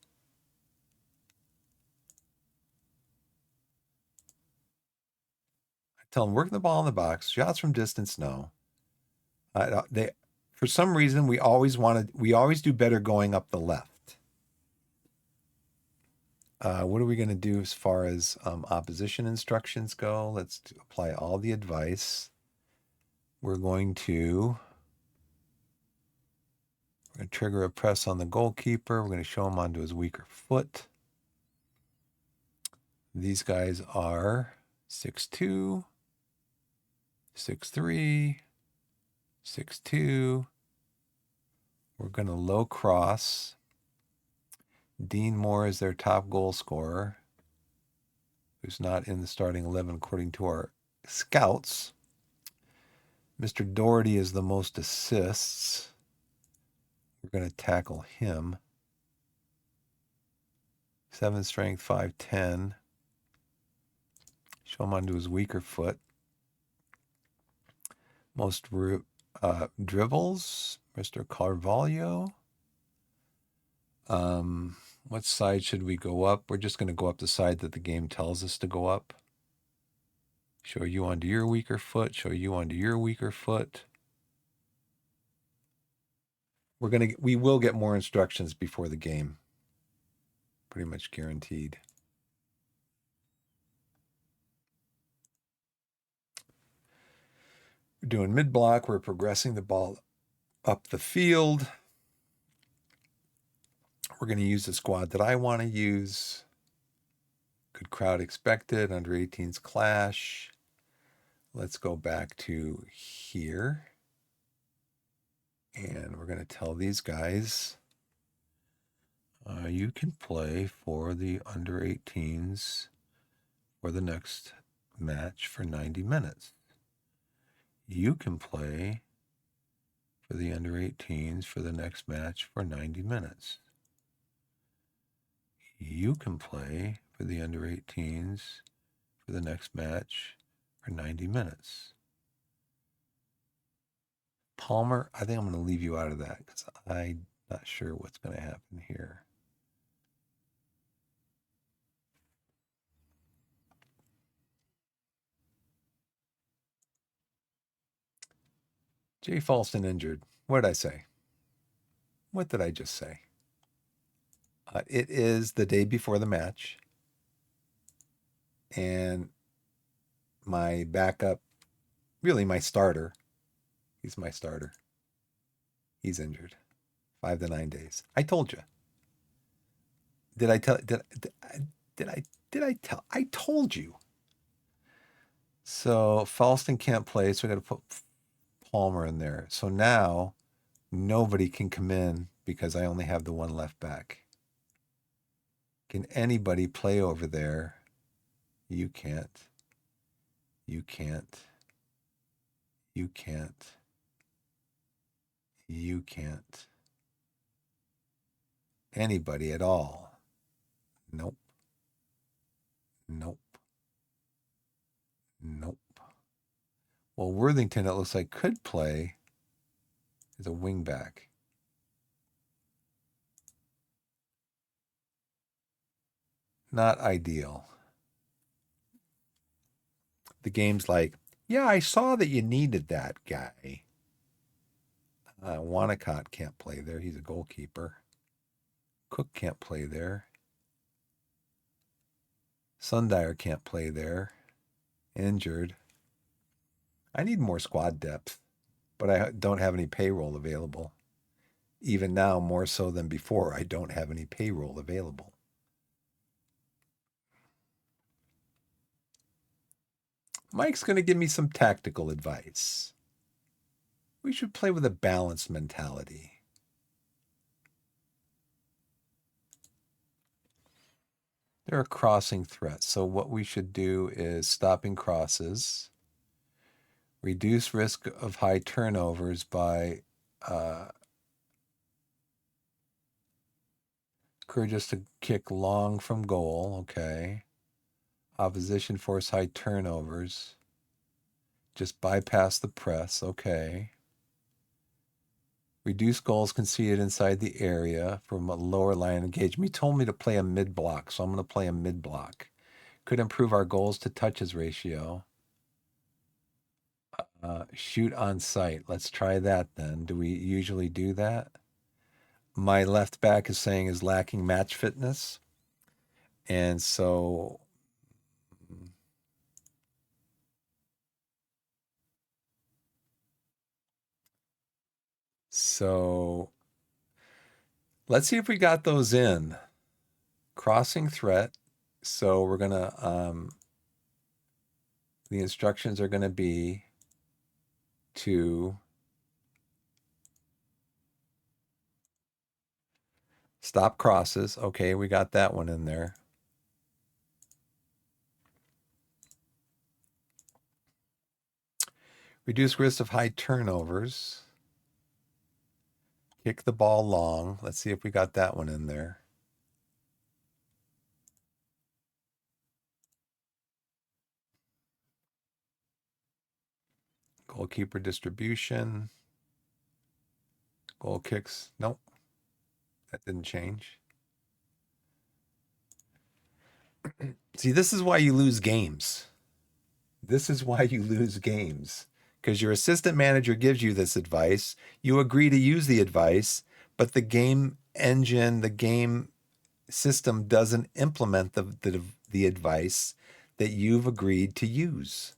I tell them working the ball in the box, shots from distance, no. They, for some reason, we always do better going up the left. What are we going to do as far as opposition instructions go? Let's apply all the advice. We're going to trigger a press on the goalkeeper. We're going to show him onto his weaker foot. These guys are 6'2", 6'3", 6'2". We're going to low cross. Dean Moore is their top goal scorer, who's not in the starting 11 according to our scouts. Mr. Doherty is the most assists. We're going to tackle him. 7 strength, 5'10". Show him onto his weaker foot. Most dribbles, Mr. Carvalho. What side should we go up? We're just going to go up the side that the game tells us to go up. Show you onto your weaker foot. Show you onto your weaker foot. We will get more instructions before the game. Pretty much guaranteed. We're doing mid block. We're progressing the ball up the field. We're going to use the squad that I want to use. Good crowd expected. Under 18s clash. Let's go back to here. And we're going to tell these guys, you can play for the under 18s for the next match for 90 minutes. You can play for the under 18s for the next match for 90 minutes. You can play for the under 18s for the next match for 90 minutes. Palmer, I think I'm going to leave you out of that because I'm not sure what's going to happen here. Jay Falston injured. What did I say? What did I just say? It is the day before the match. And my backup, really my starter, he's my starter. He's injured. 5 to 9 days. I told you. Did I tell? Did I tell? I told you. So Falston can't play, so we got to put Palmer in there. So now nobody can come in because I only have the one left back. Can anybody play over there? You can't. You can't. You can't. You can't. Anybody at all? Nope. Nope. Nope. Well, Worthington, it looks like, could play as a wingback. Not ideal. The game's like, yeah, I saw that you needed that guy. Wanacott can't play there. He's a goalkeeper. Cook can't play there. Sundyer can't play there. Injured. I need more squad depth, but I don't have any payroll available. Even now, more so than before, I don't have any payroll available. Mike's going to give me some tactical advice. We should play with a balanced mentality. There are crossing threats. So what we should do is stopping crosses, reduce risk of high turnovers by encourage us to kick long from goal. Okay. Opposition force high turnovers. Just bypass the press. Okay. Reduce goals conceded inside the area from a lower line of engagement. He told me to play a mid block, so I'm going to play a mid block. Could improve our goals to touches ratio. Shoot on sight. Let's try that then. Do we usually do that? My left back is saying is lacking match fitness. And so let's see if we got those in. Crossing threat. So we're going to, the instructions are going to be to stop crosses. Okay, we got that one in there. Reduce risk of high turnovers. Kick the ball long. Let's see if we got that one in there. Goalkeeper distribution. Goal kicks. Nope. That didn't change. See, this is why you lose games. This is why you lose games. Because your assistant manager gives you this advice. You agree to use the advice, but the game engine, the game system doesn't implement the advice that you've agreed to use.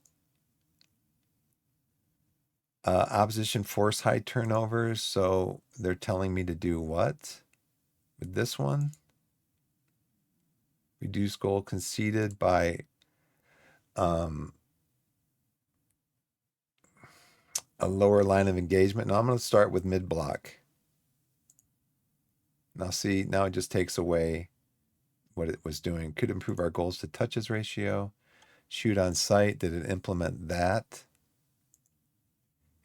Opposition force high turnovers. So they're telling me to do what with this one? Reduce goal conceded by a lower line of engagement. Now I'm going to start with mid block. Now see, now it just takes away what it was doing. Could improve our goals to touches ratio. Shoot on sight. Did it implement that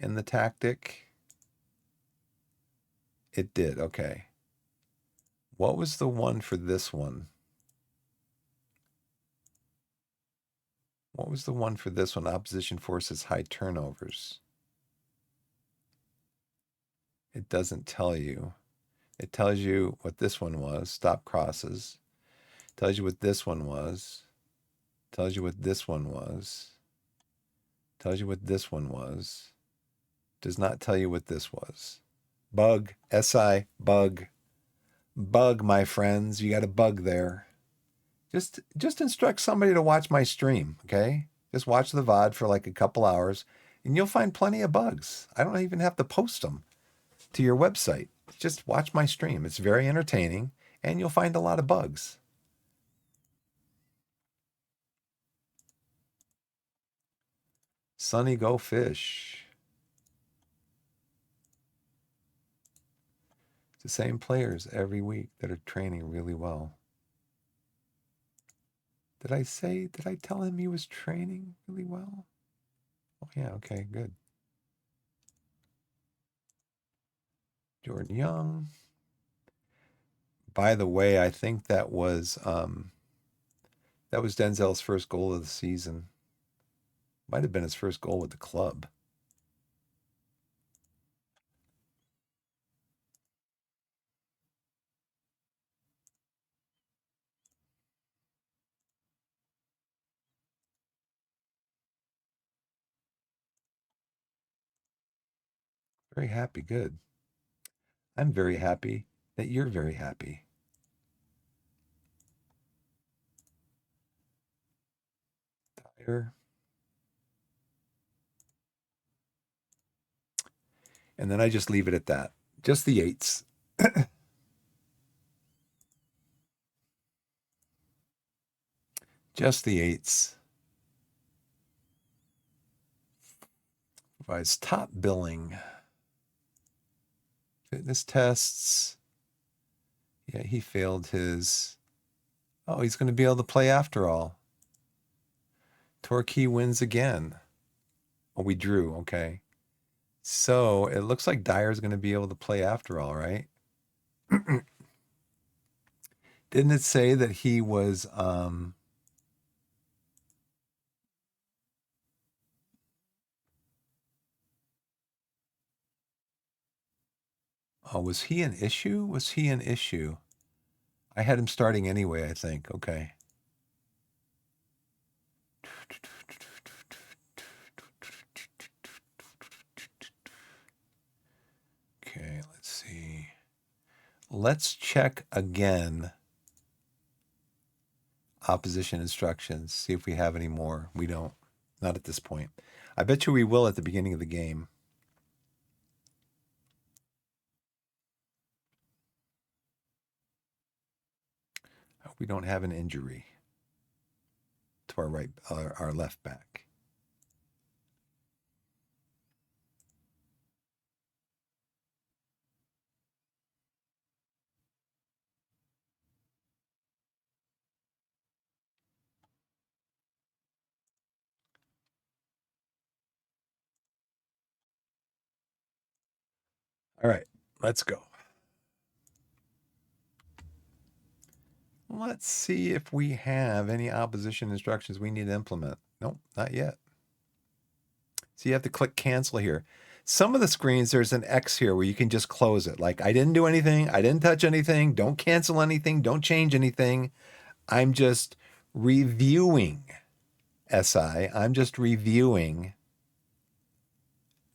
in the tactic? It did. Okay. What was the one for this one? What was the one for this one? Opposition forces high turnovers. It doesn't tell you. It tells you what this one was. Stop crosses. Tells you what this one was. Tells you what this one was. Tells you what this one was. Does not tell you what this was. Bug. SI. Bug. Bug, my friends. You got a bug there. Just instruct somebody to watch my stream, okay? Just watch the VOD for like a couple hours, and you'll find plenty of bugs. I don't even have to post them to your website. Just watch my stream. It's very entertaining, and you'll find a lot of bugs. Sonny, go fish. It's the same players every week that are training really well. Did I tell him he was training really well? Oh, yeah, okay, good. Jordan Young. By the way, I think that was Denzel's first goal of the season. Might have been his first goal with the club. Very happy, good. I'm very happy that you're very happy. Dyer. And then I just leave it at that. Just the 8s. Just the 8s. Provides top billing. Fitness tests. Yeah, he failed his. Oh, he's going to be able to play after all. Torquay wins again. Oh, we drew. Okay. So it looks like Dyer's going to be able to play after all, right? Didn't it say that he was Oh, was he an issue? Was he an issue? I had him starting anyway, I think. Okay. Okay, let's see. Let's check again. Opposition instructions. See if we have any more. We don't. Not at this point. I bet you we will at the beginning of the game. We don't have an injury to our left back. All right, let's go. Let's see if we have any opposition instructions we need to implement. Nope, not yet. So you have to click cancel here. Some of the screens, there's an X here where you can just close it. Like, I didn't do anything. I didn't touch anything. Don't cancel anything. Don't change anything. I'm just reviewing SI. I'm just reviewing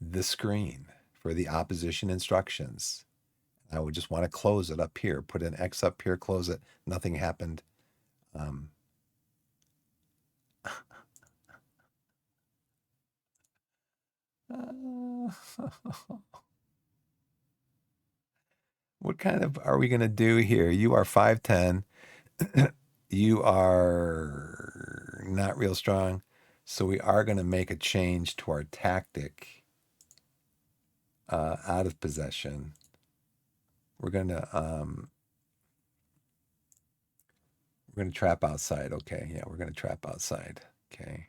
the screen for the opposition instructions. I would just want to close it up here, put an X up here, close it. Nothing happened. What kind of are we going to do here? You are 5'10". You are not real strong. So we are going to make a change to our tactic out of possession. We're going to trap outside. Okay. Yeah, we're going to trap outside. Okay.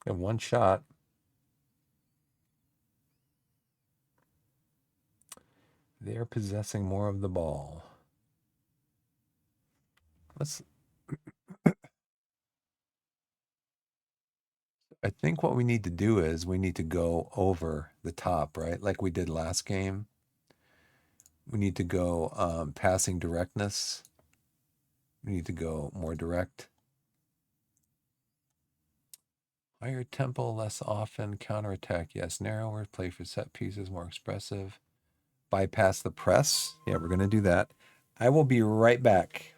And one shot. They're possessing more of the ball. I think what we need to do is we need to go over the top, right? Like we did last game. We need to go passing directness. We need to go more direct. Higher tempo, less often. Counterattack, yes. Narrower. Play for set pieces, more expressive. Bypass the press. Yeah, we're going to do that. I will be right back.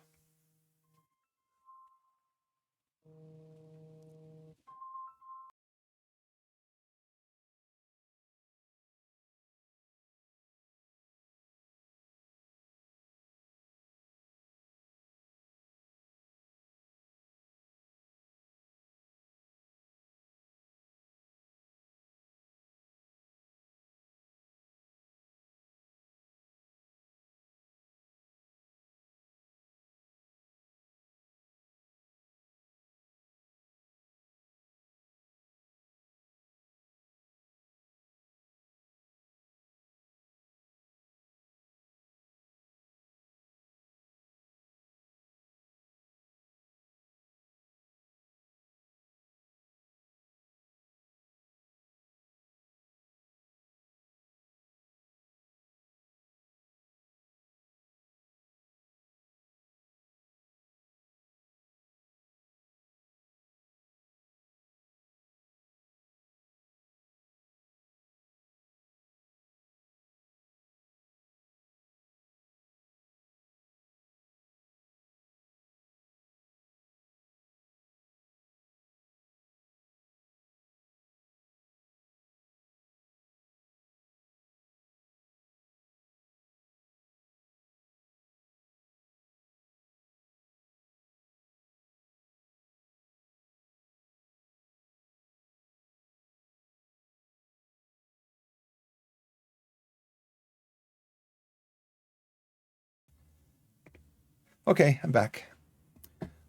Okay, I'm back.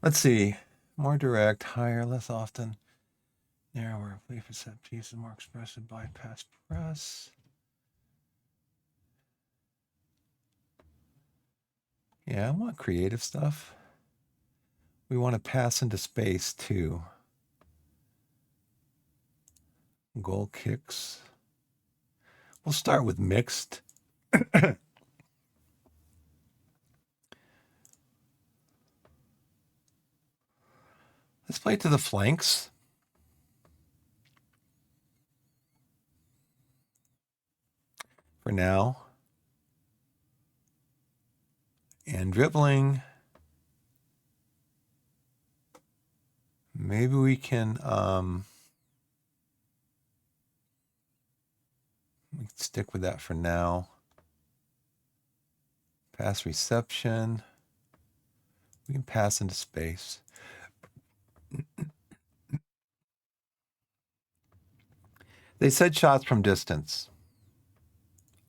Let's see. More direct, higher, less often. Narrower. Play for set pieces, more expressive. Bypass press. Yeah, I want creative stuff. We want to pass into space too. Goal kicks. We'll start with mixed. Let's play to the flanks. For now. And dribbling. Maybe we can stick with that for now. Pass reception. We can pass into space. They said shots from distance.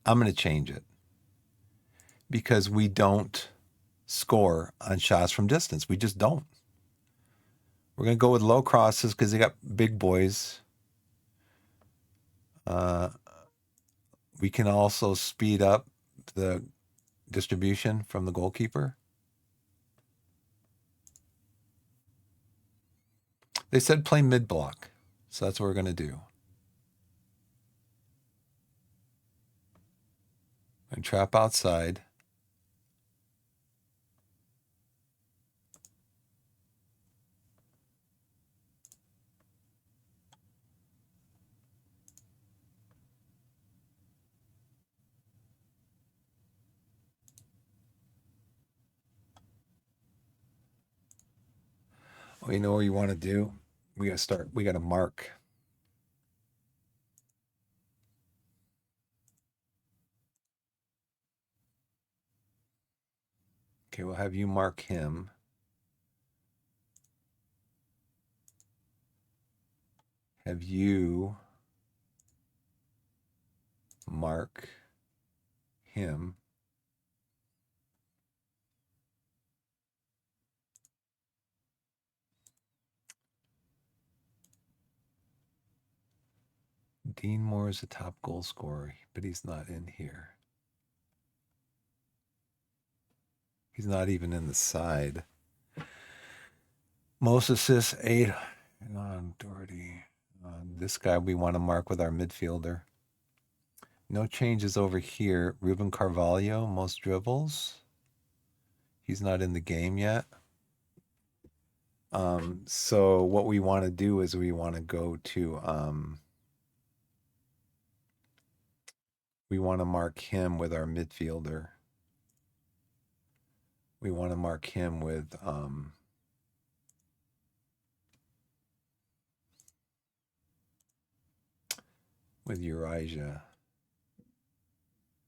I'm going to change it because we don't score on shots from distance. We just don't. We're going to go with low crosses because they got big boys. We can also speed up the distribution from the goalkeeper. They said play mid block, so that's what we're going to do. And trap outside. Well, you know what you want to do? We got to mark. Okay, we'll have you mark him. Have you mark him. Dean Moore is the top goal scorer, but he's not in here. He's not even in the side. Most assists, 8. On Doherty. This guy we want to mark with our midfielder. No changes over here. Ruben Carvalho, most dribbles. He's not in the game yet. So what we want to do is we want to go to we want to mark him with our midfielder. We want to mark him with Uriah,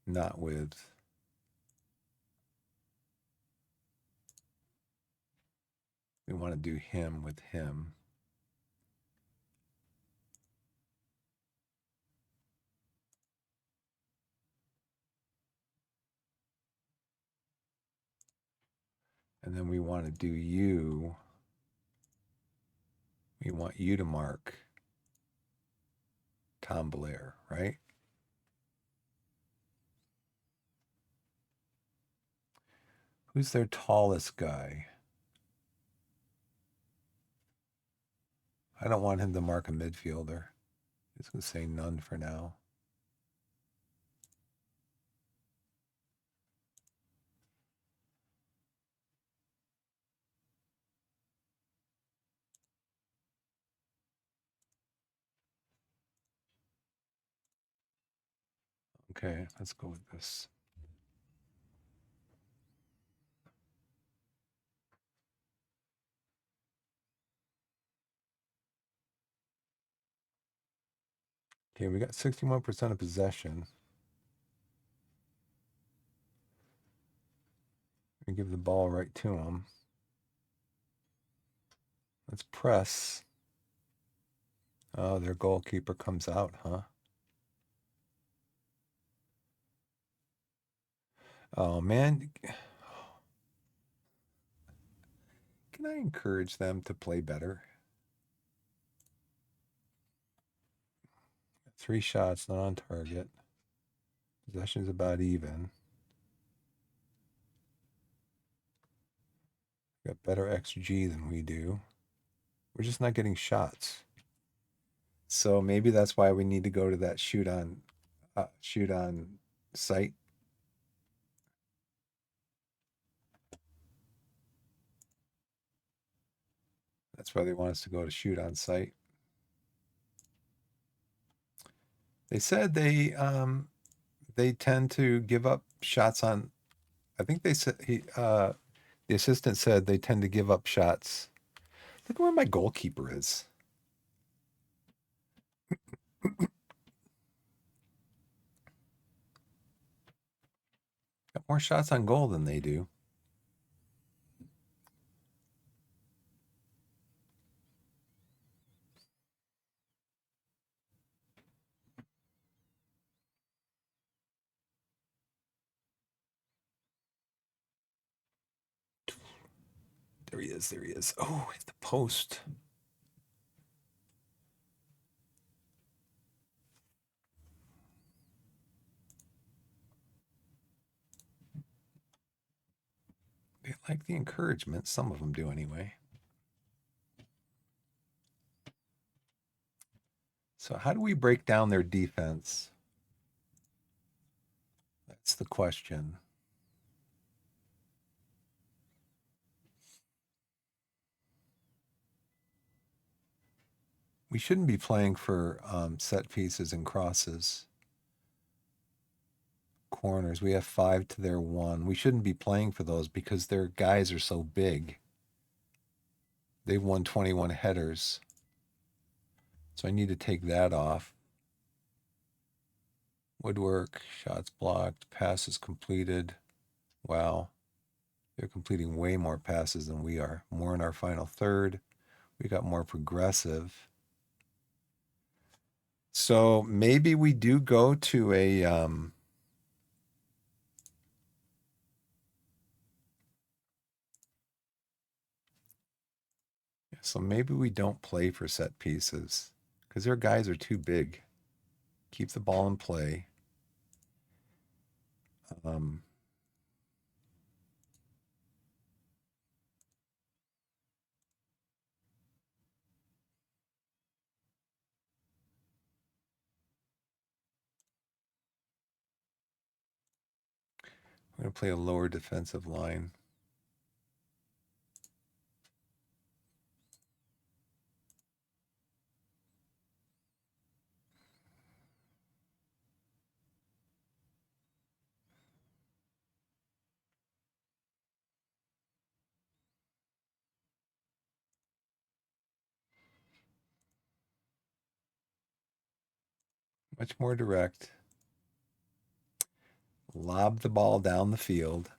not with we want to do him with him. And then we want to do you. We want you to mark Tom Blair, right? Who's their tallest guy? I don't want him to mark a midfielder. It's going to say none for now. Okay, let's go with this. Okay, we got 61% of possession. We give the ball right to him. Let's press. Oh, their goalkeeper comes out, huh? Oh, man. Can I encourage them to play better? 3 shots, not on target. Possession's about even. Got better XG than we do. We're just not getting shots. So maybe that's why we need to go to that shoot on site. That's why they want us to go to shoot on site. They said they tend to give up shots on. I think they said the assistant said they tend to give up shots. Look where my goalkeeper is. Got more shots on goal than they do. There he is. There he is. Oh, hit the post. They like the encouragement. Some of them do anyway. So how do we break down their defense? That's the question. We shouldn't be playing for set pieces and crosses. Corners. We have 5 to their 1. We shouldn't be playing for those because their guys are so big. They've won 21 headers. So I need to take that off. Woodwork, shots blocked, passes completed. Wow. They're completing way more passes than we are. More in our final third. We got more progressive. So maybe we do go to a so maybe we don't play for set pieces because their guys are too big. Keep the ball in play. Um, we're going to play a lower defensive line. Much more direct. Lob the ball down the field.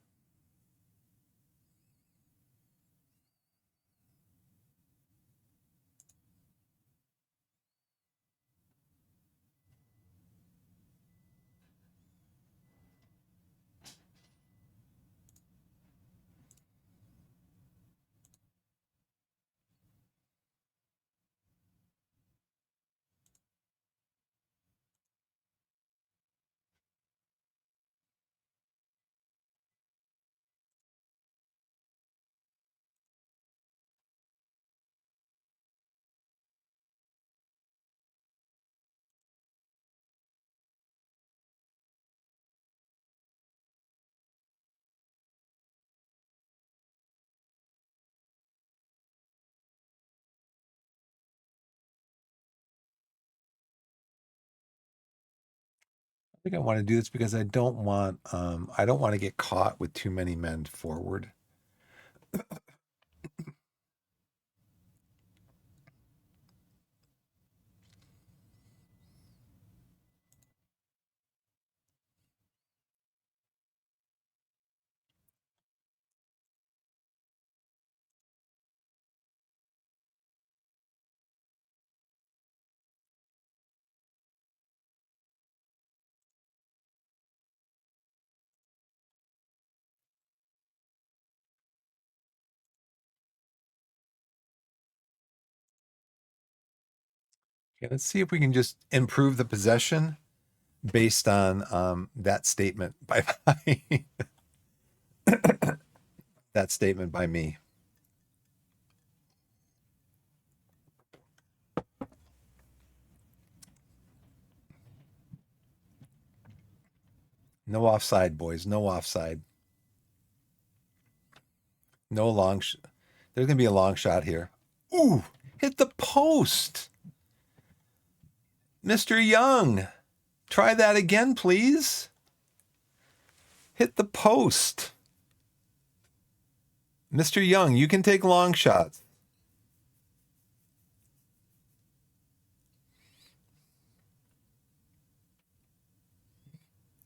I think I want to do this because I don't want to get caught with too many men forward. Okay, let's see if we can just improve the possession based on that statement by that statement by me. No offside, boys. No offside. No long. There's going to be a long shot here. Ooh, hit the post. Mr. Young, try that again, please. Hit the post. Mr. Young, you can take long shots.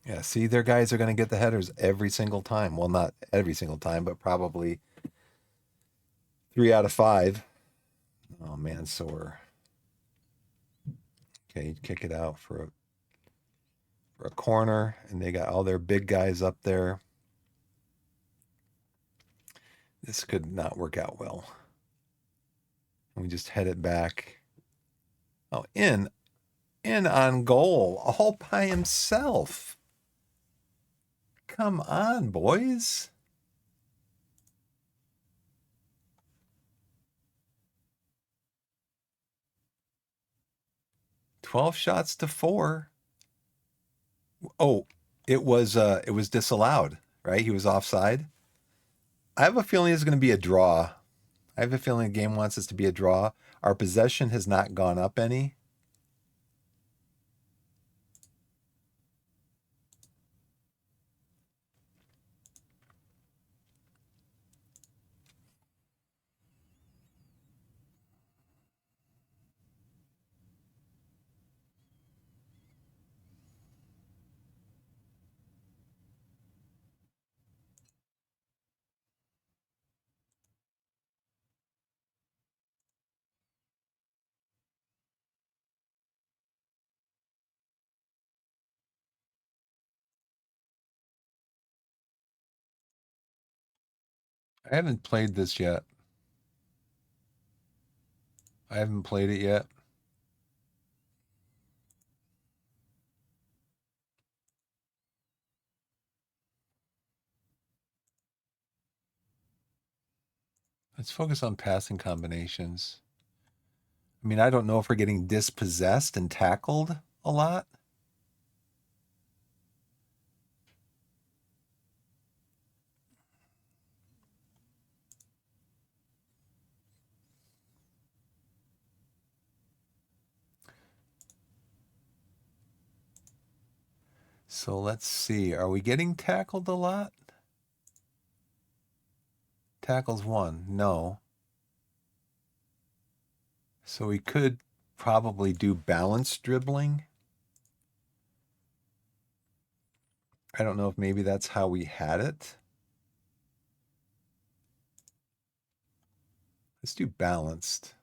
Yeah, see, their guys are going to get the headers every single time. Well, not every single time, but probably 3 out of 5. Oh, man, sore. Okay, kick it out for a corner, and they got all their big guys up there. This could not work out well. And we just head it back. Oh, in on goal, all by himself. Come on, boys. "12 shots to 4." Oh, it was disallowed, right? He was offside. I have a feeling it's going to be a draw. I have a feeling the game wants us to be a draw. Our possession has not gone up any. I haven't played this yet. I haven't played it yet. Let's focus on passing combinations. I mean, I don't know if we're getting dispossessed and tackled a lot. So let's see. Are we getting tackled a lot? Tackles 1. No. So we could probably do balance dribbling. I don't know if maybe that's how we had it. Let's do balanced.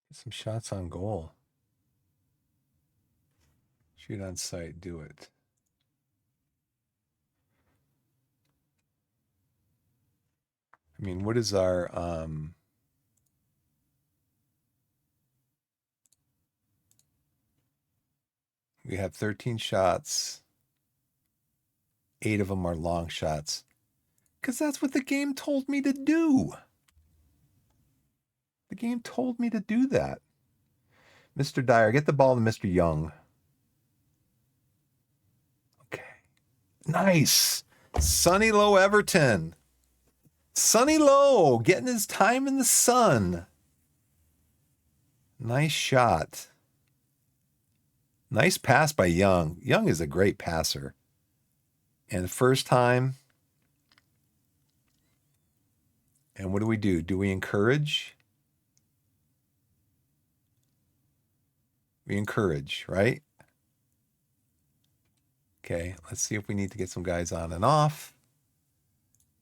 Get some shots on goal. Shoot on sight, do it. I mean, what is our we have 13 shots. 8 of them are long shots. Because that's what the game told me to do. The game told me to do that. Mr. Dyer, get the ball to Mr. Young. Okay. Nice. Sonny Low Everton. Sonny Low getting his time in the sun. Nice shot. Nice pass by Young. Young is a great passer. And first time. And what do we do? Do we encourage? We encourage, right? Okay, let's see if we need to get some guys on and off.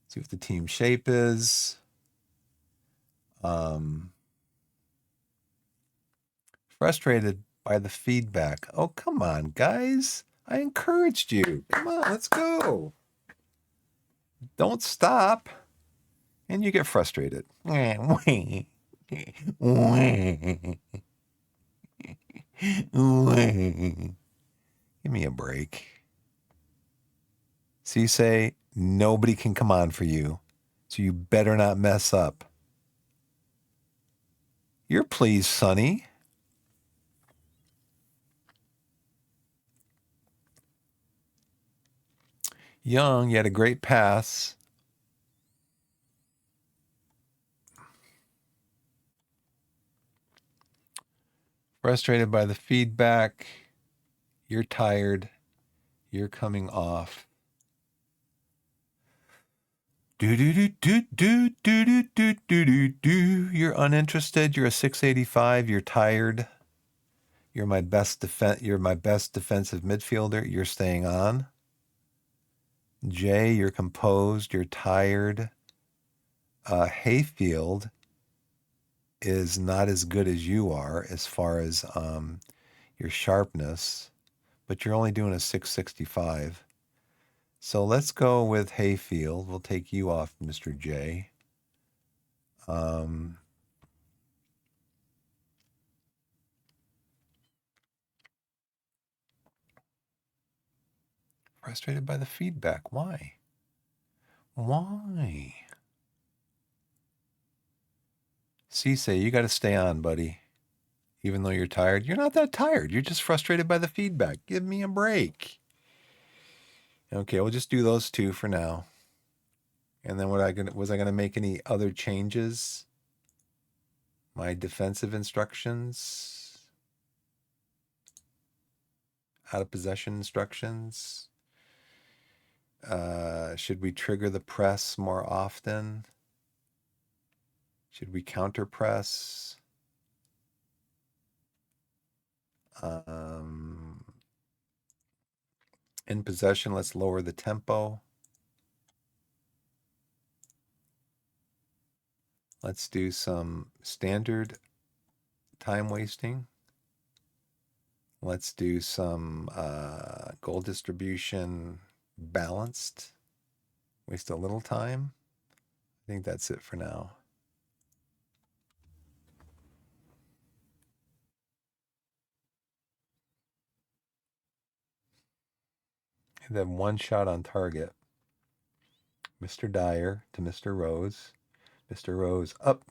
See what the team shape is. Frustrated by the feedback. Oh, come on, guys. I encouraged you. Come on, let's go. Don't stop. And you get frustrated. Give me a break. So you say nobody can come on for you, so you better not mess up. You're pleased, Sonny. Young, you had a great pass. Frustrated by the feedback. You're tired. You're coming off. Do do do do do do do do do do do. You're uninterested. You're a 685. You're tired. You're my best You're my best defensive midfielder. You're staying on. Jay, you're composed. You're tired. Hayfield is not as good as you are as far as your sharpness, but you're only doing a 665. So let's go with Hayfield. We'll take you off, Mr. J. Frustrated by the feedback. Why? Why? Cisse, you got to stay on, buddy. Even though you're tired. You're not that tired. You're just frustrated by the feedback. Give me a break. Okay, we'll just do those two for now. And then was I gonna make any other changes? My defensive instructions, out of possession instructions. Should we trigger the press more often? Should we counter press? In possession, let's lower the tempo. Let's do some standard time wasting. Let's do some goal distribution balanced. Waste a little time. I think that's it for now. And then one shot on target. Mr. Dyer to Mr. Rose. Mr. Rose up.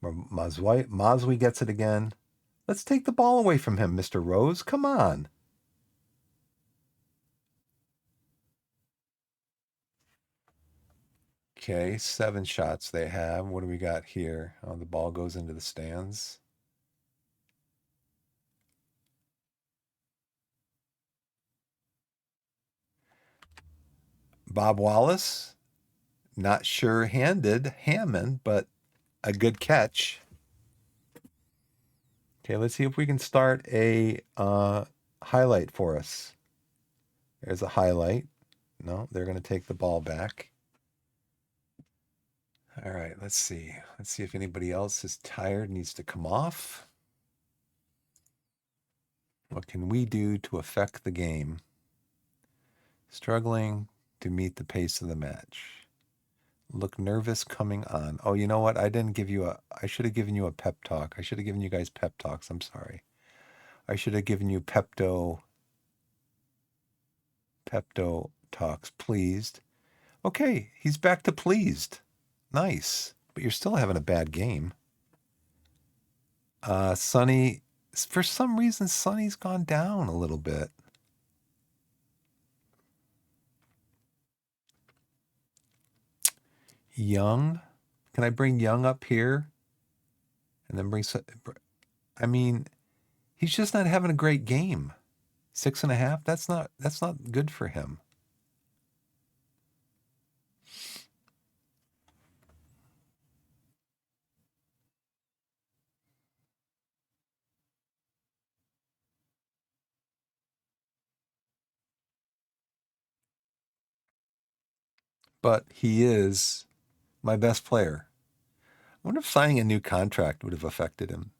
Maswi gets it again. Let's take the ball away from him, Mr. Rose. Come on. Okay, 7 shots they have. What do we got here? Oh, the ball goes into the stands. Bob Wallace, not sure-handed Hammond, but a good catch. Okay, let's see if we can start a highlight for us. There's a highlight. No, they're going to take the ball back. All right, let's see. Let's see if anybody else is tired, needs to come off. What can we do to affect the game? Struggling to meet the pace of the match. Look nervous coming on. Oh, you know what? I should have given you a pep talk. I should have given you guys pep talks. I'm sorry. I should have given you Pepto talks. Pleased. Okay, he's back to pleased. Nice. But you're still having a bad game. Sonny, for some reason, Sonny's gone down a little bit. Young. Can I bring Young up here? And then I mean, he's just not having a great game. 6.5. That's not good for him. But he is my best player. I wonder if signing a new contract would have affected him.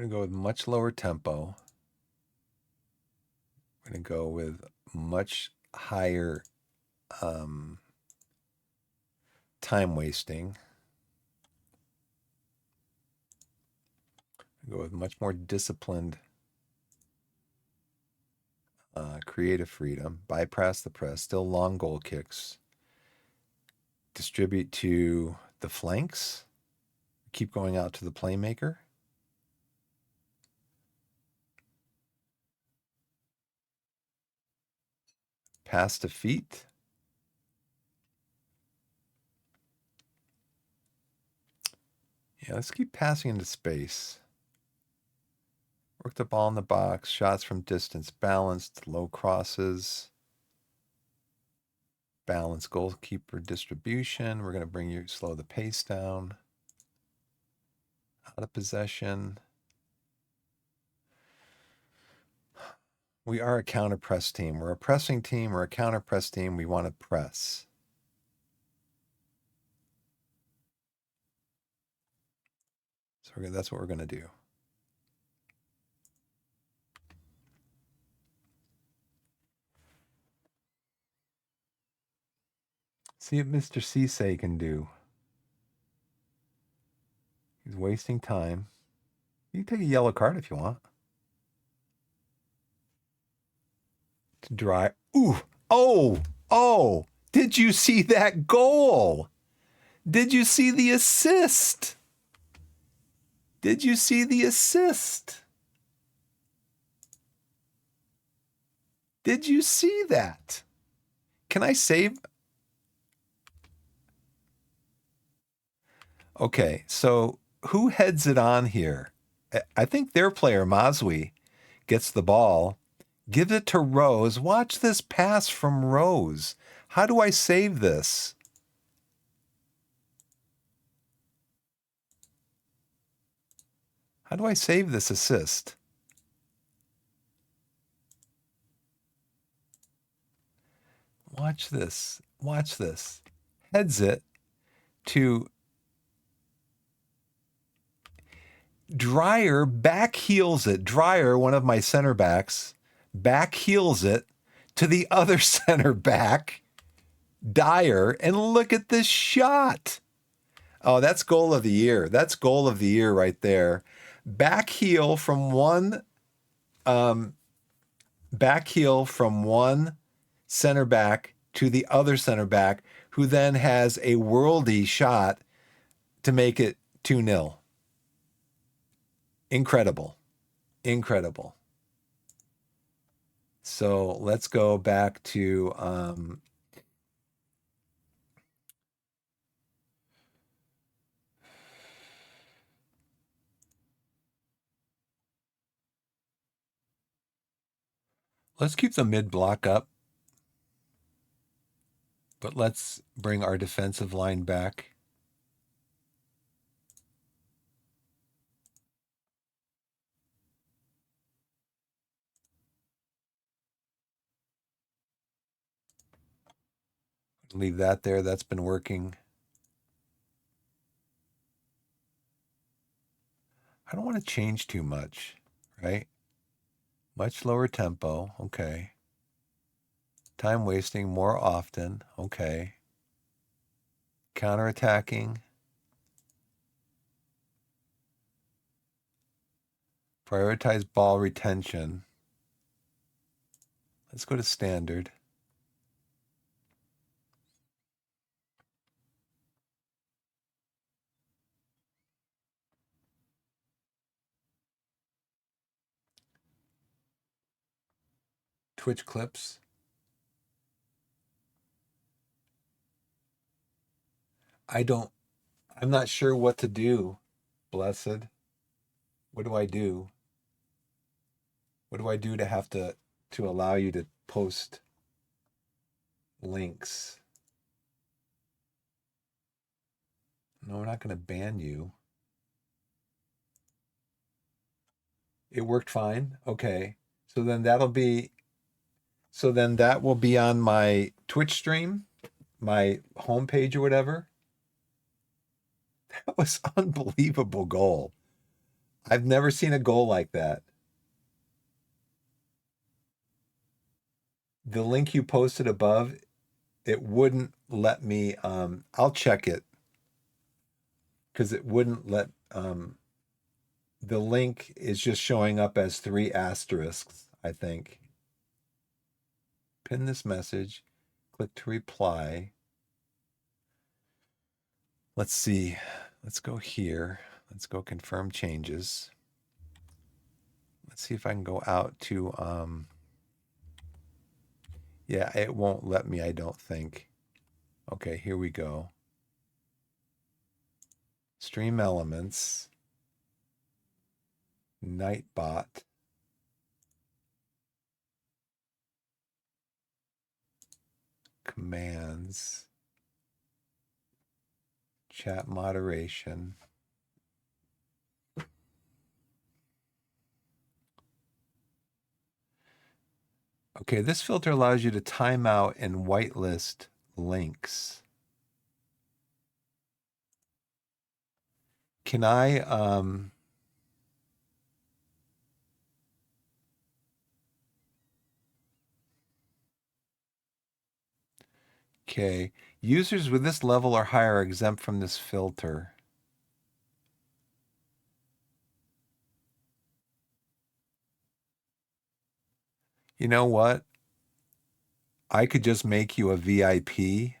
We're going to go with much lower tempo. We're going to go with much higher time wasting. Go with much more disciplined creative freedom. Bypass the press. Still long goal kicks. Distribute to the flanks. Keep going out to the playmaker. Pass to feet. Yeah, let's keep passing into space. Work the ball in the box. Shots from distance. Balanced. Low crosses. Balanced goalkeeper distribution. We're going to bring you, slow the pace down. Out of possession. We are a counter press team. We're a pressing team. We're a counter press team. We want to press. So that's what we're going to do. See what Mr. Cisse can do. He's wasting time. You can take a yellow card if you want. To dry. Ooh. Oh. Did you see that goal? Did you see the assist? Did you see the assist? Did you see that? Can I save? Okay, so who heads it on here? I think their player, Mazwi, gets the ball, gives it to Rose. Watch this pass from Rose. How do I save this? How do I save this assist? Watch this. Watch this. Heads it to Dreyer, back heels it. Dreyer, one of my center backs, back heels it to the other center back, Dyer, and look at this shot. Oh, that's goal of the year. That's goal of the year right there. Back heel from one center back to the other center back, who then has a worldy shot to make it 2-0. Incredible. So let's go back to let's keep the mid block up, but let's bring our defensive line back. Leave that there. That's been working. I don't want to change too much, right? Much lower tempo. Okay. Time wasting more often. Okay. Counterattacking. Prioritize ball retention. Let's go to standard. Twitch clips. I'm not sure what to do, Blessed. What do I do? What do I do to have to allow you to post links? No, we're not going to ban you. It worked fine. Okay. So then that will be on my Twitch stream, my homepage or whatever. That was unbelievable goal. I've never seen a goal like that. The link you posted above, it wouldn't let me, I'll check it because it wouldn't let, the link is just showing up as 3 asterisks, I think. Pin this message, click to reply. Let's see. Let's go here. Let's go confirm changes. Let's see if I can go out to, yeah, it won't let me, I don't think. Okay, here we go. Stream elements, Nightbot, commands, chat moderation. Okay, this filter allows you to time out and whitelist links. Can I, okay, users with this level or higher are exempt from this filter. You know what? I could just make you a VIP.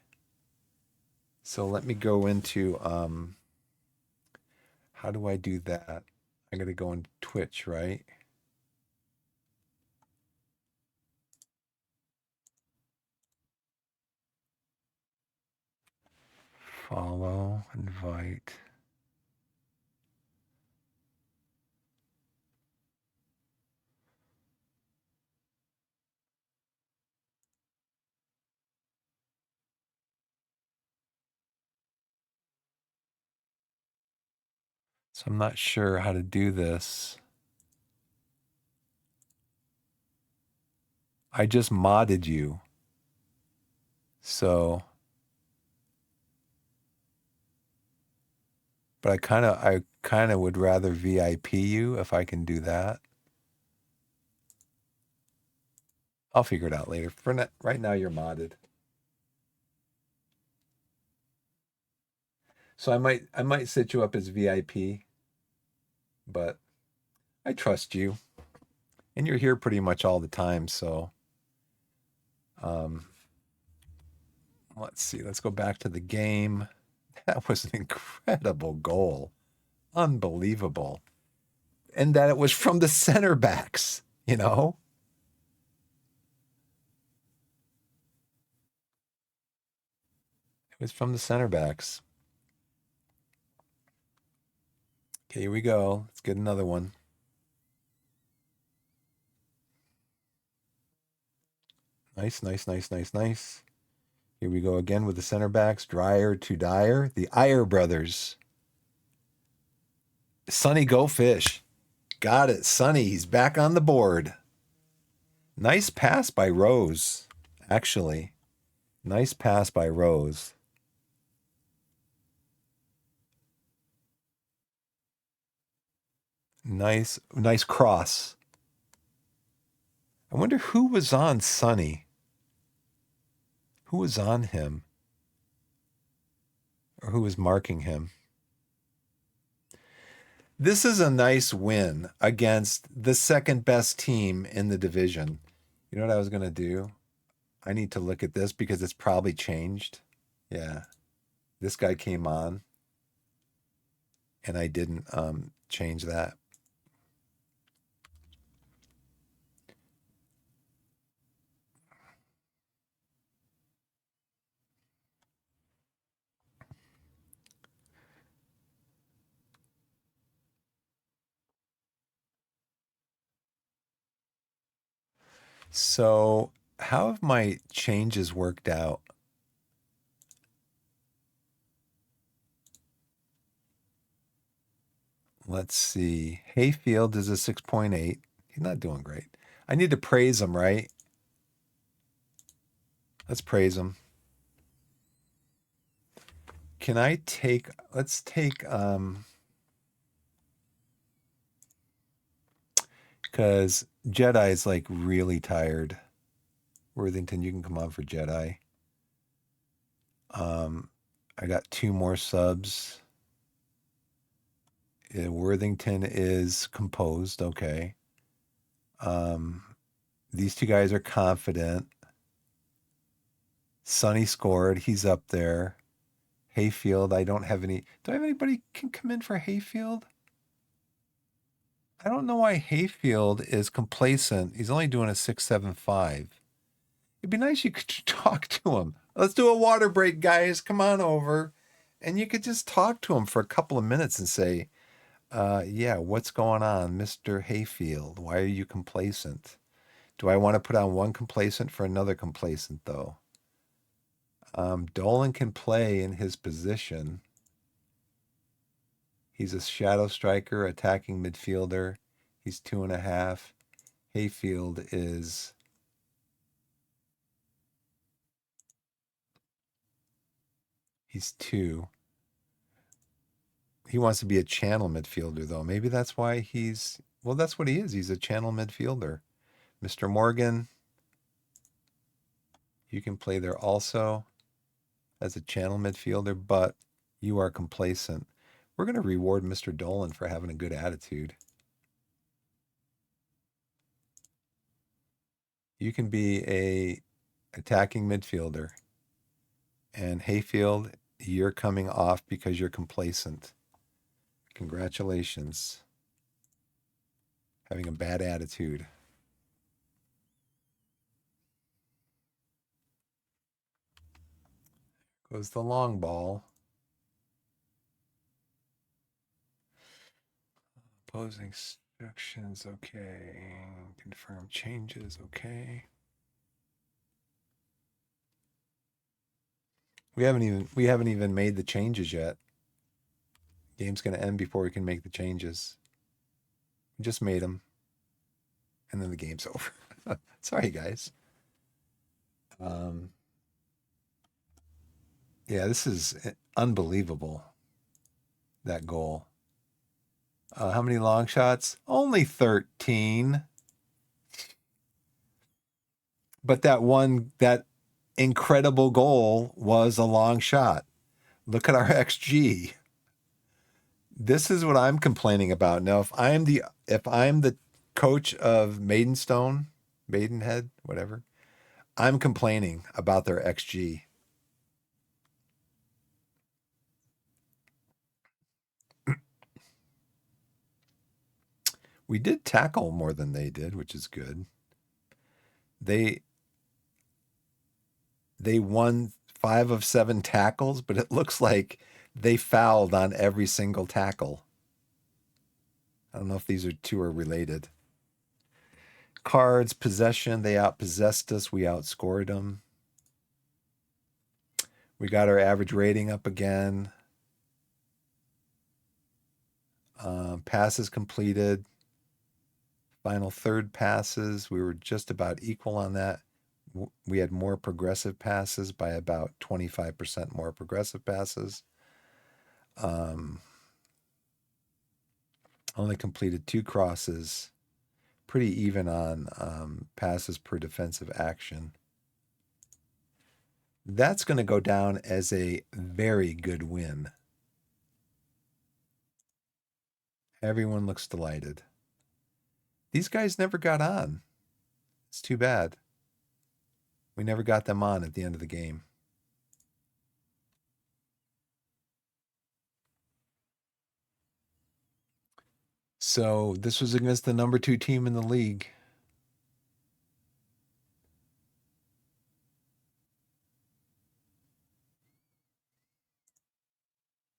So let me go into, how do I do that? I got to go into Twitch, right? Follow, invite. So I'm not sure how to do this. I just modded you. So, but I kind of would rather VIP you if I can do that. I'll figure it out later. Right now you're modded. So I might set you up as VIP, but I trust you. And you're here pretty much all the time, so let's see. Let's go back to the game. That was an incredible goal. Unbelievable. And that it was from the center backs, you know? It was from the center backs. Okay, here we go. Let's get another one. Nice, nice, nice, nice, nice. Here we go again with the center backs. Dryer to Dyer. The Iyer brothers. Sonny Go Fish. Got it. Sonny, he's back on the board. Nice pass by Rose, actually. Nice pass by Rose. Nice cross. I wonder who was on Sonny. Who was on him? Or who was marking him? This is a nice win against the second best team in the division. You know what I was going to do? I need to look at this because it's probably changed. Yeah. This guy came on and I didn't change that. So how have my changes worked out? Let's see. Hayfield is a 6.8. He's not doing great. I need to praise him, right? Let's praise him. Can I take, let's take, because Jedi's like really tired. Worthington, you can come on for Jedi. I got 2 more subs. Worthington is composed. Okay. These 2 guys are confident. Sonny scored. He's up there. Hayfield, I don't have any. Do I have anybody can come in for Hayfield? I don't know why Hayfield is complacent. He's only doing a 6.75. It'd be nice you could talk to him. Let's do a water break, guys. Come on over. And you could just talk to him for a couple of minutes and say, yeah, what's going on, Mr. Hayfield? Why are you complacent? Do I want to put on one complacent for another complacent, though? Dolan can play in his position. He's a shadow striker, attacking midfielder. He's 2.5. Hayfield is... He's 2. He wants to be a channel midfielder, though. Maybe that's why he's... Well, that's what he is. He's a channel midfielder. Mr. Morgan, you can play there also as a channel midfielder, but you are complacent. We're going to reward Mr. Dolan for having a good attitude. You can be a attacking midfielder. And Hayfield, you're coming off because you're complacent. Congratulations. Having a bad attitude. Goes the long ball. Opposing instructions, okay. Confirm changes, okay. We haven't even made the changes yet. Game's going to end before we can make the changes. We just made them. And then the game's over. Sorry, guys. Yeah, this is unbelievable, that goal. How many long shots? Only 13. But that incredible goal was a long shot. Look at our XG. This is what I'm complaining about. Now, if I'm the coach of Maidenhead, whatever, I'm complaining about their XG. We did tackle more than they did, which is good. They won 5 of 7 tackles, but it looks like they fouled on every single tackle. I don't know if these 2 are related. Cards, possession, they outpossessed us. We outscored them. We got our average rating up again. Passes completed. Final third passes, we were just about equal on that. We had more progressive passes by about 25% more progressive passes. Only completed 2 crosses. Pretty even on passes per defensive action. That's going to go down as a very good win. Everyone looks delighted. These guys never got on. It's too bad. We never got them on at the end of the game. So this was against the number 2 team in the league.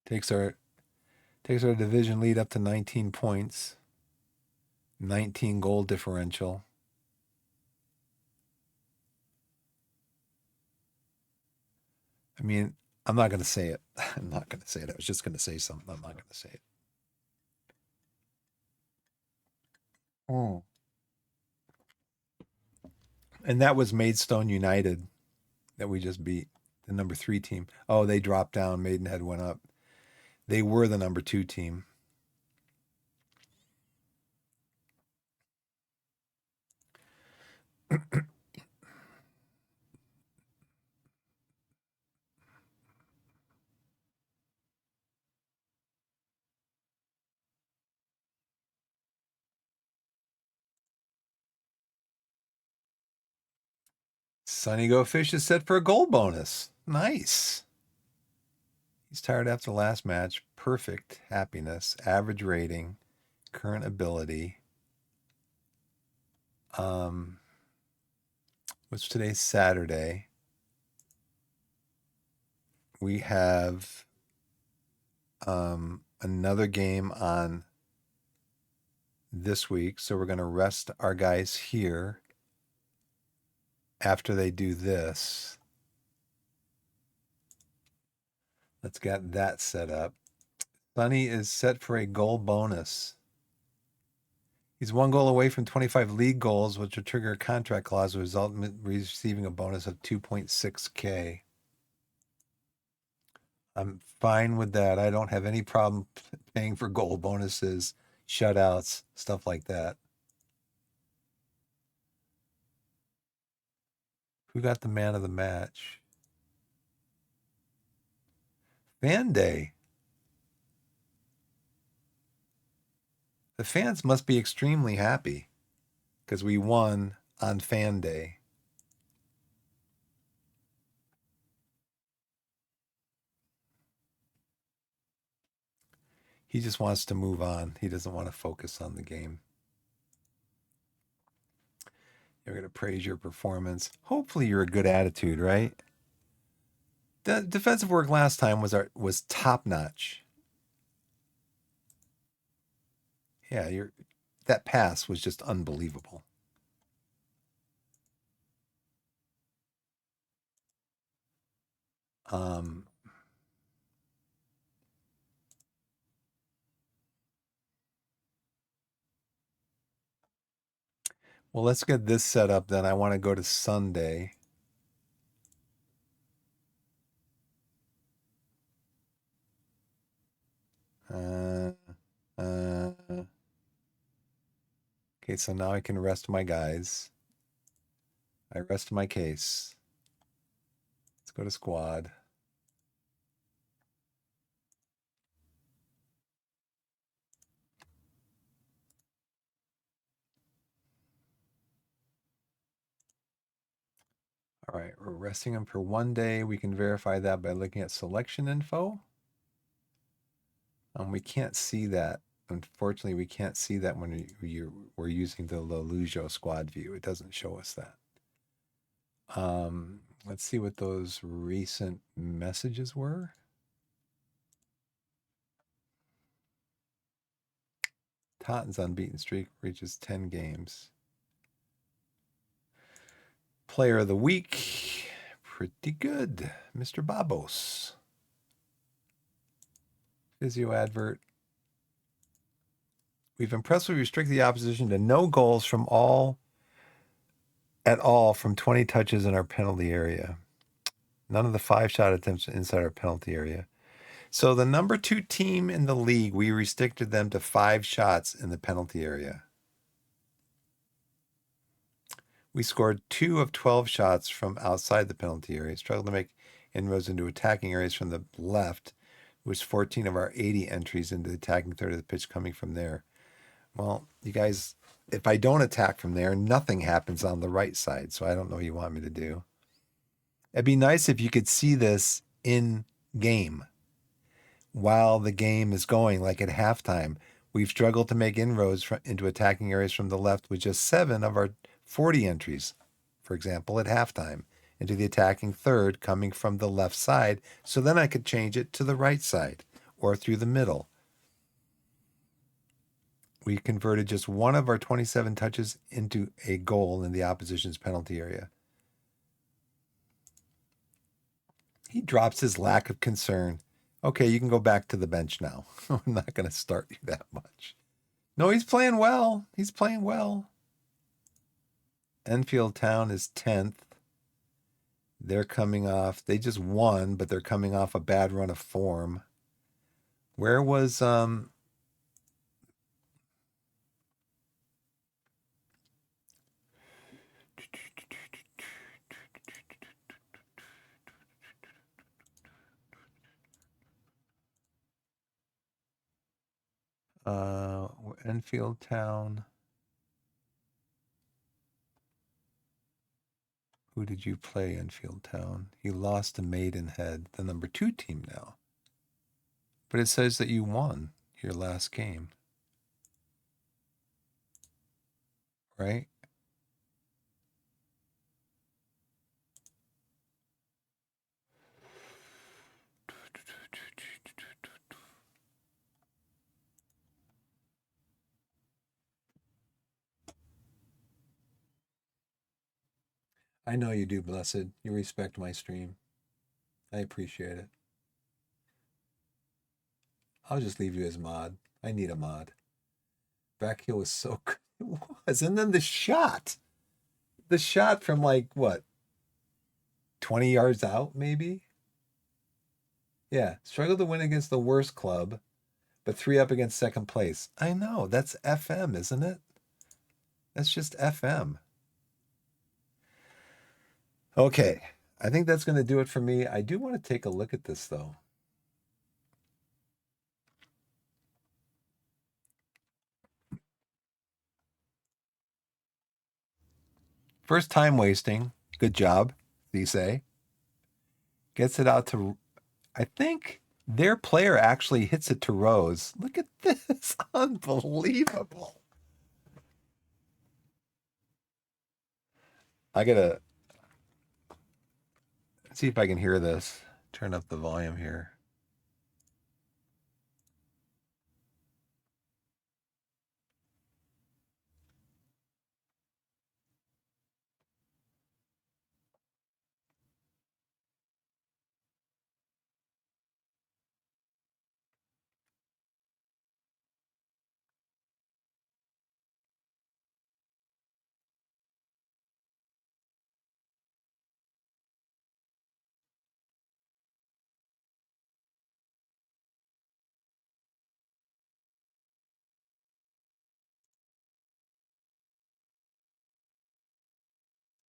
Takes our division lead up to 19 points. 19 goal differential. I mean, I'm not going to say it. I'm not going to say it. I was just going to say something. I'm not going to say it. Oh. And that was Maidstone United that we just beat, the number 3 team. Oh, they dropped down. Maidenhead went up. They were the number 2 team. Sunny Go Fish is set for a goal bonus. Nice. He's tired after last match. Perfect. Happiness. Average rating. Current ability. What's today's Saturday? We have another game on this week, so we're going to rest our guys here after they do this. Let's get that set up. Sunny is set for a goal bonus. He's one goal away from 25 league goals, which will trigger a contract clause, result in receiving a bonus of 2.6K. I'm fine with that. I don't have any problem paying for goal bonuses, shutouts, stuff like that. Who got the man of the match? Fan Day. The fans must be extremely happy because we won on Fan Day. He just wants to move on. He doesn't want to focus on the game. You're going to praise your performance. Hopefully you're a good attitude, right? The defensive work last time was top notch. Yeah, that pass was just unbelievable. Well, let's get this set up then. I want to go to Sunday. Okay, so now I can rest my guys. I rest my case. Let's go to squad. All right, we're resting him for 1 day. We can verify that by looking at selection info. We can't see that. Unfortunately, we can't see that when we're using the Lelujo squad view. It doesn't show us that. Let's see what those recent messages were. Tottenham's unbeaten streak reaches 10 games. Player of the week, pretty good, Mr. Babos. Physio advert. We've impressively restricted the opposition to no goals at all from 20 touches in our penalty area. None of the 5-shot attempts inside our penalty area. So the number 2 team in the league, we restricted them to 5 shots in the penalty area. We scored 2 of 12 shots from outside the penalty area, struggled to make inroads into attacking areas from the left, with 14 of our 80 entries into the attacking third of the pitch coming from there. Well, you guys, if I don't attack from there, nothing happens on the right side, so I don't know what you want me to do. It'd be nice if you could see this in game while the game is going, like at halftime. We've struggled to make inroads into attacking areas from the left with just 7 of our 40 entries, for example, at halftime, into the attacking third coming from the left side. So then I could change it to the right side or through the middle. We converted just 1 of our 27 touches into a goal in the opposition's penalty area. He drops his lack of concern. Okay, you can go back to the bench now. I'm not going to start you that much. No, he's playing well. He's playing well. Enfield Town is 10th. They're coming off, they just won, but they're coming off a bad run of form. Where was Enfield Town. Who did you play, Enfield Town? You lost to Maidenhead, the number 2 team now. But it says that you won your last game. Right? I know you do, Blessed. You respect my stream. I appreciate it. I'll just leave you as mod. I need a mod. Back heel was so good. It was. And then the shot. The shot from like, what? 20 yards out, maybe? Yeah. Struggled to win against the worst club, but 3 up against second place. I know. That's FM, isn't it? That's just FM. Okay. I think that's going to do it for me. I do want to take a look at this, though. First time wasting. Good job, Thesay. Gets it out to, I think their player actually hits it to Rose. Look at this. Unbelievable. I got to see if I can hear this. Turn up the volume here.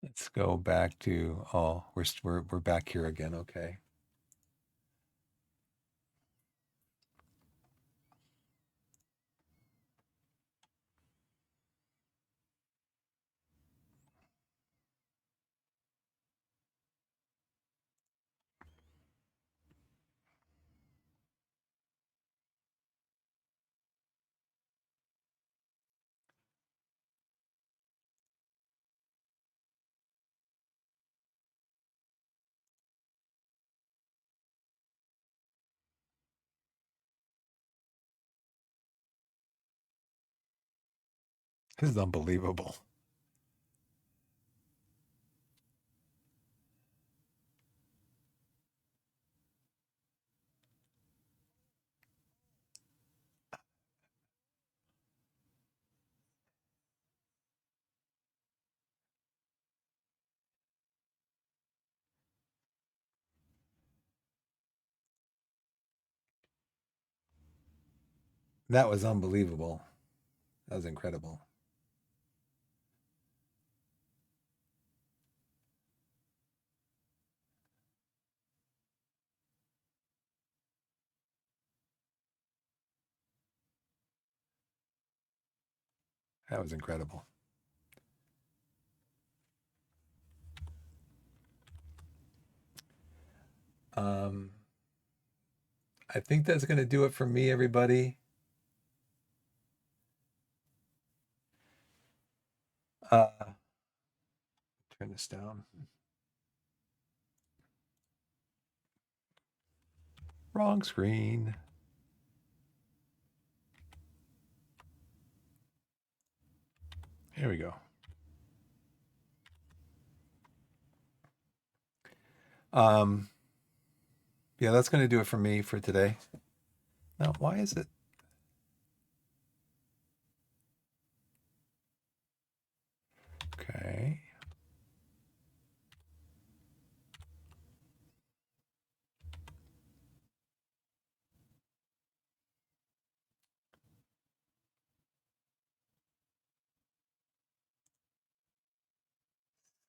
Let's go back to, oh, we're back here again. Okay. This is unbelievable. That was unbelievable. That was incredible. That was incredible. I think that's going to do it for me, everybody. Turn this down. Wrong screen. Here we go. Yeah, that's going to do it for me for today. Now, why is it? Okay.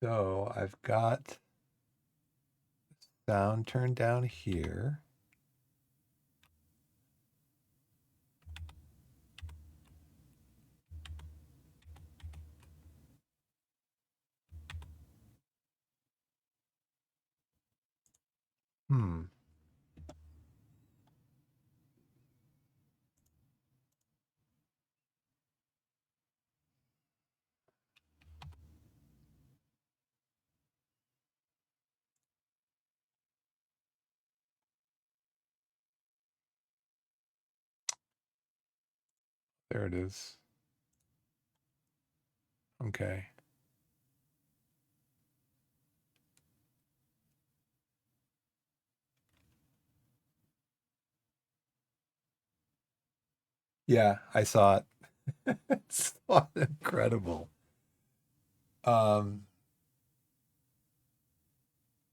So I've got sound turned down here. There it is. Okay. Yeah, I saw it. It's so incredible. Um,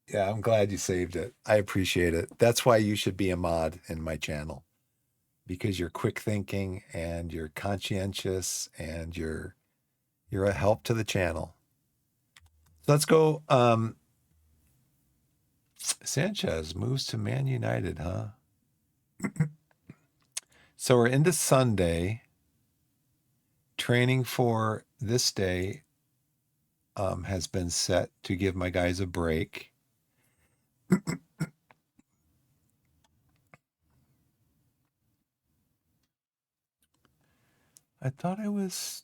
yeah, I'm glad you saved it. I appreciate it. That's why you should be a mod in my channel because you're quick thinking and you're conscientious and you're a help to the channel. So let's go. Sanchez moves to Man United, huh? So we're into Sunday. Training for this day has been set to give my guys a break. I thought I was.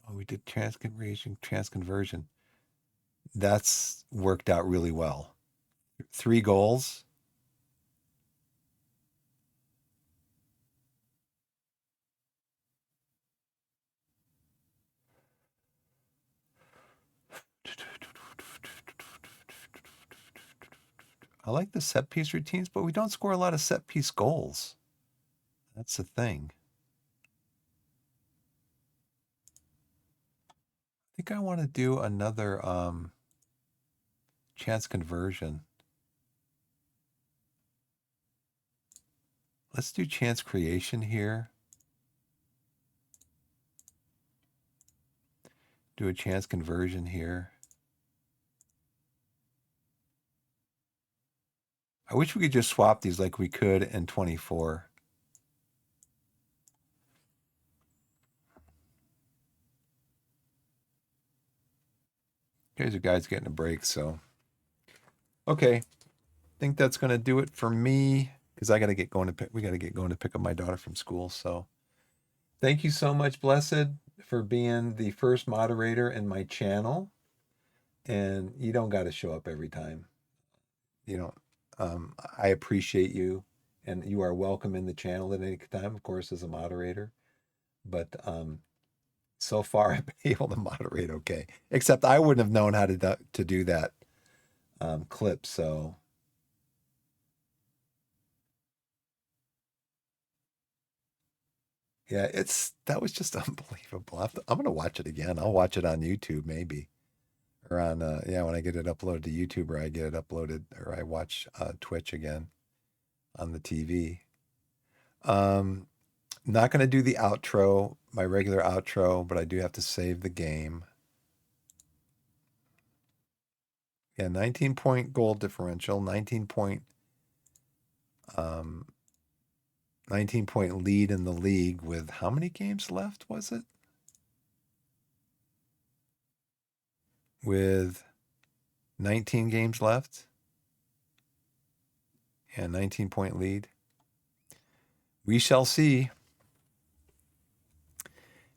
Oh, we did transconversion. That's worked out really well. 3 goals. I like the set piece routines, but we don't score a lot of set piece goals. That's the thing. I think I want to do another chance conversion. Let's do chance creation here. Do a chance conversion here. I wish we could just swap these like we could in 24. Guys getting a break, so. Okay. I think that's going to do it for me because I got to get going to pick, we got to get going to pick up my daughter from school. So thank you so much, Blessed, for being the first moderator in my channel. And you don't got to show up every time. You know, I appreciate you and you are welcome in the channel at any time, of course, as a moderator. But so far I've been able to moderate okay. Except I wouldn't have known how to do that clip. So yeah, that was just unbelievable. I'm gonna watch it again. I'll watch it on YouTube maybe, or on yeah when I get it uploaded to YouTube, or I get it uploaded, or I watch Twitch again on the TV. Um, Not gonna do the outro, my regular outro, but I do have to save the game. Yeah, 19-point goal differential, um 19-point lead in the league with how many games left was it? With 19 games left. Yeah, 19-point lead. We shall see.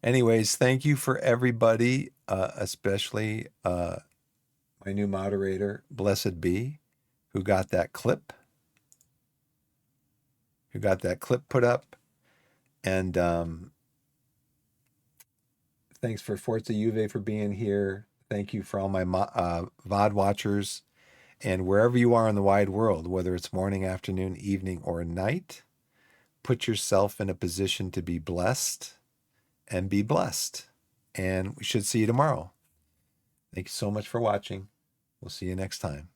Anyways, thank you for everybody, especially my new moderator, Blessed Be, who got that clip, put up. And thanks for Forza Juve for being here. Thank you for all my VOD watchers. And wherever you are in the wide world, whether it's morning, afternoon, evening, or night, put yourself in a position to be blessed and be blessed. And we should see you tomorrow. Thank you so much for watching. We'll see you next time.